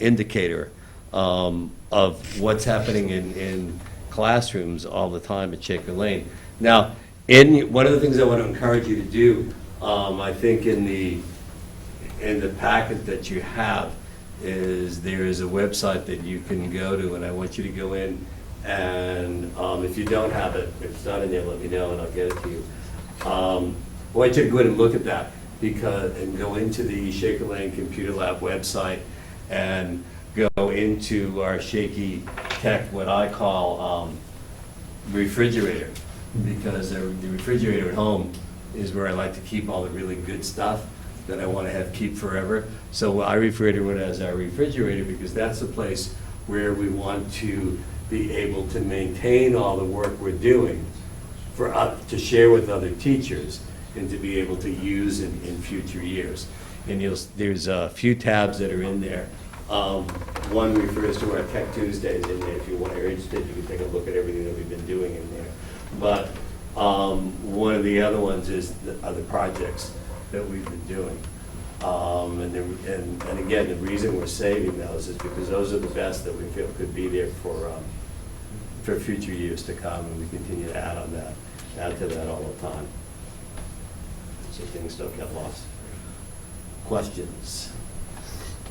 indicator of what's happening in classrooms all the time at Shaker Lane. Now, one of the things I want to encourage you to do, I think in the packet that you have, is there is a website that you can go to, and I want you to go in, and if you don't have it, if it's not in there, let me know and I'll get it to you. I want you to go ahead and look at that, and go into the Shaker Lane Computer Lab website and go into our Shaky Tech, what I call refrigerator, because the refrigerator at home is where I like to keep all the really good stuff that I want to have keep forever. So I refer to it as our refrigerator, because that's the place where we want to be able to maintain all the work we're doing to share with other teachers and to be able to use in future years. And there's a few tabs that are in there. One refers to our Tech Tuesdays in there. If you're interested, you can take a look at everything that we've been doing in there. But one of the other ones is the other projects that we've been doing. And again, the reason we're saving those is because those are the best that we feel could be there for future years to come, and we continue to add to that all the time, so things don't get lost. Questions?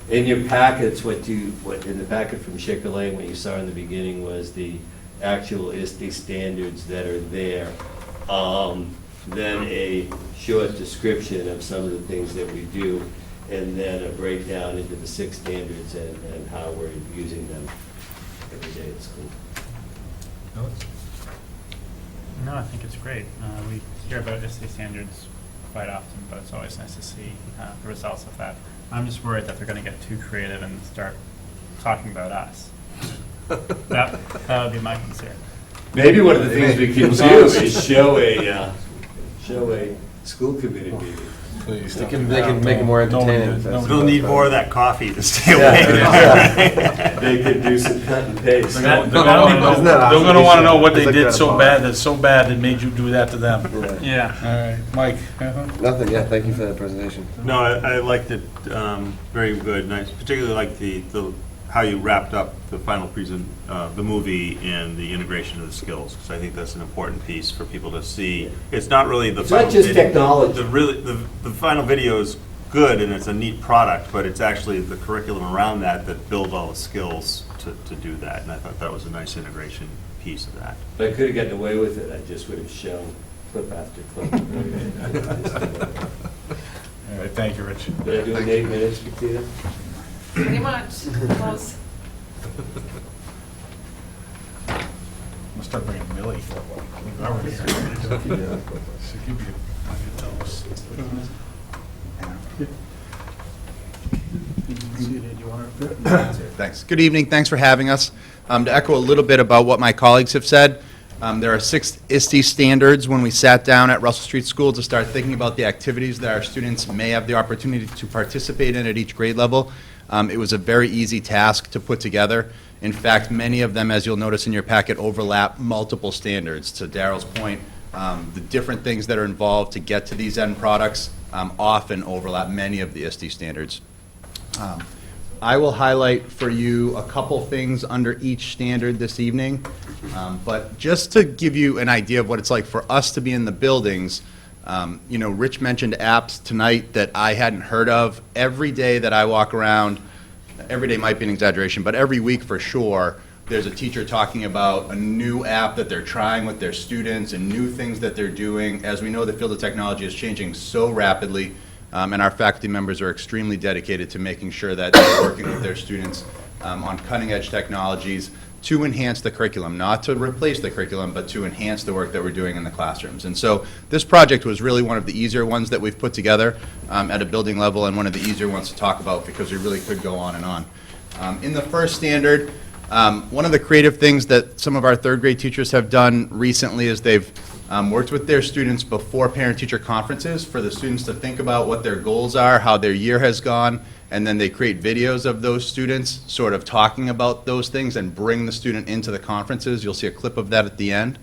In your packets, what in the packet from Shaker Lane, what you saw in the beginning was the actual ISTE standards that are there. Then a short description of some of the things that we do, and then a breakdown into the 6 standards and how we're using them every day at school. No, I think it's great. We hear about ISTE standards quite often, but it's always nice to see the results of that. I'm just worried that they're going to get too creative and start talking about us. That would be my concern. Maybe one of the things we can do is show a school committee meeting. Please, they can make it more entertaining. They'll need more of that coffee to stay awake. They could do some cut and paste. They're going to want to know what they did so bad that made you do that to them. Yeah. All right, Mike. Nothing, yeah, thank you for that presentation. No, I liked it, very good, and I particularly liked the how you wrapped up the final the movie and the integration of the skills, because I think that's an important piece for people to see. It's not really the final not just video. technology. The final video is good, and it's a neat product, but it's actually the curriculum around that builds all the skills to do that, and I thought that was a nice integration piece of that. If I could have gotten away with it, I just would have shown clip after clip. All right, thank you, Rich. Did I do it in 8 minutes, Katina? Pretty much. Close. We'll start bringing Millie. Thanks. Good evening. Thanks for having us. To echo a little bit about what my colleagues have said, there are 6 ISTE standards when we sat down at Russell Street School to start thinking about the activities that our students may have the opportunity to participate in at each grade level. It was a very easy task to put together. In fact, many of them, as you'll notice in your packet, overlap multiple standards. To Daryl's point, the different things that are involved to get to these end products often overlap many of the ISTE standards. I will highlight for you a couple things under each standard this evening, but just to give you an idea of what it's like for us to be in the buildings, Rich mentioned apps tonight that I hadn't heard of. Every day that I walk around, every day might be an exaggeration, but every week for sure, there's a teacher talking about a new app that they're trying with their students and new things that they're doing. As we know, the field of technology is changing so rapidly, and our faculty members are extremely dedicated to making sure that they're working with their students on cutting-edge technologies to enhance the curriculum, not to replace the curriculum, but to enhance the work that we're doing in the classrooms. And so this project was really one of the easier ones that we've put together at a building level, and one of the easier ones to talk about because we really could go on and on. In the first standard, one of the creative things that some of our third grade teachers have done recently is they've worked with their students before parent-teacher conferences for the students to think about what their goals are, how their year has gone, and then they create videos of those students sort of talking about those things and bring the student into the conferences. You'll see a clip of that at the end.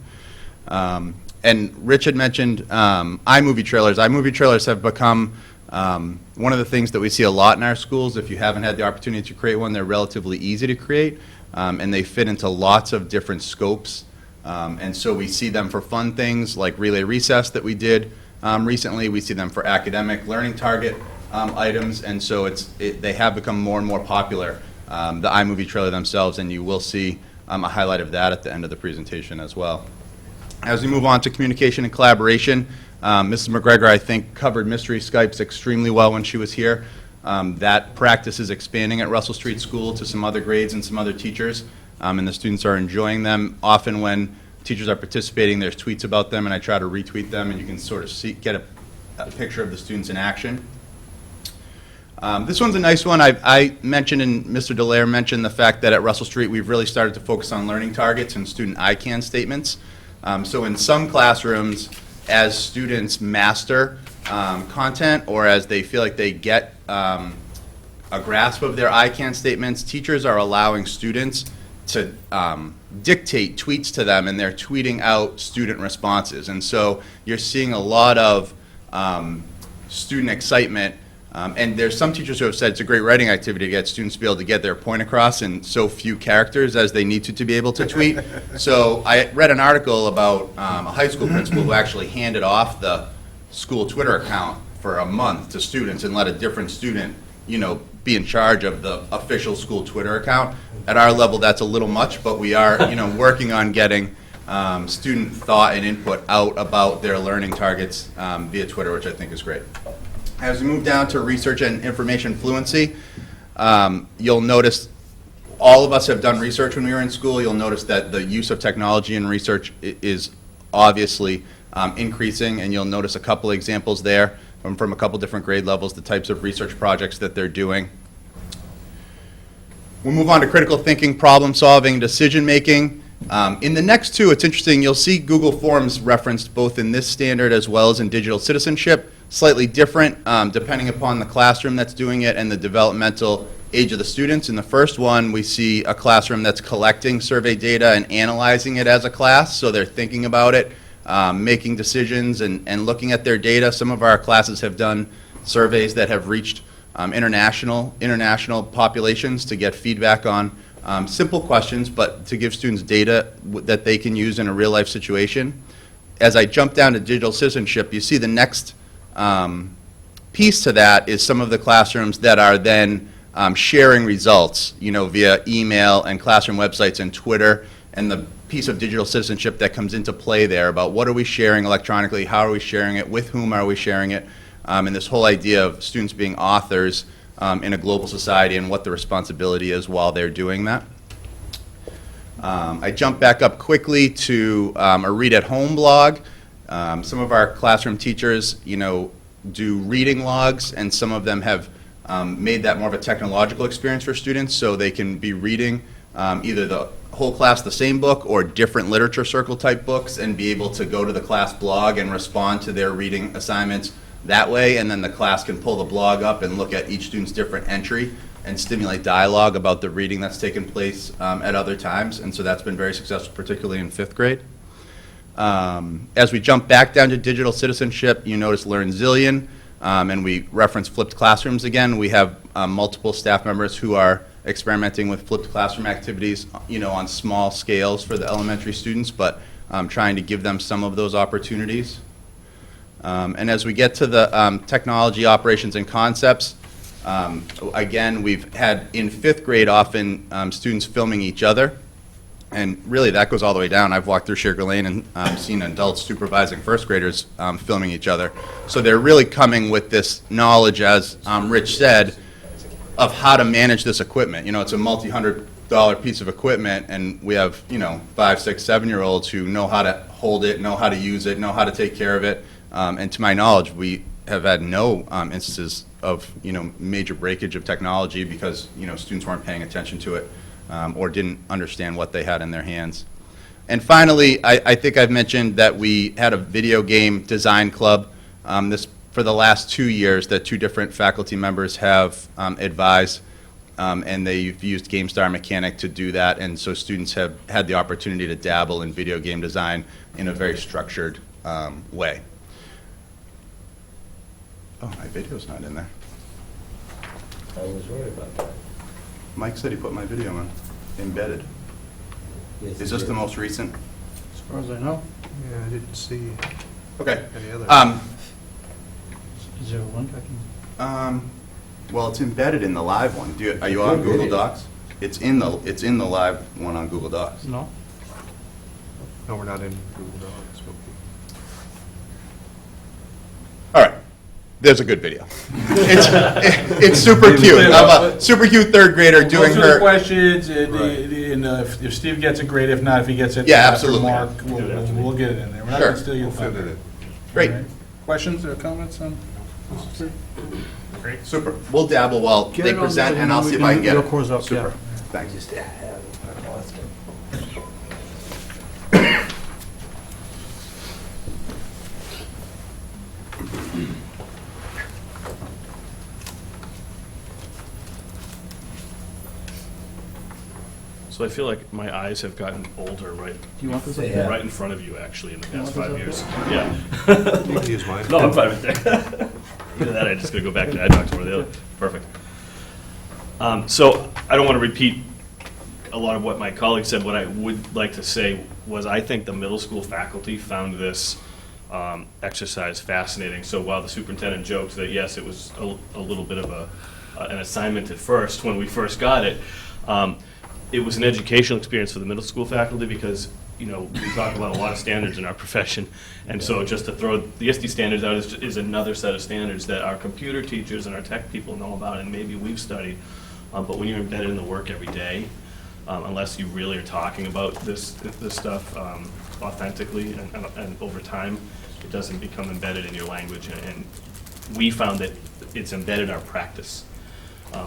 And Rich had mentioned iMovie trailers. iMovie trailers have become one of the things that we see a lot in our schools. If you haven't had the opportunity to create one, they're relatively easy to create, and they fit into lots of different scopes. And so we see them for fun things like Relay Recess that we did recently. We see them for academic learning target items, and so they have become more and more popular, the iMovie trailer themselves, and you will see a highlight of that at the end of the presentation as well. As we move on to communication and collaboration, Mrs. McGregor, I think, covered Mystery Skypes extremely well when she was here. That practice is expanding at Russell Street School to some other grades and some other teachers, and the students are enjoying them. Often when teachers are participating, there's tweets about them, and I try to retweet them, and you can sort of get a picture of the students in action. This one's a nice one. I mentioned, and Mr. Dallaire mentioned, the fact that at Russell Street we've really started to focus on learning targets and student ICANN statements. So in some classrooms, as students master content or as they feel like they get a grasp of their ICANN statements, teachers are allowing students to dictate tweets to them, and they're tweeting out student responses. And so you're seeing a lot of student excitement. And there's some teachers who have said it's a great writing activity to get students to be able to get their point across in so few characters as they need to be able to tweet. So I read an article about a high school principal who actually handed off the school Twitter account for a month to students and let a different student, be in charge of the official school Twitter account. At our level, that's a little much, but we are, working on getting student thought and input out about their learning targets via Twitter, which I think is great. As we move down to research and information fluency, you'll notice all of us have done research when we were in school. You'll notice that the use of technology in research is obviously increasing, and you'll notice a couple examples there from a couple different grade levels, the types of research projects that they're doing. We'll move on to critical thinking, problem solving, decision making. In the next two, it's interesting, you'll see Google Forms referenced both in this standard as well as in digital citizenship. Slightly different depending upon the classroom that's doing it and the developmental age of the students. In the first one, we see a classroom that's collecting survey data and analyzing it as a class, so they're thinking about it, making decisions and looking at their data. Some of our classes have done surveys that have reached international populations to get feedback on simple questions, but to give students data that they can use in a real-life situation. As I jump down to digital citizenship, you see the next piece to that is some of the classrooms that are then sharing results, via email and classroom websites and Twitter, and the piece of digital citizenship that comes into play there about what are we sharing electronically, how are we sharing it, with whom are we sharing it, and this whole idea of students being authors in a global society and what the responsibility is while they're doing that. I jump back up quickly to a Read at Home blog. Some of our classroom teachers, do reading logs, and some of them have made that more of a technological experience for students, so they can be reading either the whole class the same book or different literature circle type books and be able to go to the class blog and respond to their reading assignments that way, and then the class can pull the blog up and look at each student's different entry and stimulate dialogue about the reading that's taken place at other times, and so that's been very successful, particularly in 5th grade. As we jump back down to digital citizenship, you notice LearnZillion, and we reference flipped classrooms again. We have multiple staff members who are experimenting with flipped classroom activities, on small scales for the elementary students, but trying to give them some of those opportunities. And as we get to the technology operations and concepts, Again, we've had in 5th grade often students filming each other, and really that goes all the way down. I've walked through Sugar Lane and seen adults supervising 1st graders filming each other. So they're really coming with this knowledge, as Rich said, of how to manage this equipment. You know, it's a multi-$100 piece of equipment, and we have, 5, 6, 7-year-olds who know how to hold it, know how to use it, know how to take care of it. And to my knowledge, we have had no instances of, major breakage of technology because, students weren't paying attention to it or didn't understand what they had in their hands. And finally, I think I've mentioned that we had a video game design club. For the last 2 years that 2 different faculty members have advised, and they've used GameStar Mechanic to do that, and so students have had the opportunity to dabble in video game design in a very structured way. Oh, my video's not in there. I was worried about that. Mike said he put my video in, embedded. Yes, Is this he the did. most recent? As far as I know. Yeah, I didn't see Okay. any other. Is there a link I can? Well, it's embedded in the live one. Are you on Google Docs? It's in the live one on Google Docs. No. No, we're not in Google Docs. All right. There's a good video. It's super cute. I'm a super cute 3rd grader We'll doing go through the her. questions, and if Steve gets it, great. If not, if he gets it Yeah, after absolutely. Mark, we'll get it in there. We're not Sure. going to steal your We'll fit thunder. it in. Great. All right. Questions or comments on? Great. Super. We'll dabble while Get they it on present, there, and I'll we see if can I can get do it. a course up, Super. yeah. Thanks. Just to have, I lost it. So I feel like my eyes have gotten older right, Do you want this? They have. right in front of you, actually, in the past want 5 this years. up Yeah. You can use mine. No, I'm fine with that. Either that, I'm just gonna go back to iDocs or the other. Perfect. So I don't want to repeat a lot of what my colleagues said. What I would like to say was I think the middle school faculty found this exercise fascinating. So while the superintendent joked that, yes, it was a little bit of an assignment at first when we first got it, it was an educational experience for the middle school faculty because, we talk about a lot of standards in our profession. And so just to throw the ISTE standards out is another set of standards that our computer teachers and our tech people know about and maybe we've studied. But when you're embedded in the work every day, unless you really are talking about this stuff authentically and over time, it doesn't become embedded in your language. And we found that it's embedded in our practice.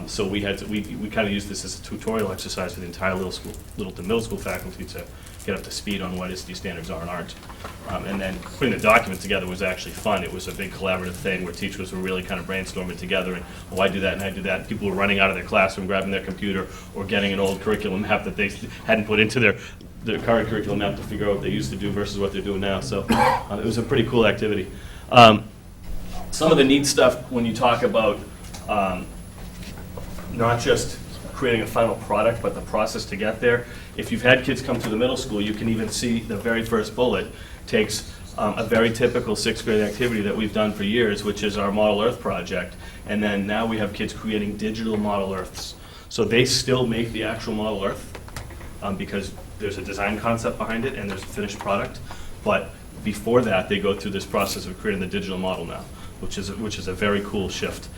So we kind of used this as a tutorial exercise for the entire Littleton Middle School faculty to get up to speed on what ISTE standards are and aren't. And then putting the document together was actually fun. It was a big collaborative thing where teachers were really kind of brainstorming together and, I do that and I do that. People were running out of their classroom, grabbing their computer, or getting an old curriculum map that they hadn't put into their current curriculum map to figure out what they used to do versus what they're doing now. So it was a pretty cool activity. Some of the neat stuff when you talk about not just creating a final product, but the process to get there. If you've had kids come through the middle school, you can even see the very first bullet takes a very typical 6th grade activity that we've done for years, which is our Model Earth project. And then now we have kids creating digital Model Earths. So they still make the actual Model Earth because there's a design concept behind it and there's a finished product. But before that, they go through this process of creating the digital model now, which is a very cool shift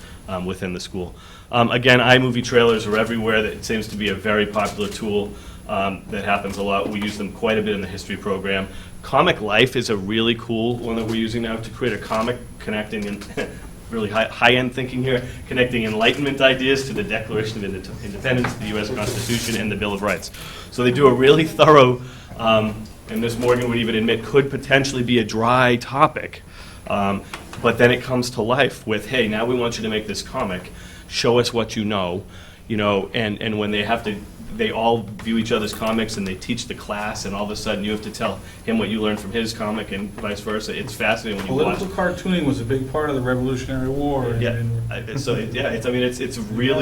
within the school. Again, iMovie trailers are everywhere. It seems to be a very popular tool that happens a lot. We use them quite a bit in the history program. Comic Life is a really cool one that we're using now to create a comic connecting and really high-end thinking here, connecting Enlightenment ideas to the Declaration of Independence, the U.S. Constitution, and the Bill of Rights. So they do a really thorough, and Ms. Morgan would even admit could potentially be a dry topic, but then it comes to life with, hey, now we want you to make this comic, show us what you know, and when they all view each other's comics and they teach the class, and all of a sudden you have to tell him what you learned from his comic and vice versa. It's fascinating when you watch. Political cartooning was a big part of the Revolutionary War. It's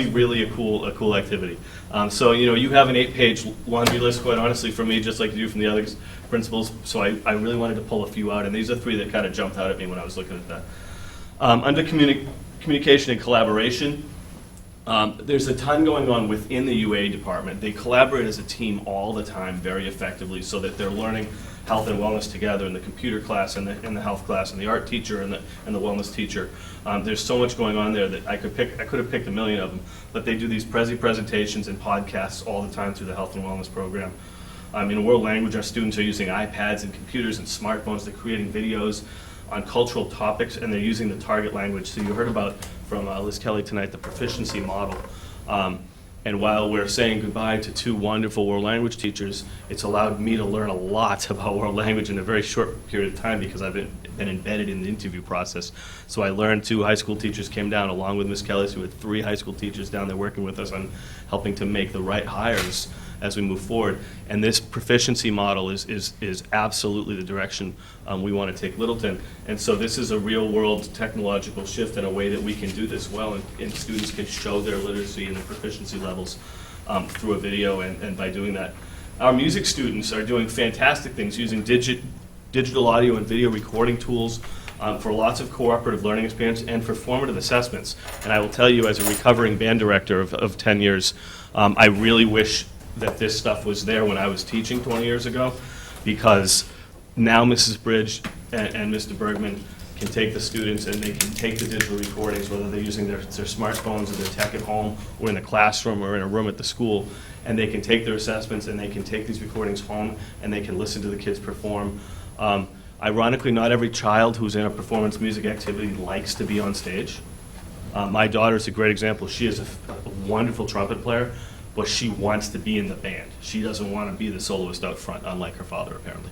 really a cool activity. So you have an 8-page laundry list, quite honestly, from me, just like you do from the other principals. So I really wanted to pull a few out, and these are 3 that kind of jumped out at me when I was looking at that. Under communication and collaboration, There's a ton going on within the UA department. They collaborate as a team all the time very effectively so that they're learning health and wellness together in the computer class and the health class and the art teacher and the wellness teacher. There's so much going on there that I could have picked a million of them, but they do these presentations and podcasts all the time through the health and wellness program. In world language, our students are using iPads and computers and smartphones. They're creating videos on cultural topics, and they're using the target language. So you heard about from Liz Kelly tonight the proficiency model. And while we're saying goodbye to two wonderful world language teachers, it's allowed me to learn a lot about world language in a very short period of time because I've been embedded in the interview process. So I learned 2 high school teachers came down along with Ms. Kelly, who had 3 high school teachers down there working with us on helping to make the right hires as we move forward. And this proficiency model is absolutely the direction we want to take Littleton. And so this is a real-world technological shift in a way that we can do this well, and students can show their literacy and their proficiency levels through a video, and by doing that. Our music students are doing fantastic things using digital audio and video recording tools for lots of cooperative learning experience and for formative assessments. And I will tell you, as a recovering band director of 10 years, I really wish that this stuff was there when I was teaching 20 years ago, because now Mrs. Bridge and Mr. Bergman can take the students and they can take the digital recordings, whether they're using their smartphones or their tech at home or in the classroom or in a room at the school, and they can take their assessments and they can take these recordings home and they can listen to the kids perform. Ironically, not every child who's in a performance music activity likes to be on stage. My daughter's a great example. She is a wonderful trumpet player, but she wants to be in the band. She doesn't want to be the soloist out front, unlike her father, apparently.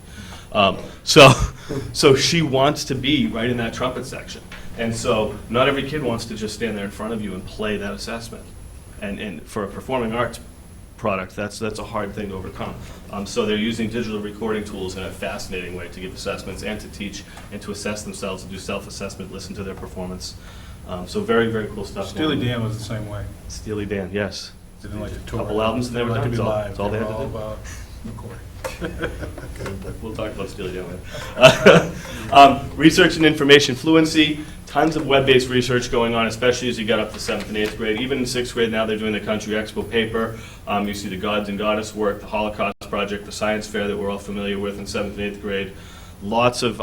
So she wants to be right in that trumpet section. And so not every kid wants to just stand there in front of you and play that assessment. And for a performing arts product, that's a hard thing to overcome. So they're using digital recording tools in a fascinating way to give assessments and to teach and to assess themselves and do self-assessment, listen to their performance. So very, very cool stuff. Steely Dan was the same way. Steely Dan, yes. Didn't like to tour. Couple albums they were Like to done. be That's all- live. that's all they had to were do. about recording. We'll talk about Steely Dan later. Research and information fluency, tons of web-based research going on, especially as you get up to 7th and 8th grade. Even in 6th grade now, they're doing the Country Expo paper. You see the Gods and Goddess work, the Holocaust Project, the science fair that we're all familiar with in 7th and 8th grade. Lots of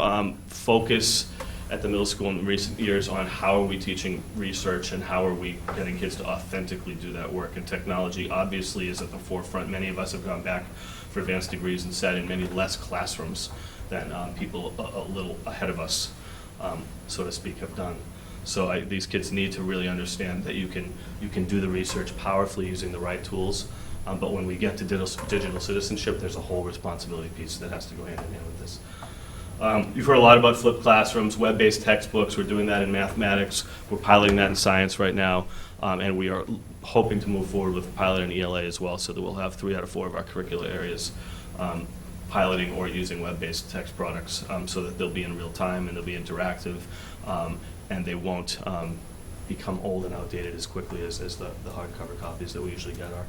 focus at the middle school in recent years on how are we teaching research and how are we getting kids to authentically do that work. And technology obviously is at the forefront. Many of us have gone back for advanced degrees and sat in many less classrooms than people a little ahead of us, so to speak, have done. So these kids need to really understand that you can do the research powerfully using the right tools. But when we get to digital citizenship, there's a whole responsibility piece that has to go hand in hand with this. You've heard a lot about flipped classrooms, web-based textbooks. We're doing that in mathematics. We're piloting that in science right now. And we are hoping to move forward with a pilot in ELA as well, so that we'll have 3 out of 4 of our curricular areas piloting or using web-based text products, so that they'll be in real time and they'll be interactive, and they won't become old and outdated as quickly as the hardcover copies that we usually get are.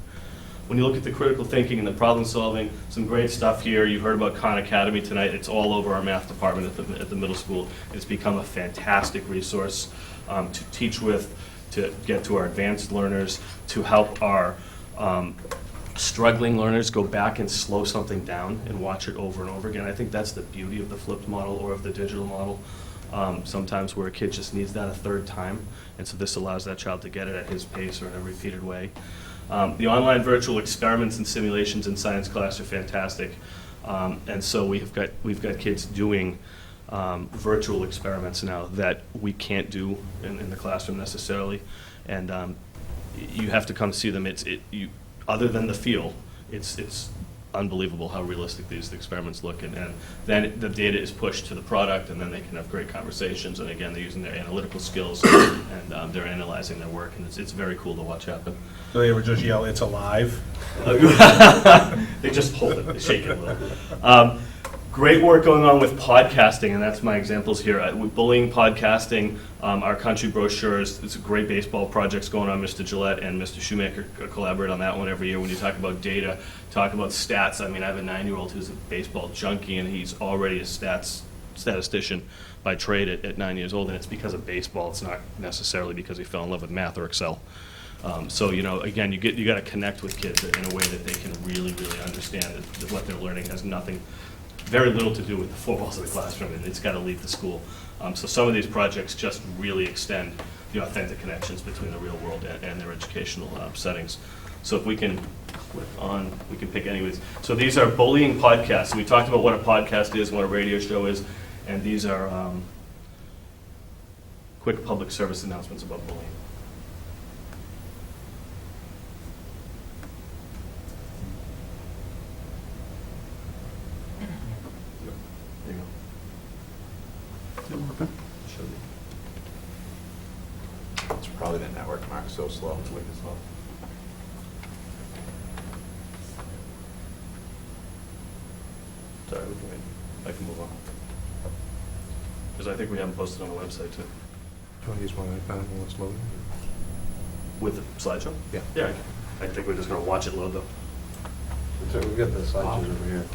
When you look at the critical thinking and the problem solving, some great stuff here. You heard about Khan Academy tonight. It's all over our math department at the middle school. It's become a fantastic resource to teach with, to get to our advanced learners, to help our struggling learners go back and slow something down and watch it over and over again. I think that's the beauty of the flipped model or of the digital model. Sometimes where a kid just needs that a third time, and so this allows that child to get it at his pace or in a repeated way. The online virtual experiments and simulations in science class are fantastic, and so we've got kids doing virtual experiments now that we can't do in the classroom necessarily, and you have to come see them. Other than the feel, it's unbelievable how realistic these experiments look, and then the data is pushed to the product, and then they can have great conversations, and again, they're using their analytical skills, and they're analyzing their work, and it's very cool to watch happen. Do they ever just yell, "It's alive"? They just hold it, they shake it a little. Great work going on with podcasting, and that's my examples here. With bullying podcasting, our country brochures, it's a great baseball projects going on. Mr. Gillette and Mr. Shoemaker collaborate on that one every year. When you talk about data, talk about stats, I mean, I have a 9-year-old who's a baseball junkie, and he's already a statistician by trade at 9 years old, and it's because of baseball. It's not necessarily because he fell in love with math or Excel. So, you know, again, you got to connect with kids in a way that they can really, really understand that what they're learning has very little to do with the four walls of the classroom, and it's got to leave the school. So some of these projects just really extend the authentic connections between the real world and their educational settings. So if we can click on, we can pick any of these. So these are bullying podcasts. We talked about what a podcast is, what a radio show is, and these are quick public service announcements about bullying. There you go. It's probably the network, Mark, so slow. It's wicked slow. Sorry, we can wait. I can move on. Because I think we haven't posted on the website too. Do you want to use my iPad while it's loading? With the slideshow? Yeah. Yeah, I think we're just going to watch it load though. We've got the slideshows over here.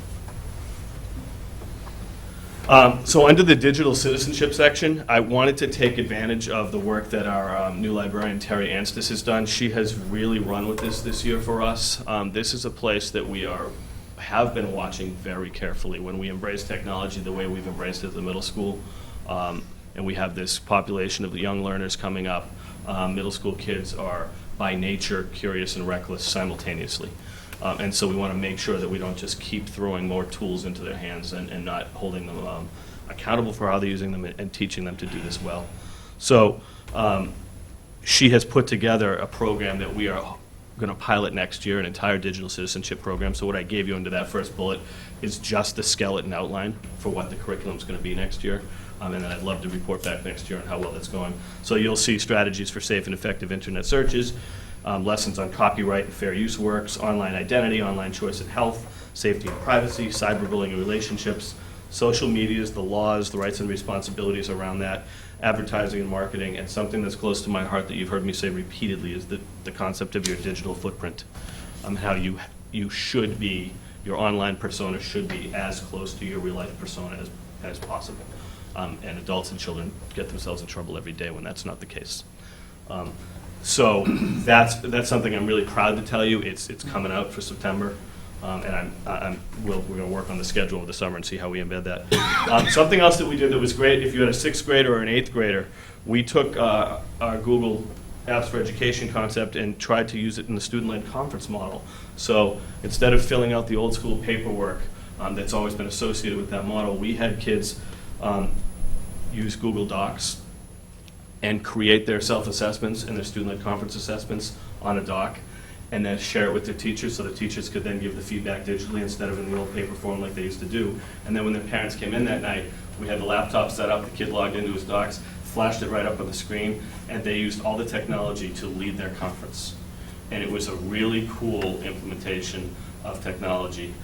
So under the digital citizenship section, I wanted to take advantage of the work that our new librarian, Terry Anstis, has done. She has really run with this year for us. This is a place that we have been watching very carefully when we embrace technology the way we've embraced it at the middle school. And we have this population of the young learners coming up. Middle school kids are by nature curious and reckless simultaneously. And so we want to make sure that we don't just keep throwing more tools into their hands and not holding them accountable for how they're using them and teaching them to do this well. So she has put together a program that we are going to pilot next year, an entire digital citizenship program. So what I gave you under that first bullet is just the skeleton outline for what the curriculum is going to be next year. And then I'd love to report back next year on how well that's going. So you'll see strategies for safe and effective internet searches, lessons on copyright and fair use works, online identity, online choice and health, safety and privacy, cyberbullying and relationships, social medias, the laws, the rights and responsibilities around that, advertising and marketing, and something that's close to my heart that you've heard me say repeatedly is the concept of your digital footprint, how you should be, your online persona should be as close to your real life persona as possible. And adults and children get themselves in trouble every day when that's not the case. So that's something I'm really proud to tell you. It's coming out for September, and we're going to work on the schedule over the summer and see how we embed that. Something else that we did that was great, if you had a 6th grader or an 8th grader, we took our Google Apps for Education concept and tried to use it in the student-led conference model. So instead of filling out the old school paperwork that's always been associated with that model, we had kids use Google Docs and create their self-assessments and their student-led conference assessments on a doc, and then share it with their teachers so the teachers could then give the feedback digitally instead of in the old paper form like they used to do. And then when their parents came in that night, we had the laptop set up, the kid logged into his docs, flashed it right up on the screen, and they used all the technology to lead their conference. And it was a really cool implementation of technology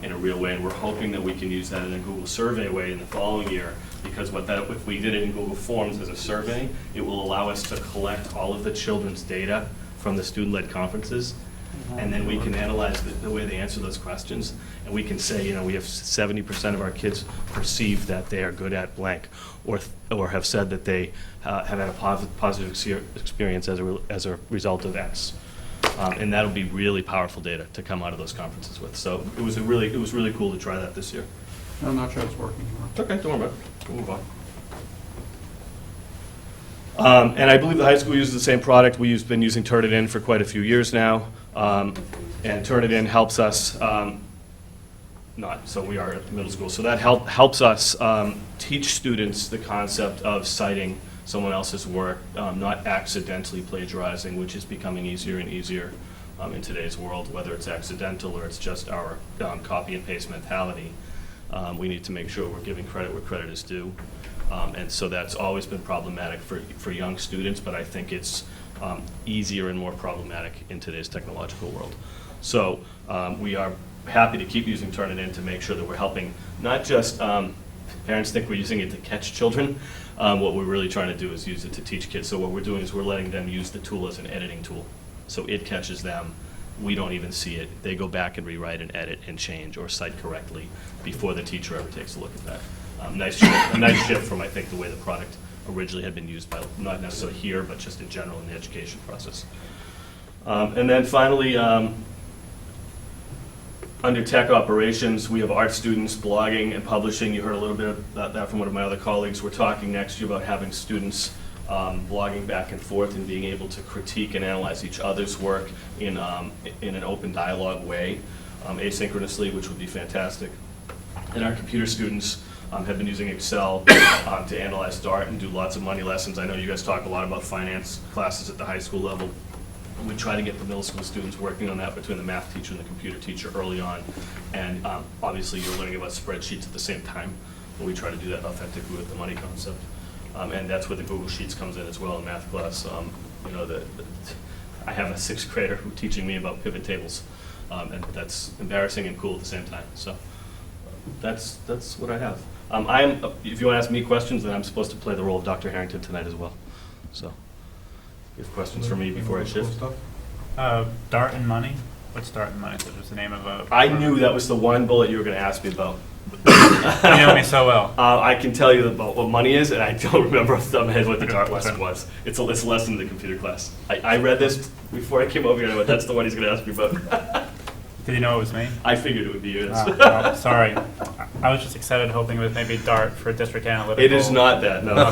in a real way, and we're hoping that we can use that in a Google survey way in the following year, because if we did it in Google Forms as a survey, it will allow us to collect all of the children's data from the student-led conferences, and then we can analyze the way they answer those questions, and we can say, we have 70% of our kids perceive that they are good at blank, or have said that they have had a positive experience as a result of X. And that'll be really powerful data to come out of those conferences with. So it was really cool to try that this year. I'm not sure it's working. It's okay, don't worry about it. We'll move on. And I believe the high school uses the same product. We've been using Turnitin for quite a few years now. And Turnitin helps us, so we are at the middle school. So that helps us teach students the concept of citing someone else's work, not accidentally plagiarizing, which is becoming easier and easier in today's world, whether it's accidental or it's just our copy and paste mentality. We need to make sure we're giving credit where credit is due. And so that's always been problematic for young students, but I think it's easier and more problematic in today's technological world. So we are happy to keep using Turnitin to make sure that we're helping not just parents think we're using it to catch children. What we're really trying to do is use it to teach kids. So what we're doing is we're letting them use the tool as an editing tool. So it catches them. We don't even see it. They go back and rewrite and edit and change or cite correctly before the teacher ever takes a look at that. A nice shift from, I think, the way the product originally had been used by, not necessarily here, but just in general in the education process. And then finally, under tech operations, we have art students blogging and publishing. You heard a little bit about that from one of my other colleagues. We're talking next year about having students blogging back and forth and being able to critique and analyze each other's work in an open dialogue way, asynchronously, which would be fantastic. And our computer students have been using Excel to analyze Dart and do lots of money lessons. I know you guys talk a lot about finance classes at the high school level. We try to get the middle school students working on that between the math teacher and the computer teacher early on. And obviously you're learning about spreadsheets at the same time. And we try to do that authentically with the money concept. And that's where the Google Sheets comes in as well in math class. You know, I have a 6th grader who's teaching me about pivot tables. And that's embarrassing and cool at the same time. So that's what I have. If you want to ask me questions, then I'm supposed to play the role of Dr. Harrington tonight as well. So you have questions for me before I shift? Dart and Money? What's Dart and Money? That was the name of a... I knew that was the one bullet you were going to ask me about. You know me so well. I can tell you about what money is, and I don't remember off the top of my head what the Dart lesson was. It's a lesson in the computer class. I read this before I came over here, and I went, that's the one he's going to ask me about. Did you know it was me? I figured it would be you. Well, sorry. I was just excited hoping it was maybe Dart for district analytical. It is not that, no. Okay.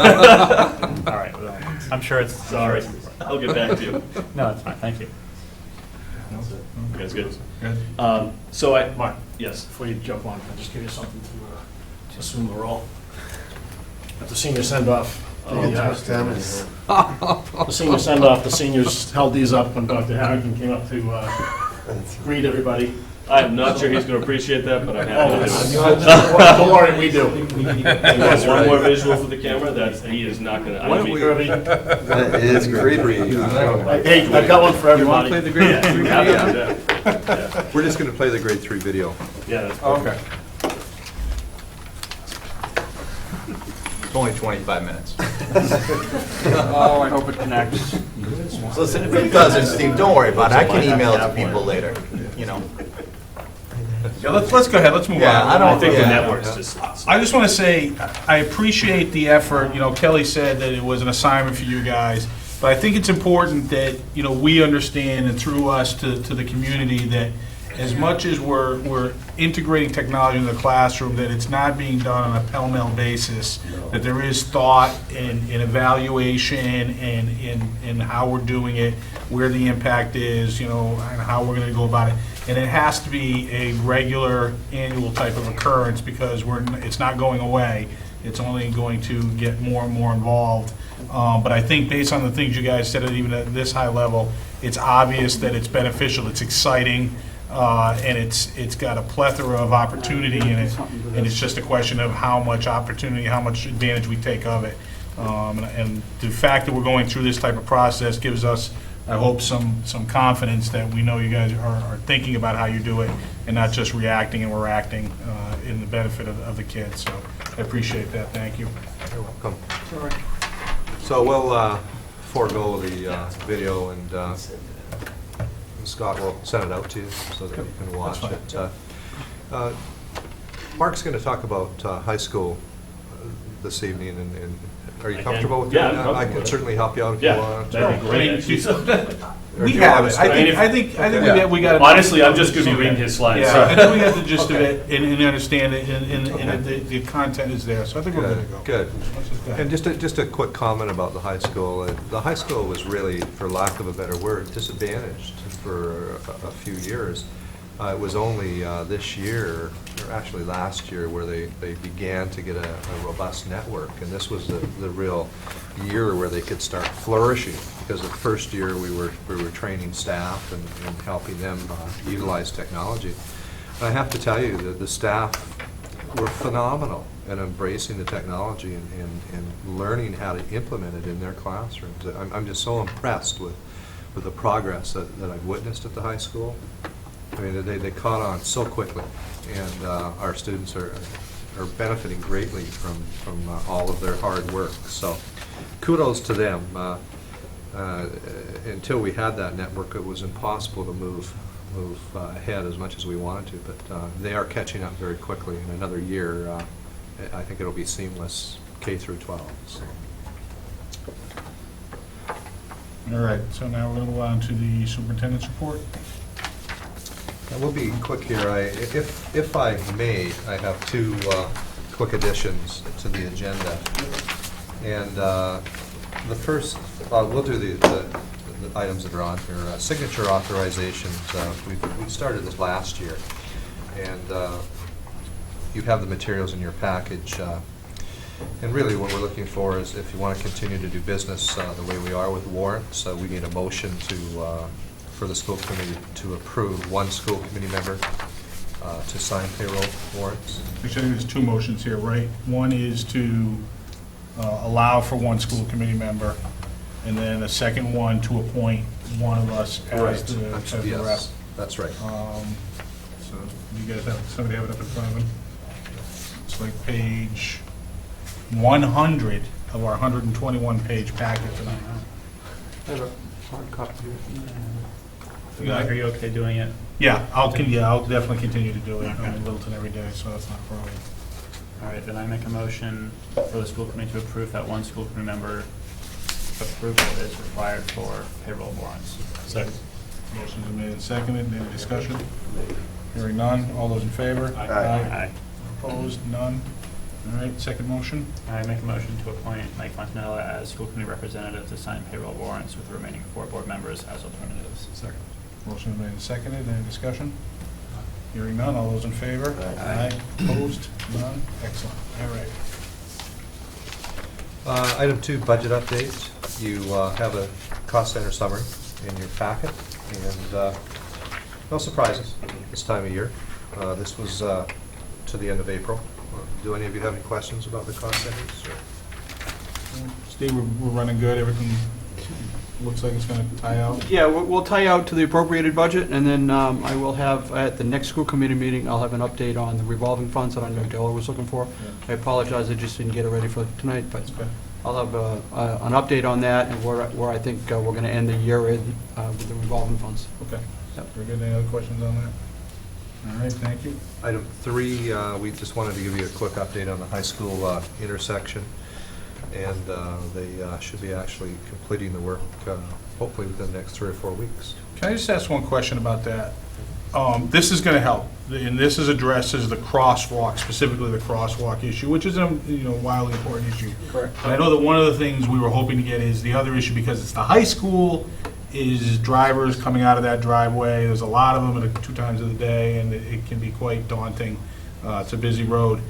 All right. Well, I'm sure it's... Sorry. I'll get back to you. No, it's fine. Thank you. You guys good? Good. Mark. Yes. Before you jump on, I'll just give you something to assume the role. At the senior send-off, the senior send-off, the seniors held these up when Dr. Harrington came up to greet everybody. I'm not sure he's going to appreciate that, but I'm happy to do it. Don't worry, we do. That's one more visual for the camera. He is not going to. Why don't we, Kirby? That is great. Hey, I've got one for everybody. You want to play the grade 3 video? Yeah. We're just going to play the grade 3 video. Yeah, that's perfect. Okay. It's only 25 minutes. Oh, I hope it connects. Listen, if it doesn't, Steve, don't worry about it. I can email it to people later, you know. Yeah, let's go ahead, let's move on. I think the network's just... I just want to say, I appreciate the effort. You know, Kelly said that it was an assignment for you guys, but I think it's important that, you know, we understand, and through us to the community, that as much as we're integrating technology into the classroom, that it's not being done on a pell-mell basis, that there is thought and evaluation and in how we're doing it, where the impact is, you know, and how we're going to go about it. And it has to be a regular, annual type of occurrence, because it's not going away. It's only going to get more and more involved. But I think based on the things you guys said, even at this high level, it's obvious that it's beneficial, it's exciting, and it's got a plethora of opportunity in it. And it's just a question of how much opportunity, how much advantage we take of it. And the fact that we're going through this type of process gives us, I hope, some confidence that we know you guys are thinking about how you do it and not just reacting, and we're acting in the benefit of the kids. So I appreciate that. Thank you. You're welcome. So we'll forego the video, and Scott will send it out to you so that you can watch it. Mark's going to talk about high school this evening, and are you comfortable with that? Yeah, I can certainly help you out if Yeah, you want. that'd be great. We have it. I think we got. Honestly, I'm just going to be reading his slides. Yeah, I think we got the gist of it and understand it, and the content is there. So I think we're good to go. Good. And just a quick comment about the high school. The high school was really, for lack of a better word, disadvantaged for a few years. It was only this year, or actually last year, where they began to get a robust network, and this was the real year where they could start flourishing, because the first year we were training staff and helping them utilize technology. And I have to tell you that the staff were phenomenal at embracing the technology and learning how to implement it in their classrooms. I'm just so impressed with the progress that I've witnessed at the high school. I mean, they caught on so quickly, and our students are benefiting greatly from all of their hard work. So kudos to them. Until we had that network, it was impossible to move ahead as much as we wanted to, but they are catching up very quickly. In another year, I think it'll be seamless K through 12. So. All right, so now we're going to move on to the superintendent's report. We'll be quick here. If I may, I have two quick additions to the agenda. And the first, we'll do the items that are on here. Signature authorizations, we started this last year. And you have the materials in your package. And really what we're looking for is if you want to continue to do business the way we are with warrants, we need a motion for the school committee to approve one school committee member to sign payroll warrants. Actually, I think there's two motions here, right? One is to allow for one school committee member, and then a second one to appoint one of us as the rep. Yes, that's right. So you guys have, somebody have it up in front of them? It's like page 100 of our 121-page packet tonight. I have a hard copy here. Mike, are you okay doing it? Yeah, I'll definitely continue to do it. I'm in Littleton every day, so that's not a problem. All right, then I make a motion for the school committee to approve that one school committee member approval is required for payroll warrants. Second. Motion's been made and seconded. Any discussion? Hearing none. All those in favor? Aye. Opposed? None. All right, second motion. I make a motion to appoint Mike Fontanella as school committee representative to sign payroll warrants with the remaining 4 board members as alternatives. Second. Motion made and seconded. Any discussion? Hearing none. All those in favor? Aye. Opposed? None. Excellent. All right. Item 2, budget update. You have a cost center summary in your packet, and no surprises this time of year. This was to the end of April. Do any of you have any questions about the cost centers? Steve, we're running good. Everything looks like it's going to tie out. Yeah, we'll tie out to the appropriated budget, and then I will have, at the next school committee meeting, I'll have an update on the revolving funds that I know Dale was looking for. I apologize, I just didn't get it ready for tonight, but I'll have an update on that and where I think we're going to end the year with the revolving funds. Okay. Very good. Any other questions on that? All right, thank you. Item 3, we just wanted to give you a quick update on the high school intersection, and they should be actually completing the work hopefully within the next 3 or 4 weeks. Can I just ask one question about that? This is going to help, and this addresses the crosswalk, specifically the crosswalk issue, which is a wildly important issue. Correct. And I know that one of the things we were hoping to get is the other issue, because it's the high school, is drivers coming out of that driveway. There's a lot of them at 2 times of the day, and it can be quite daunting. It's a busy road.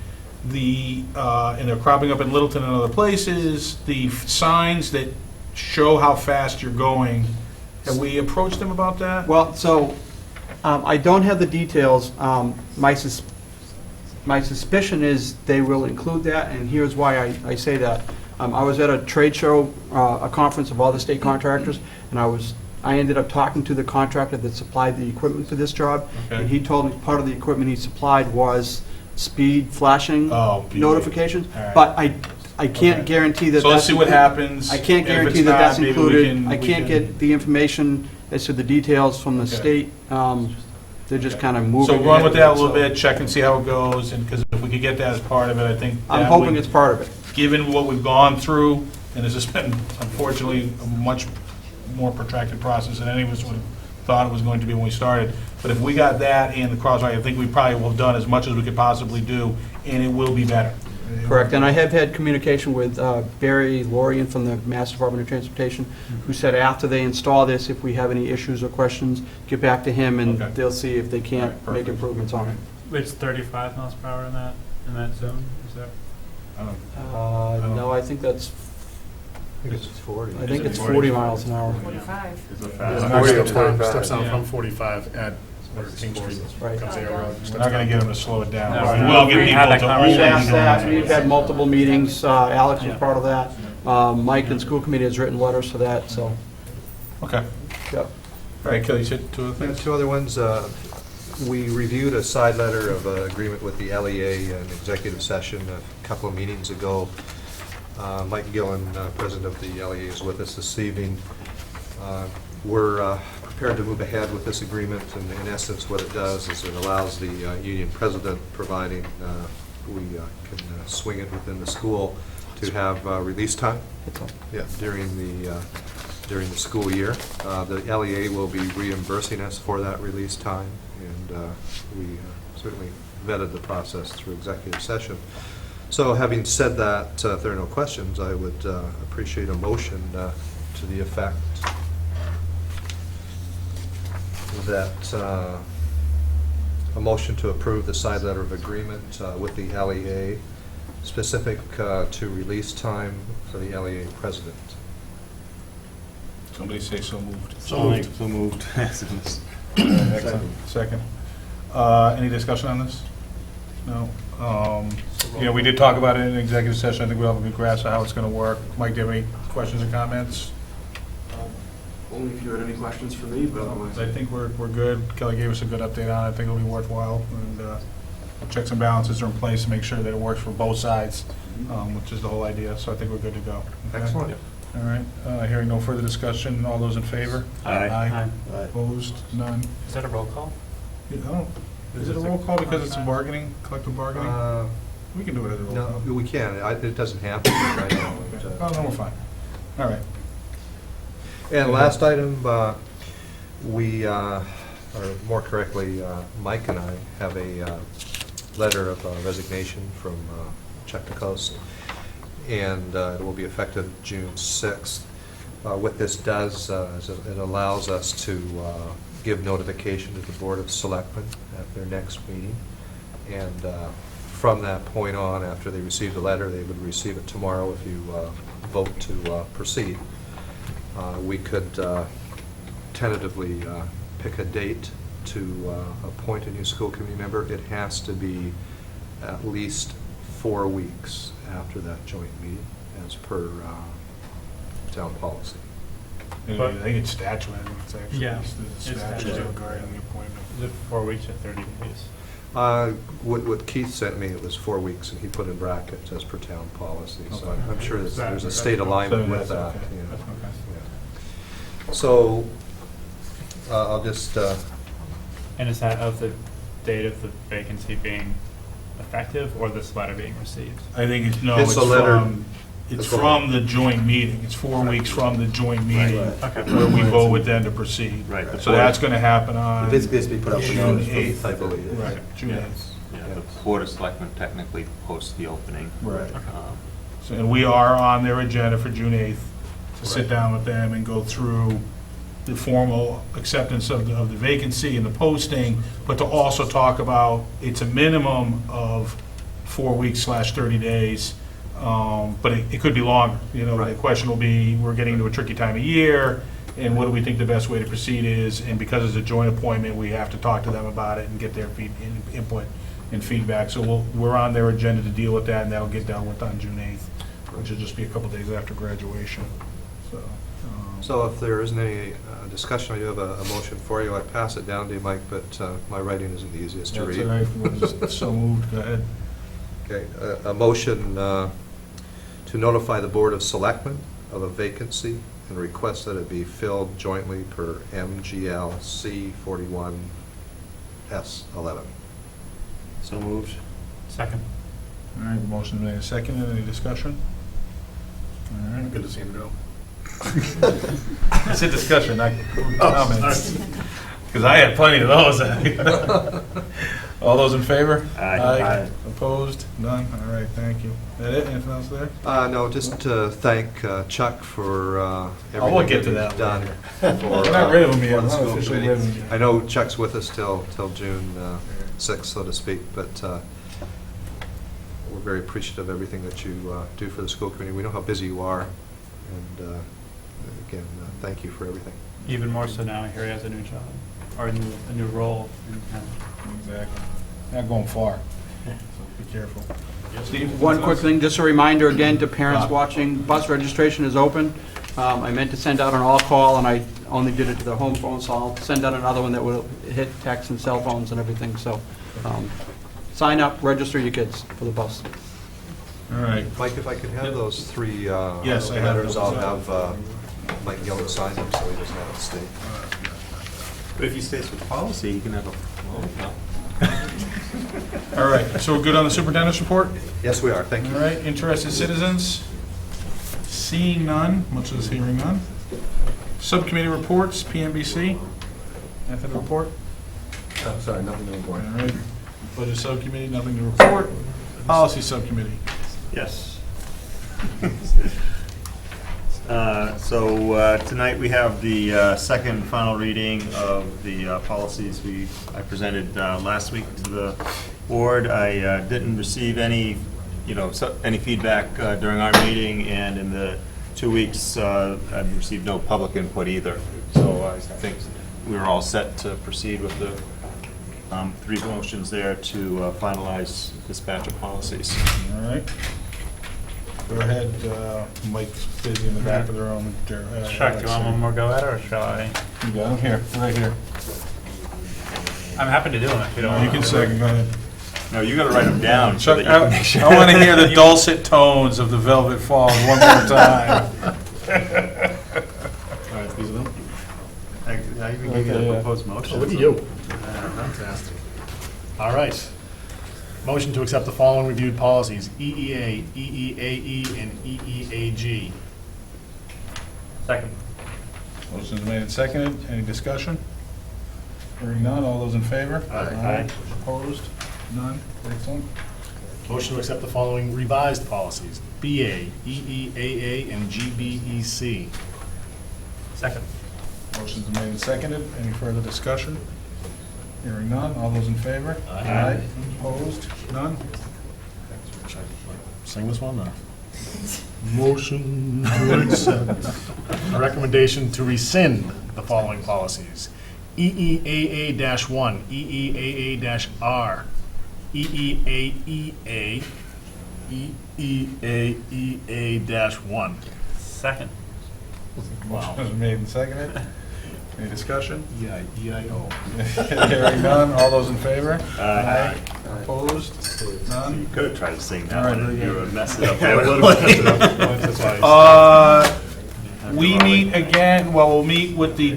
And they're cropping up in Littleton and other places. The signs that show how fast you're going, have we approached them about that? Well, so I don't have the details. My suspicion is they will include that, and here's why I say that. I was at a trade show, a conference of all the state contractors, and I ended up talking to the contractor that supplied the equipment for this job, and he told me part of the equipment he supplied was speed flashing notifications, but I can't guarantee that. So let's see what happens. I can't guarantee that that's included. I can't get the information as to the details from the state. They're just kind of moving. So run with that a little bit, check and see how it goes, and because if we could get that as part of it, I think I'm that hoping would, it's part of it. given what we've gone through, and this has been unfortunately a much more protracted process than any of us would have thought it was going to be when we started. But if we got that and the crosswalk, I think we probably will have done as much as we could possibly do, and it will be better. Correct, and I have had communication with Barry Lorian from the Mass Department of Transportation, who said after they install this, if we have any issues or questions, get back to him, and they'll see if they can't make improvements on it. It's 35 miles per hour in that zone, is that? No, I think that's, I think it's 40. I think it's 40 miles an hour. 45. Steps down from 45 at King Street. Right. Comes Air Road. We're not going to get them to slow it down. No, But no, we will we get had people that to We've only asked that, do we've had multiple meetings, Alex was part of that. Mike and school committee has written letters for that, so. Okay. Yep. All right, Kelly, you said 2 other things? 2 other ones. We reviewed a side letter of agreement with the LEA in executive session a couple of meetings ago. Mike Gillen, president of the LEA, is with us this evening. We're prepared to move ahead with this agreement, and in essence what it does is it allows the union president, providing we can swing it within the school, to have release time during the during the school year. The LEA will be reimbursing us for that release time, and we certainly vetted the process through executive session. So having said that, if there are no questions, I would appreciate a motion to the effect that a motion to approve the side letter of agreement with the LEA specific to release time for the LEA president. Somebody say so moved. So moved. Excellent. Second. Any discussion on this? No? Yeah, we did talk about it in executive session. I think we all have a good grasp of how it's going to work. Mike, do you have any questions or comments? Only if you had any questions for me, but otherwise. I think we're good. Kelly gave us a good update on it. I think it'll be worthwhile. And checks and balances are in place to make sure that it works for both sides, which is the whole idea. So I think we're good to go. Okay? Excellent. All right. Hearing no further discussion, all those in favor? Aye. Aye. Aye. Opposed? None? Is that a roll call? I don't, is it a roll call because it's a bargaining, collective bargaining? We can do it as a roll call. No, we can. It doesn't happen right now. Okay. Oh, no, we're fine. All right. And last item, we, or more correctly, Mike and I have a letter of resignation from Chuck DeCoste, and it will be effective June 6th. What this does is it allows us to give notification to the Board of Selectmen at their next meeting, and from that point on, after they receive the letter, they would receive it tomorrow if you vote to proceed. We could tentatively pick a date to appoint a new school committee member. It has to be at least 4 weeks after that joint meeting, as per town policy. I think it's statute. I think it's actually Yeah, the it's statute statute. regarding the appointment. Is it 4 weeks or 30 days? What Keith sent me, it was 4 weeks, and he put in brackets as per town policy. So Okay. I'm sure there's a That's state alignment with that's that. okay. you know. That's okay. Yeah. So I'll just, And is that of the date of the vacancy being effective or this letter being received? I think it's, no, It's it's a letter. from, it's It's a from the joint meeting. It's 4 weeks from the joint meeting Okay. where we vote with them to proceed. Right. So that's going to happen on Basically, it's be put up for June notice, 8th. I believe. Right, June Yeah. 8th. Yeah, the Board of Selectmen technically posts the opening. Right. Um, So, and we are on their agenda for June 8th to sit down with them and go through the formal acceptance of the vacancy and the posting, but to also talk about, it's a minimum of 4 weeks / 30 days, but it could be longer. You know, the question will be, we're getting into a tricky time of year, and what do we think the best way to proceed is? And because it's a joint appointment, we have to talk to them about it and get their input and feedback. So we're on their agenda to deal with that, and that'll get dealt with on June 8th, which will just be a couple days after graduation. so if there isn't any discussion, I do have a motion for you. I pass it down to you, Mike, but my writing isn't the easiest to That's read. all right. We're just so moved. Go ahead. Okay, a motion to notify the Board of Selectmen of a vacancy and request that it be filled jointly per MGL C41 S11. So moved. Second. All right, the motion made a second. Any discussion? All right. Good to see him go. It's a discussion, not comments. Because I had plenty of those. All those in favor? Aye. Opposed? None? All right, thank you. That it? Anything else there? No, just to thank Chuck for everything we'll get to he's that done. later. for, We're not rid of him for yet. the We're not school officially committee. rid of him yet. I know Chuck's with us till June 6th, so to speak, but we're very appreciative of everything that you do for the school committee. We know how busy you are, and again, thank you for everything. Even more so now, here he has a new job, or a new role in town. Exactly. Not going far, so be careful. Steve? One quick thing, just a reminder again to parents watching, bus registration is open. I meant to send out an all-call, and I only did it to the home phone, so I'll send out another one that will hit texts and cell phones and everything, so sign up, register your kids for the bus. All right. Mike, if I could have those three Yes, I have letters, those. I'll have Mike Gillen sign them so he doesn't have to stay. But if he stays with policy, he can have a, All right, so we're good on the superintendent's report? Yes, we are, thank you. All right, interested citizens? Seeing none, much as hearing none. Subcommittee reports, PMBC. Anything to report? Sorry, nothing to report. All right. Budget Subcommittee, nothing to report. Policy Subcommittee. Yes. So tonight we have the second final reading of the policies I presented last week to the board. I didn't receive any, any feedback during our meeting, and in the 2 weeks, I've received no public input either. So I think we were all set to proceed with the 3 motions there to finalize this batch of policies. All right. Go ahead, Mike's busy in the back of the room. Chuck, do you want one more go at it, or shall I? You go, here, right here. I'm happy to do them if you don't. You can second, go ahead. No, you gotta write them down. so Chuck, that you can make sure. I want to hear the dulcet tones of the Velvet Falls one more time. All right, these are them. I even gave you the proposed motion. Oh, look at you. Fantastic. All right. Motion to accept the following reviewed policies: EEA, EEAE, and EEAG. Second. Motion's made and seconded. Any discussion? Hearing none, all those in favor? Aye. Opposed? None? Excellent. Motion to accept the following revised policies: BA, EEAA, and GBEC. Second. Motion's made and seconded. Any further discussion? Hearing none, all those in favor? Aye. Opposed? None? Sing this one, or? Motion to accept a recommendation to rescind the following policies: EEAA-1, EEAA-R, EEAEA, EEAEA-1. Second. Motion's made and seconded. Any discussion? EIO. Hearing none, all those in favor? Aye. Opposed? None? You could have tried to sing that All right, one, and very you good. would mess it up. Yeah, a little bit. That's why I We meet again, well, we'll meet with the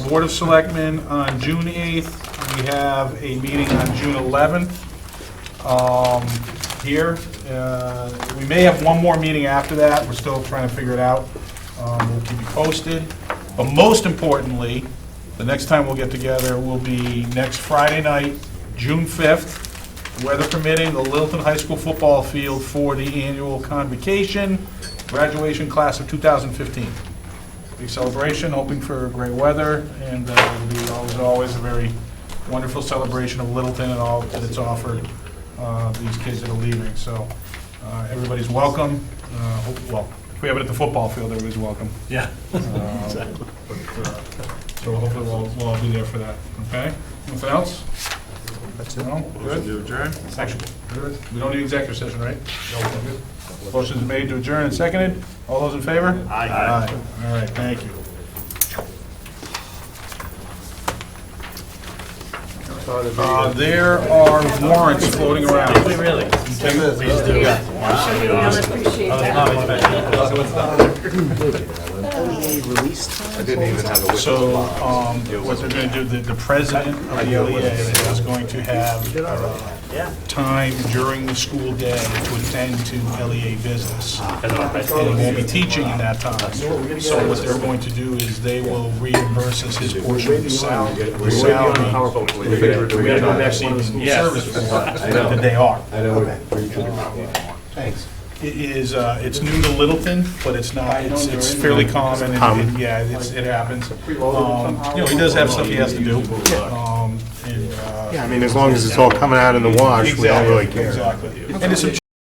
Board of Selectmen on June 8th. We have a meeting on June 11th here. We may have one more meeting after that. We're still trying to figure it out. We'll keep you posted. But most importantly, the next time we'll get together will be next Friday night, June 5th, weather permitting, the Littleton High School football field for the annual convocation, graduation class of 2015. Big celebration, hoping for great weather, and it'll be always a very wonderful celebration of Littleton and all that it's offered these kids that are leaving. So everybody's welcome. Well, if we have it at the football field, everybody's welcome. Yeah. Exactly. So hopefully we'll all be there for that, okay? Anything else? That's it. No? Motion to Good? adjourn? Good. We don't need executive session, right? No. Good. Motion's made to adjourn and seconded. All those in favor? Aye. All right, thank you. There are warrants floating around. Really? Please do. I didn't even have a So, what they're going to do, the president of the LEA is going to have time during the school day to attend to LEA business. And he won't be teaching in that time. So what they're going to do is they will reimburse us his portion of the salary. The receiving service that they are. Thanks. It is, it's new to Littleton, but it's not, it's fairly common, and yeah, it happens. You know, he does have stuff he has to do. Yeah, I mean, as long as it's all coming out in the wash, we don't really care. Exactly. And it's a